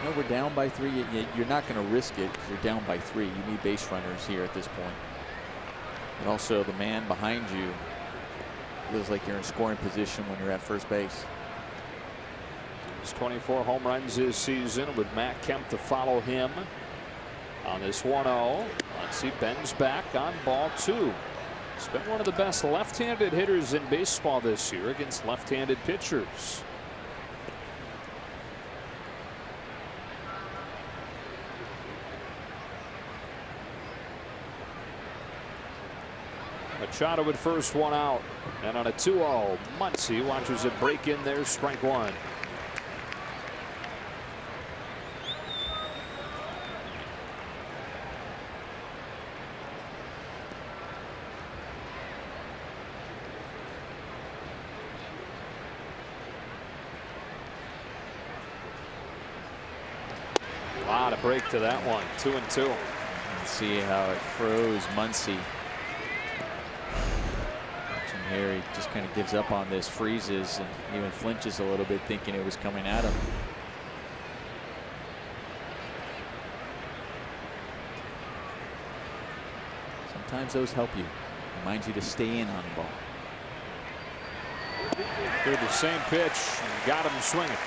You know, we're down by 3. You're not going to risk it because you're down by 3. You need base runners here at this point. And also the man behind you feels like you're in scoring position when you're at first base. He's 24 home runs this season, with Matt Kemp to follow him on this 1-0. Muncy bends back on ball 2. He's been one of the best left-handed hitters in baseball this year against left-handed pitchers. Machado at first, 1 out, and on a 2-0, Muncy watches it break in there, strike 1. A lot of break to that one, 2-2. Let's see how it froze Muncy. Here he just kind of gives up on this, freezes, and even flinches a little bit, thinking it was coming at him. Sometimes those help you, remind you to stay in on the ball. Threw the same pitch and got him swinging.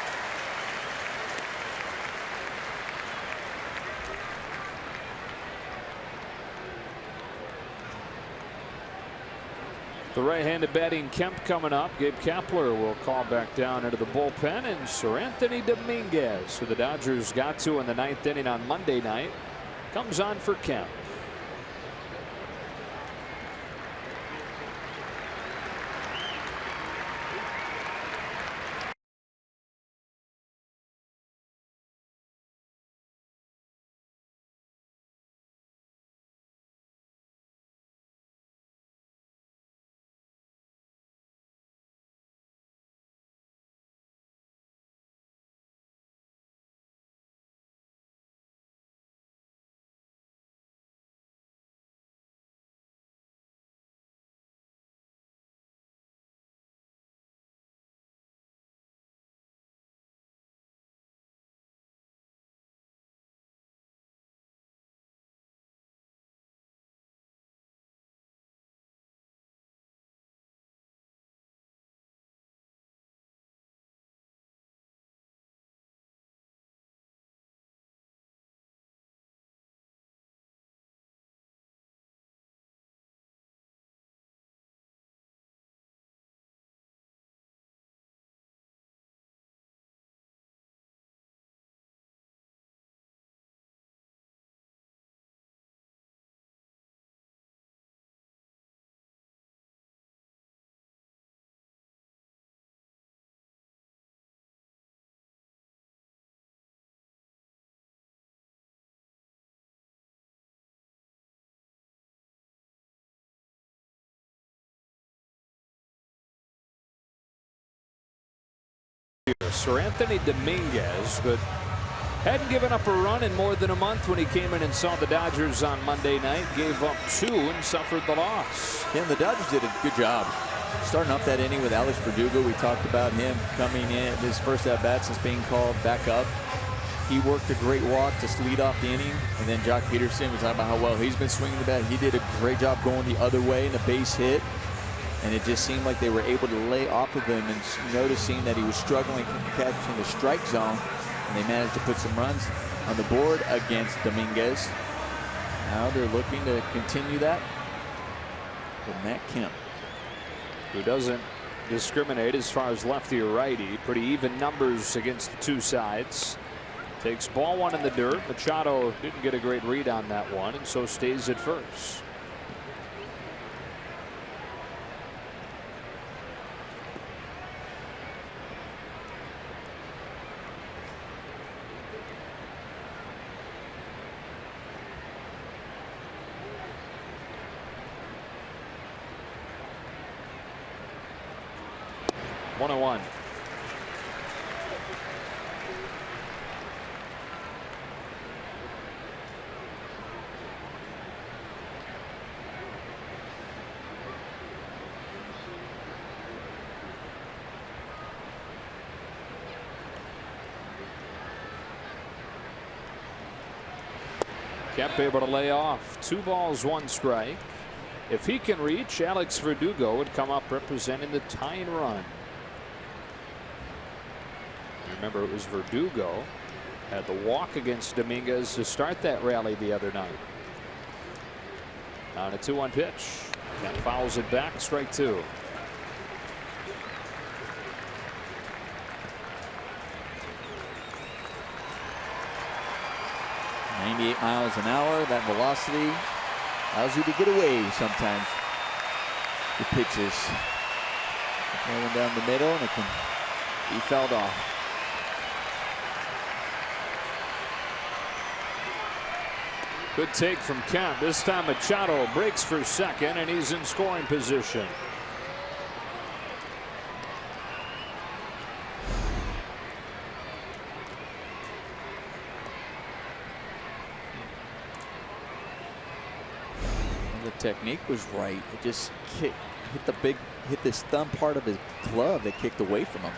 The right-handed batting Kemp coming up. Gabe Kapler will call back down into the bullpen, and Sir Anthony Dominguez, who the Dodgers got to in the 9th inning on Monday night, comes on for Kemp. Sir Anthony Dominguez, but hadn't given up a run in more than a month when he came in and saw the Dodgers on Monday night. Gave up 2 and suffered the loss. Yeah, the Dodgers did a good job starting off that inning with Alex Verdugo. We talked about him coming in his first at bat since being called back up. He worked a great walk to lead off the inning, and then Jock Peterson, we talked about how well he's been swinging the bat. He did a great job going the other way in a base hit, and it just seemed like they were able to lay off of him, and noticing that he was struggling catching the strike zone, and they managed to put some runs on the board against Dominguez. Now they're looking to continue that with Matt Kemp, who doesn't discriminate as far as lefty or righty. Pretty even numbers against the 2 sides. Takes ball 1 in the dirt. Machado didn't get a great read on that one, and so stays at first. One and 1. Kemp able to lay off. 2 balls, 1 strike. If he can reach, Alex Verdugo would come up representing the tying run. Remember, it was Verdugo had the walk against Dominguez to start that rally the other night. On a 2-1 pitch. Kemp fouls it back, strike 2. .98 miles an hour. That velocity allows you to get away sometimes. The pitches going down the middle, and it can be fouled off. Good take from Kemp. This time Machado breaks for second, and he's in scoring position. The technique was right. It just hit this thumb part of his glove that kicked away from him.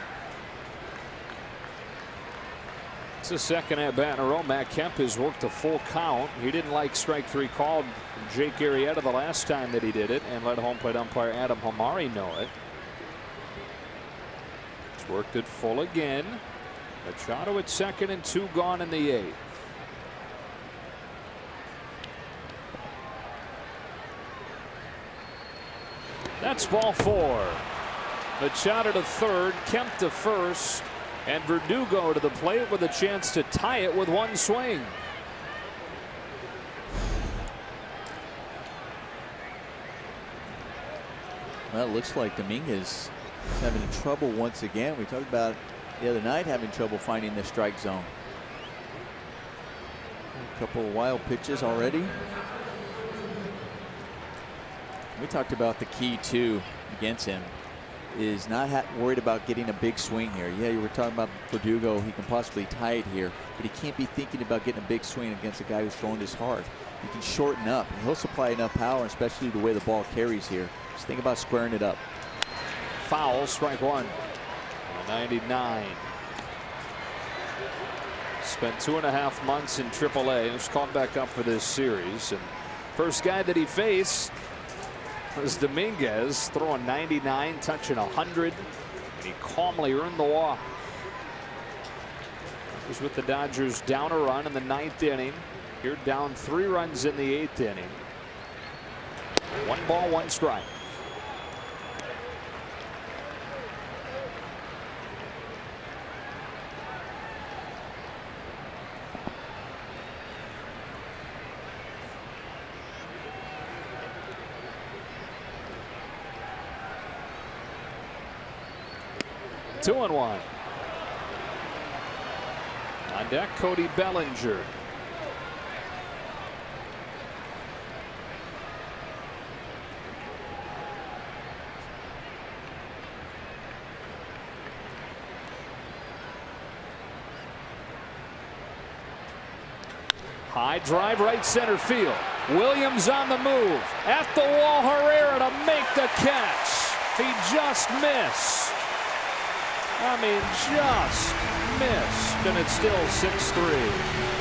It's the second at bat in a row. Matt Kemp has worked a full count. He didn't like strike 3 called from Jake Arrieta the last time that he did it, and let home plate umpire Adam Hamari know it. He's worked it full again. Machado at second and 2 gone in the 8th. That's ball 4. Machado to third, Kemp to first, and Verdugo to the plate with a chance to tie it with 1 swing. Well, it looks like Dominguez is having trouble once again. We talked about the other night having trouble finding the strike zone. A couple of wild pitches already. We talked about the key too against him is not worried about getting a big swing here. Yeah, you were talking about Verdugo. He can possibly tie it here, but he can't be thinking about getting a big swing against a guy who's throwing this hard. He can shorten up, and he'll supply enough power, especially the way the ball carries here. Just think about squaring it up. Foul, strike 1. 99. Spent 2.5 months in AAA and was called back up for this series. And first guy that he faced was Dominguez, throwing 99, touching 100, and he calmly earned the walk. He was with the Dodgers down a run in the 9th inning. Here down 3 runs in the 8th inning. 1 ball, 1 strike. Two and 1. On deck, Cody Bellinger. High drive, right center field. Williams on the move. At the wall, Herrera to make the catch. He just missed. I mean, just missed. And it's still 6-3.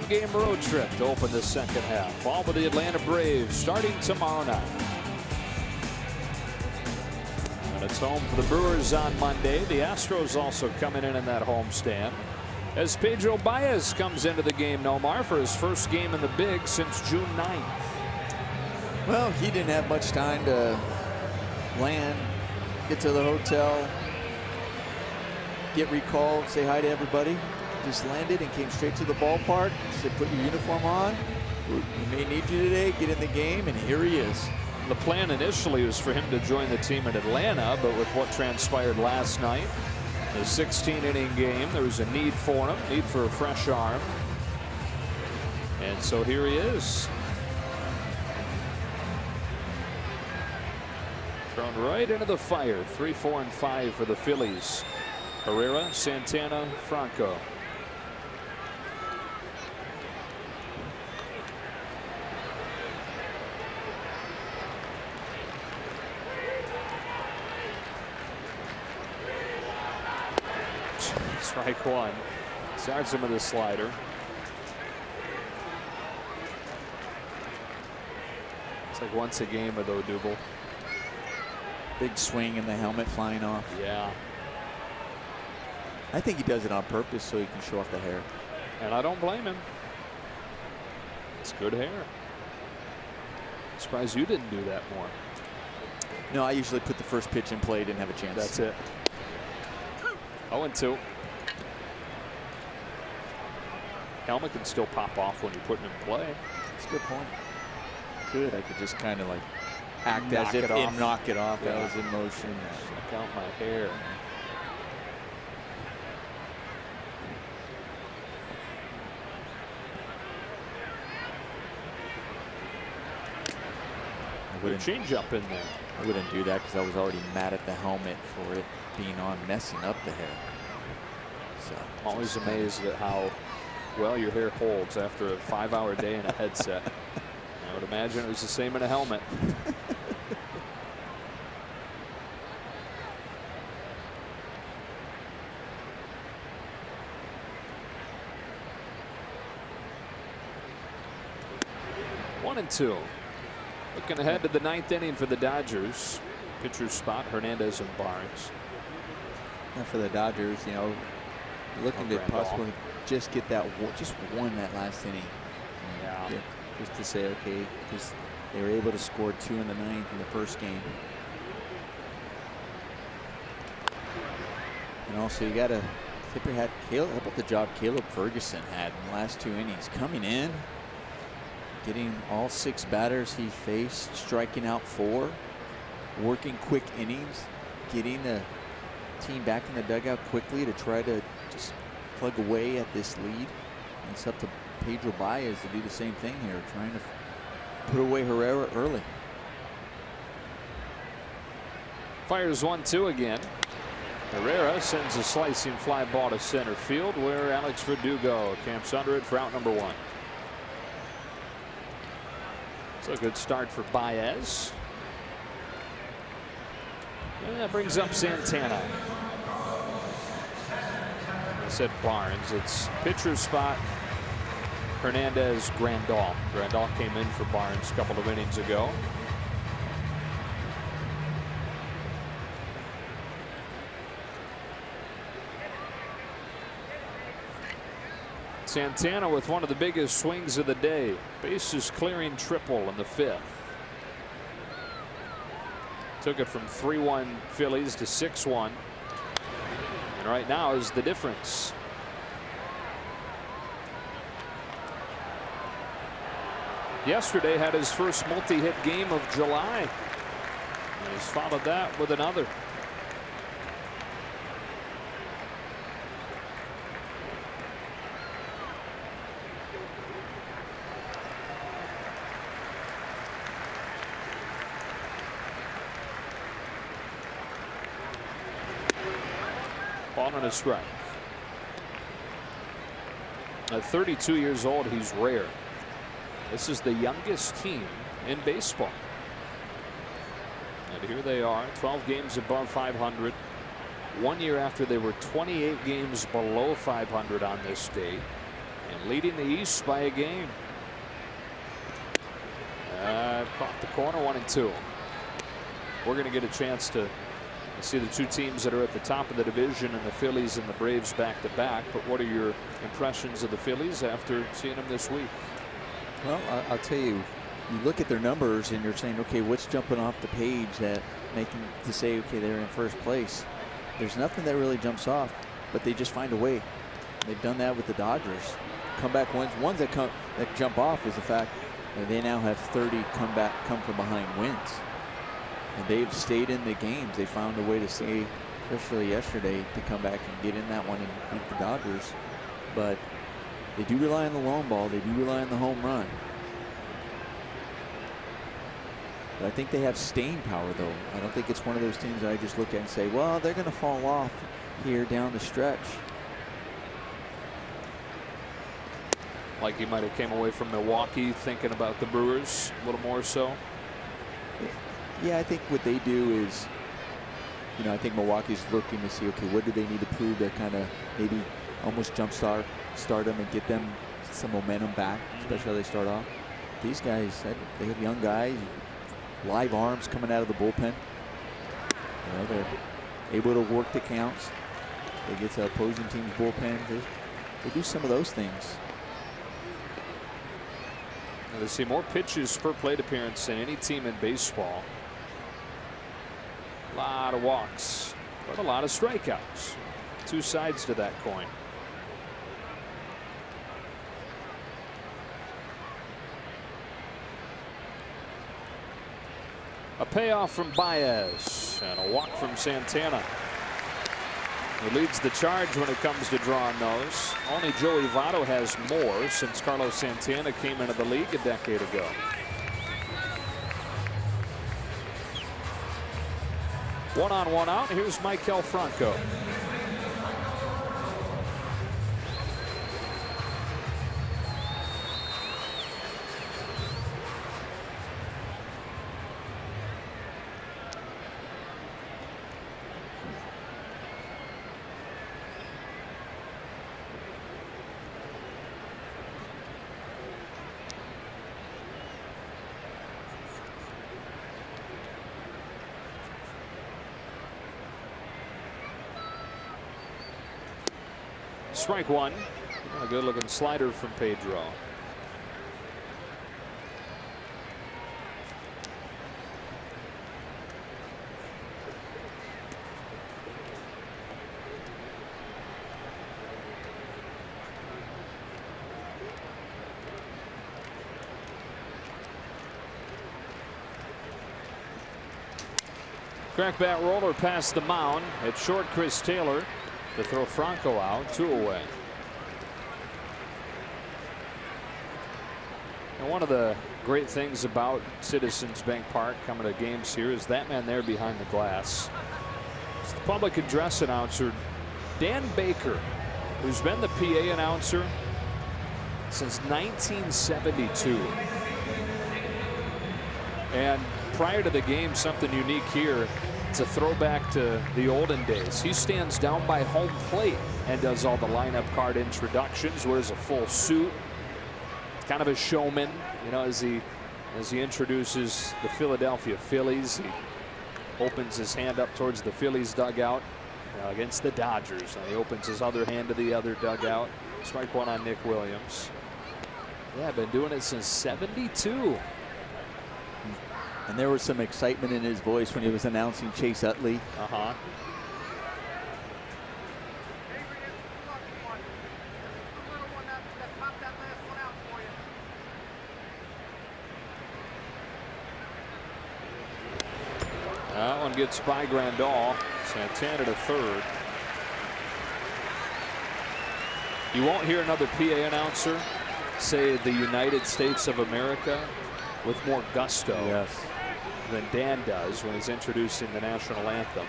Game road trip to open the second half. All with the Atlanta Braves starting tomorrow night. And it's home for the Brewers on Monday. The Astros also coming in that homestand. As Pedro Baez comes into the game, Nomar, for his first game in the big since June 9th. Well, he didn't have much time to land, get to the hotel, get recalled, say hi to everybody. Just landed and came straight to the ballpark. Said, put your uniform on. We may need you today. Get in the game, and here he is. The plan initially was for him to join the team in Atlanta, but with what transpired last night, the 16-inning game, there was a need for him, need for a fresh arm. And so here he is. Thrown right into the fire. 3, 4, and 5 for the Phillies. Herrera, Santana, Franco. Strike one. Starts him with a slider. It's like once a game with Odubel. Big swing and the helmet flying off. Yeah. I think he does it on purpose so he can show off the hair. And I don't blame him. It's good hair. Surprised you didn't do that more. No, I usually put the first pitch in play, didn't have a chance. That's it. 0-2. Helmet can still pop off when you put it in play. That's a good point. Good. I could just kind of like act knock as if it off. knock it off. Yeah. I was in motion. Check out my hair. Good change up in there. I wouldn't do that because I was already mad at the helmet for it being on, messing up the hair. So I'm always amazed at how well your hair holds after a 5-hour day in a headset. I would imagine it was the same in a helmet. One and two. Looking ahead to the 9th inning for the Dodgers. Pitcher's spot, Hernandez and Barnes. And for the Dodgers, you know, looking to Randall. possibly just get that just one that last inning. Yeah. Just to say, okay, because they were able to score 2 in the 9th in the first game. And also, you got to tip your hat. How about the job Caleb Ferguson had in the last 2 innings? Coming in, getting all 6 batters he faced, striking out 4, working quick innings, getting the team back in the dugout quickly to try to just plug away at this lead. And it's up to Pedro Baez to do the same thing here, trying to put away Herrera early. Fires 1-2 again. Herrera sends a slicing fly ball to center field, where Alex Verdugo camps under it for out number 1. It's a good start for Baez. And that brings up Santana. I said Barnes. It's pitcher's spot. Hernandez, Grandal. Grandal came in for Barnes a couple of innings ago. Santana with one of the biggest swings of the day. Bases clearing triple in the 5th. Took it from 3-1 Phillies to 6-1. And right now is the difference. Yesterday had his first multi-hit game of July. And he's followed that with another. Ball and a strike. At 32 years old, he's rare. This is the youngest team in baseball. And here they are, 12 games above 500. 1 year after they were 28 games below 500 on this date, and leading the East by a game. Caught the corner, 1-2. We're going to get a chance to see the 2 teams that are at the top of the division, and the Phillies and the Braves back to back. But what are your impressions of the Phillies after seeing them this week? Well, I'll tell you, you look at their numbers and you're saying, okay, what's jumping off the page that making to say, okay, they're in first place. There's nothing that really jumps off, but they just find a way. They've done that with the Dodgers. Comeback wins. Ones that jump off is the fact that they now have 30 come from behind wins. And they've stayed in the games. They found a way to stay, especially yesterday, to come back and get in that one and beat the Dodgers. But they do rely on the long ball. They do rely on the home run. But I think they have staying power, though. I don't think it's one of those teams that I just look at and say, well, they're going to fall off here down the stretch. Like he might have came away from Milwaukee thinking about the Brewers a little more so. Yeah, I think what they do is, you know, I think Milwaukee's looking to see, okay, what do they need to prove that kind of maybe almost jumpstart them and get them some momentum back, especially how they start off. These guys, they have young guys, live arms coming out of the bullpen. You know, they're able to work the counts. They get to opposing teams' bullpen. They do some of those things. They see more pitches per plate appearance than any team in baseball. A lot of walks, but a lot of strikeouts. 2 sides to that coin. A payoff from Baez and a walk from Santana. He leads the charge when it comes to drawing those. Only Joey Votto has more since Carlos Santana came into the league a decade ago. One on, one out. Here's Maikel Franco. Strike one. A good looking slider from Pedro. Crackbat roller past the mound. At short, Chris Taylor to throw Franco out. 2 away. And one of the great things about Citizens Bank Park coming to games here is that man there behind the glass. It's the public address announcer, Dan Baker, who's been the PA announcer since 1972. And prior to the game, something unique here. It's a throwback to the olden days. He stands down by home plate and does all the lineup card introductions, wears a full suit. It's kind of a showman, you know, as he introduces the Philadelphia Phillies. He opens his hand up towards the Phillies dugout against the Dodgers. And he opens his other hand to the other dugout. Strike one on Nick Williams. Yeah, been doing it since '72. And there was some excitement in his voice when he was announcing Chase Utley. That one gets by Grandal. Santana to third. You won't hear another PA announcer say the United States of America with more gusto than Dan does when he's introducing the national anthem.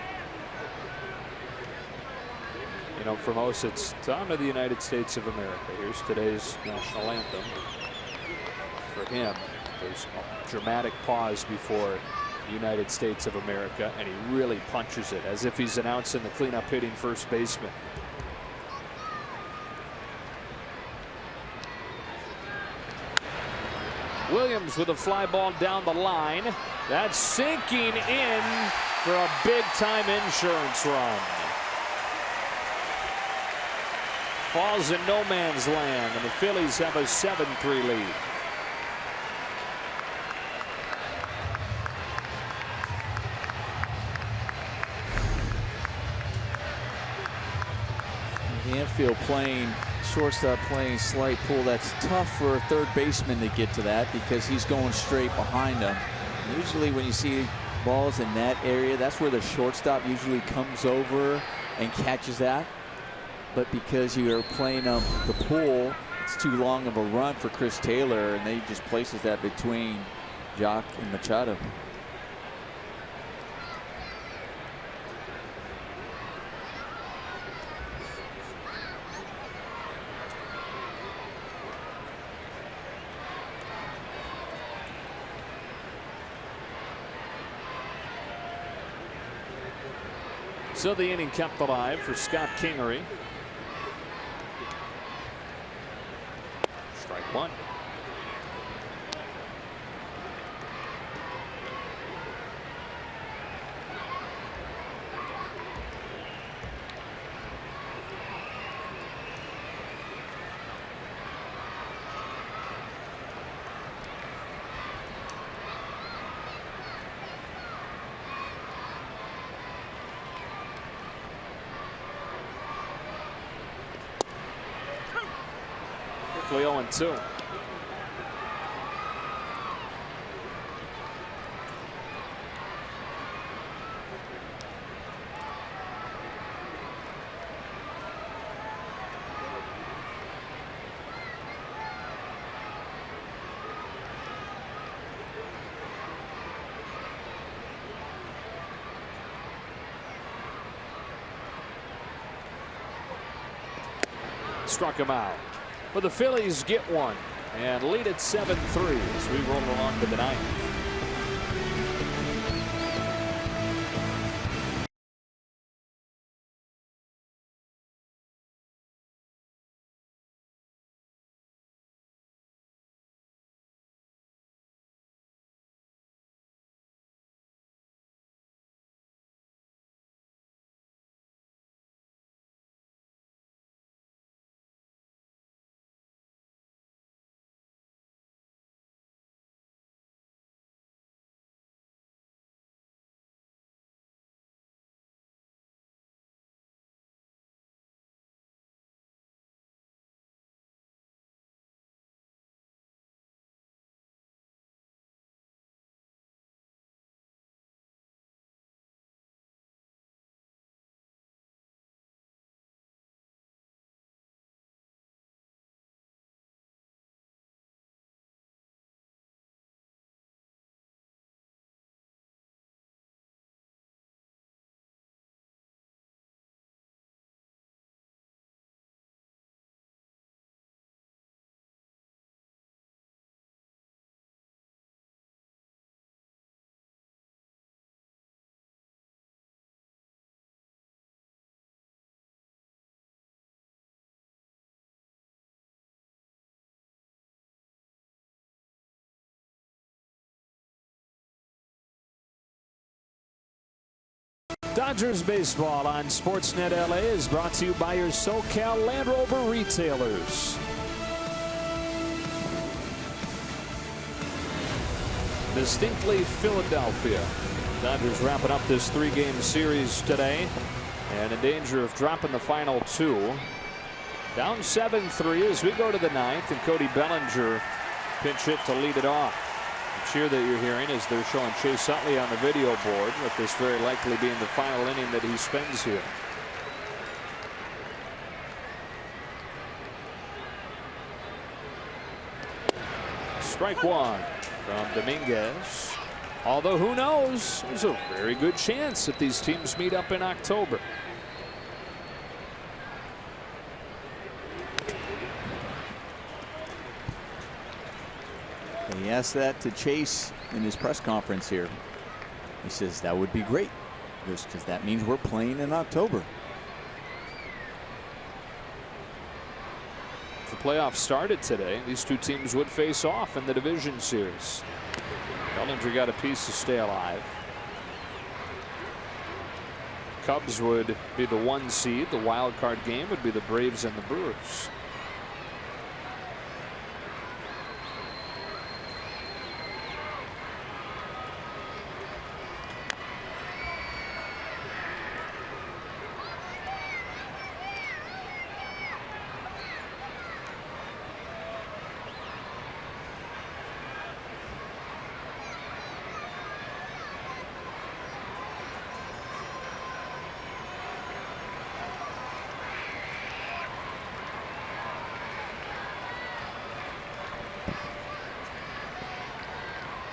You know, for most, it's time of the United States of America. Here's today's national anthem. For him, there's a dramatic pause before United States of America, and he really punches it as if he's announcing the cleanup hitting first baseman. Williams with a fly ball down the line. That's sinking in for a big-time insurance run. Falls in no man's land, and the Phillies have a 7-3 lead. The infield playing, shortstop playing slight pull. That's tough for a third baseman to get to that because he's going straight behind him. Usually when you see balls in that area, that's where the shortstop usually comes over and catches that. But because you are playing the pull, it's too long of a run for Chris Taylor, and then he just places that between Jock and Machado. So the inning kept alive for Scott Kingery. Strike one. Quickly 0-2. Struck him out. But the Phillies get one and lead at 7-3 as we roll along to the ninth. Dodgers baseball on Sportsnet LA is brought to you by your SoCal Land Rover retailers. Distinctly Philadelphia. Dodgers wrapping up this 3-game series today and in danger of dropping the final 2. Down 7-3 as we go to the 9th, and Cody Bellinger pinch hit to lead it off. The cheer that you're hearing is they're showing Chase Utley on the video board, with this very likely being the final inning that he spends here. Strike 1 from Dominguez. Although who knows, there's a very good chance that these teams meet up in October. He asked that to Chase in his press conference here. He says that would be great, because that means we're playing in October. If the playoffs started today, these two teams would face off in the division series. Bellinger got a piece to stay alive. Cubs would be the 1 seed. The wild card game would be the Braves and the Brewers.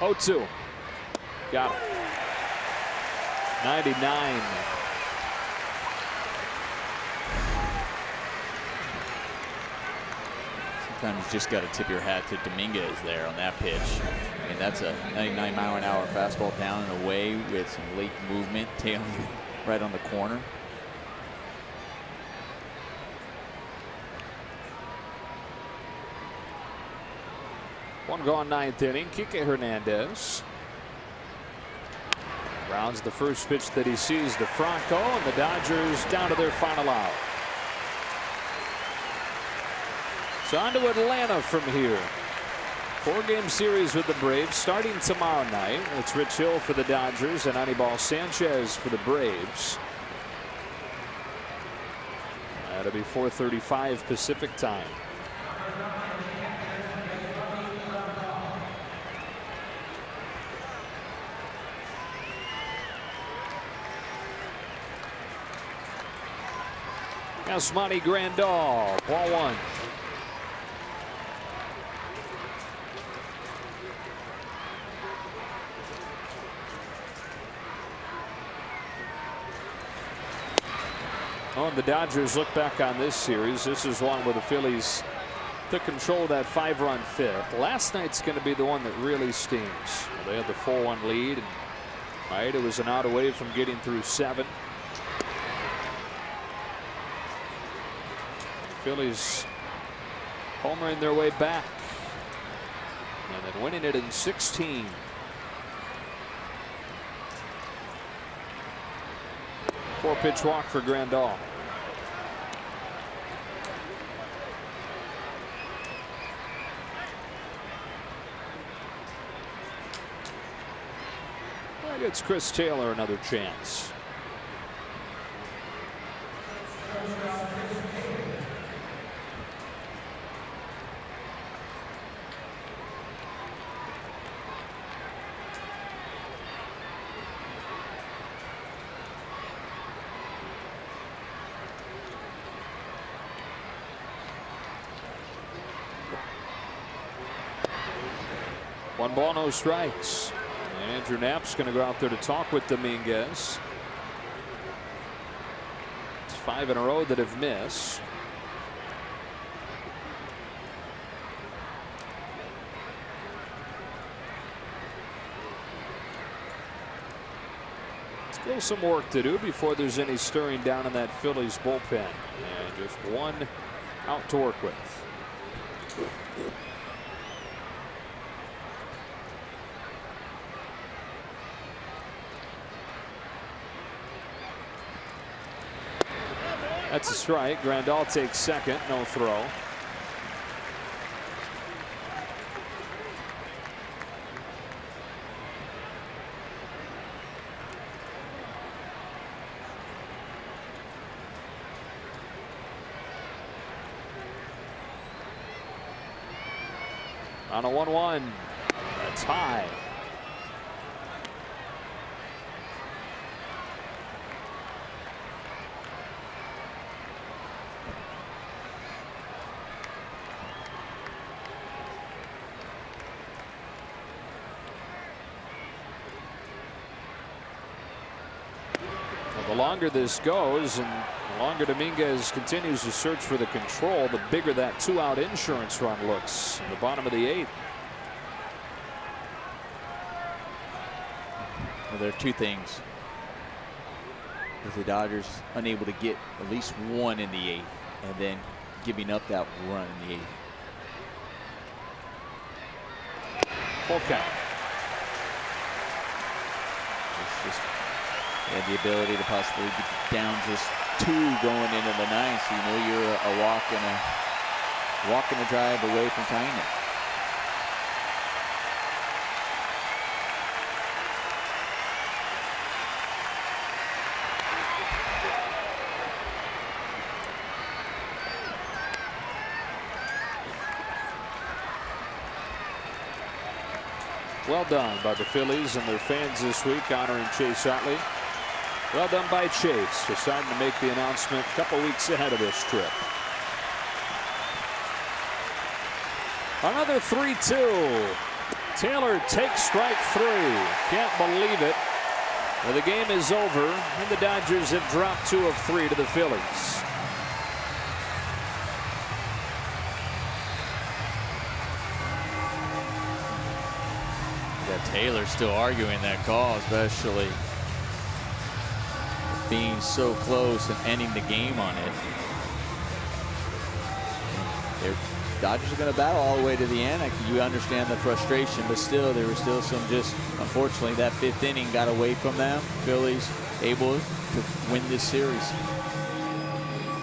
Oh, 2. Got him. 99. Sometimes you just got to tip your hat to Dominguez there on that pitch. I mean, that's a 99-mile-an-hour fastball down and away with some late movement, tailing right on the corner. One gone, 9th inning. Kike Hernandez rounds the first pitch that he sees to Franco, and the Dodgers down to their final out. So on to Atlanta from here. 4-game series with the Braves starting tomorrow night. It's Rich Hill for the Dodgers and Anibal Sanchez for the Braves. That'll be 4:35 Pacific time. Yasmani Grandal, ball 1. Oh, and the Dodgers look back on this series. This is one where the Phillies took control of that 5-run fifth. Last night's going to be the one that really stings. Well, they had the 4-1 lead, and right, it was an out away from getting through 7. Phillies homering their way back and then winning it in 16. Four-pitch walk for Grandal. That gets Chris Taylor another chance. One ball, no strikes. And Andrew Knapp's going to go out there to talk with Dominguez. It's 5 in a row that have missed. Still some work to do before there's any stirring down in that Phillies bullpen. And just one out to work with. That's a strike. Grandal takes second. No throw. On a 1-1. That's high. Well, the longer this goes and the longer Dominguez continues to search for the control, the bigger that 2-out insurance run looks in the bottom of the 8th. Well, there are two things. If the Dodgers unable to get at least one in the 8th and then giving up that run in the 8th. Full count. It's just the ability to possibly be down just 2 going into the 9th. So you know you're a walk and a drive away from tying it. Well done by the Phillies and their fans this week honoring Chase Utley. Well done by Chase, deciding to make the announcement a couple weeks ahead of this trip. Another 3-2. Taylor takes strike 3. Can't believe it. Well, the game is over, and the Dodgers have dropped 2 of 3 to the Phillies. Taylor still arguing that call, especially being so close and ending the game on it. The Dodgers are going to battle all the way to the end. You understand the frustration, but still, there was still some unfortunately, that 5th inning got away from them. Phillies able to win this series.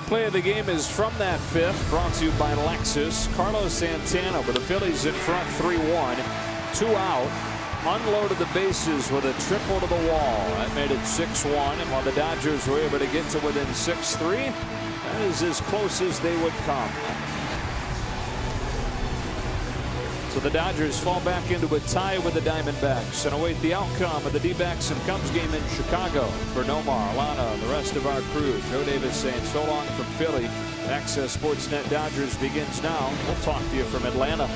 Play of the game is from that 5th, brought to you by Lexus. Carlos Santana with the Phillies in front 3-1, 2 out. Unloaded the bases with a triple to the wall. That made it 6-1. And while the Dodgers were able to get to within 6-3, that is as close as they would come. So the Dodgers fall back into a tie with the Diamondbacks and await the outcome of the D-backs and Cubs game in Chicago. For Nomar, Alana, and the rest of our crew, Joe Davis saying so long from Philly. Access Sportsnet Dodgers begins now. We'll talk to you from Atlanta.